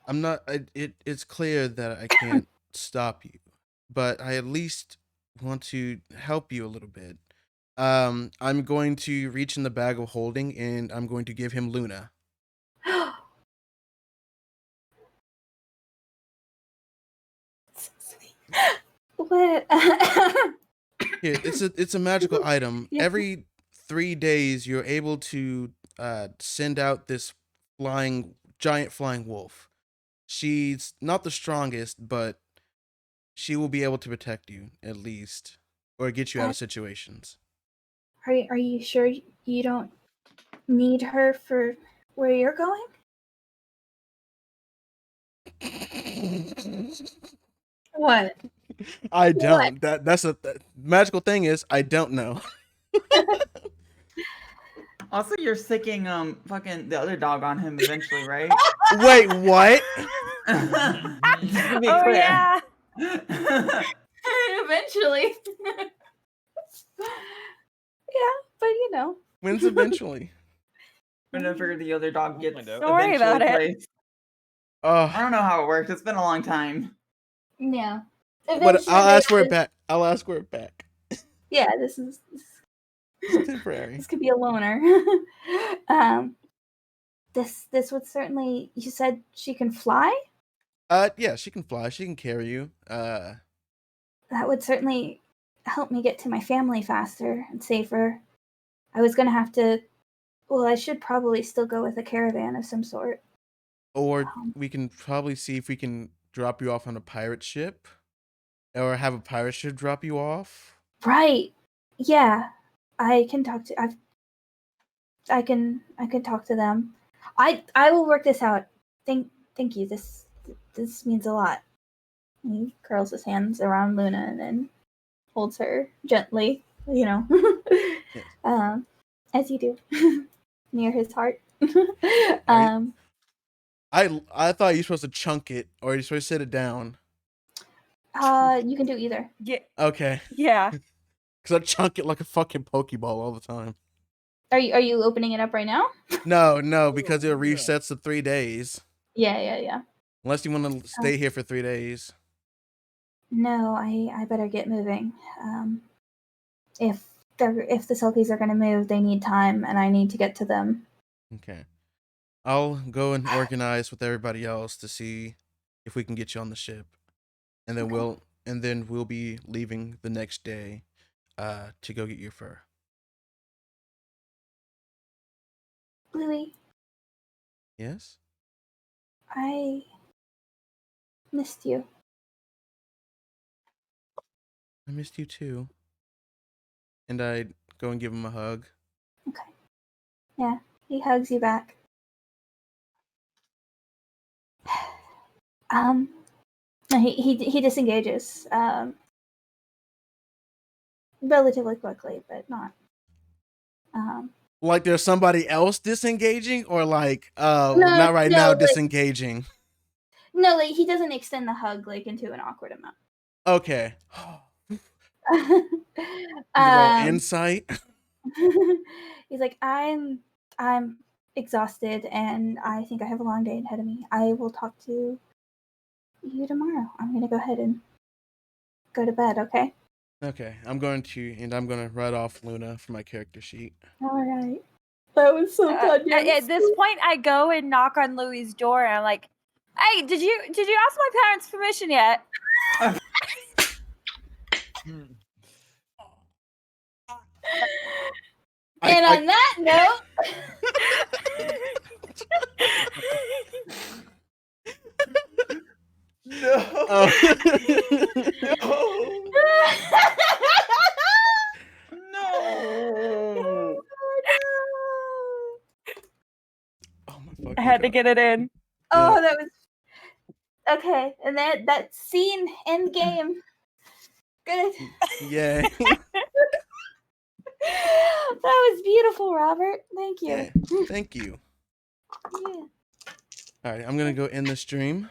I'm not. It's clear that I can't stop you, but I at least want to help you a little bit. I'm going to reach in the bag of holding and I'm going to give him Luna. What? Here, it's a magical item. Yeah. Every 3 days, you're able to send out this giant flying wolf. She's not the strongest, but she will be able to protect you at least, or get you out of situations. Are you sure you don't need her for where you're going? What? I don't. That's a magical thing is I don't know. Also, you're sicking fucking the other dog on him eventually, right? Wait, what? Just to be Oh clear. yeah. Eventually. Yeah, but you know. When's eventually? Whenever the other dog We'll gets find out. Don't worry about it. placed. I Oh, don't know how it works. It's been a long time. Yeah. but I'll ask for it back. I'll ask for it back. Yeah, It's temporary. this could be a loner. This would certainly. You said she can fly. Yeah, she can fly. She can carry you. That would certainly help me get to my family faster and safer. I was gonna have to. Well, I should probably still go with a caravan of some sort. Or we can probably see if we can drop you off on a pirate ship, or have a pirate ship drop you off. Right. Yeah. I can talk to. I can talk to them. I will work this out. Thank you. This means a lot. He curls his hands around Luna and then holds her gently, Yes. as you do, near his heart. I thought you were supposed to chunk it, or you're supposed to sit it down. You can do either. Yeah. Okay. Yeah. Because I chunk it like a fucking Pokeball all the time. Are you opening it up right now? No, because it resets to 3 days. Yeah. Unless you want to stay here for 3 days. No, I better get moving. If the Selkies are going to move, they need time, and I need to get to them. Okay. I'll go and organize with everybody else to see if we can get you on the ship. And then Okay. we'll be leaving the next day to go get your fur. Bluey, Yes? I missed you. I missed you too. And I'd go and give him a hug. Okay. Yeah, he hugs you back. He disengages. Relatively quickly, but not. Like there's somebody else disengaging, or like No, not right now like- disengaging. No, like he doesn't extend the hug like into an awkward amount. Okay. Roll Um, insight. he's like, I'm exhausted, and I think I have a long day ahead of me. I will talk to you tomorrow. I'm gonna go ahead and go to bed. Okay. Okay, I'm going to write off Luna from my character sheet. All right. That was so At this point, I go and knock on Louie's door, and I'm like, "Hey, did you ask my parents' permission yet?" And on that note, No. No. Oh my fucking I had to God. get it in. Oh, that was okay. And that scene end game. Good. Yay. That was beautiful, Robert. Thank you. Yeah, thank you. Yeah. All right, I'm gonna go end the stream.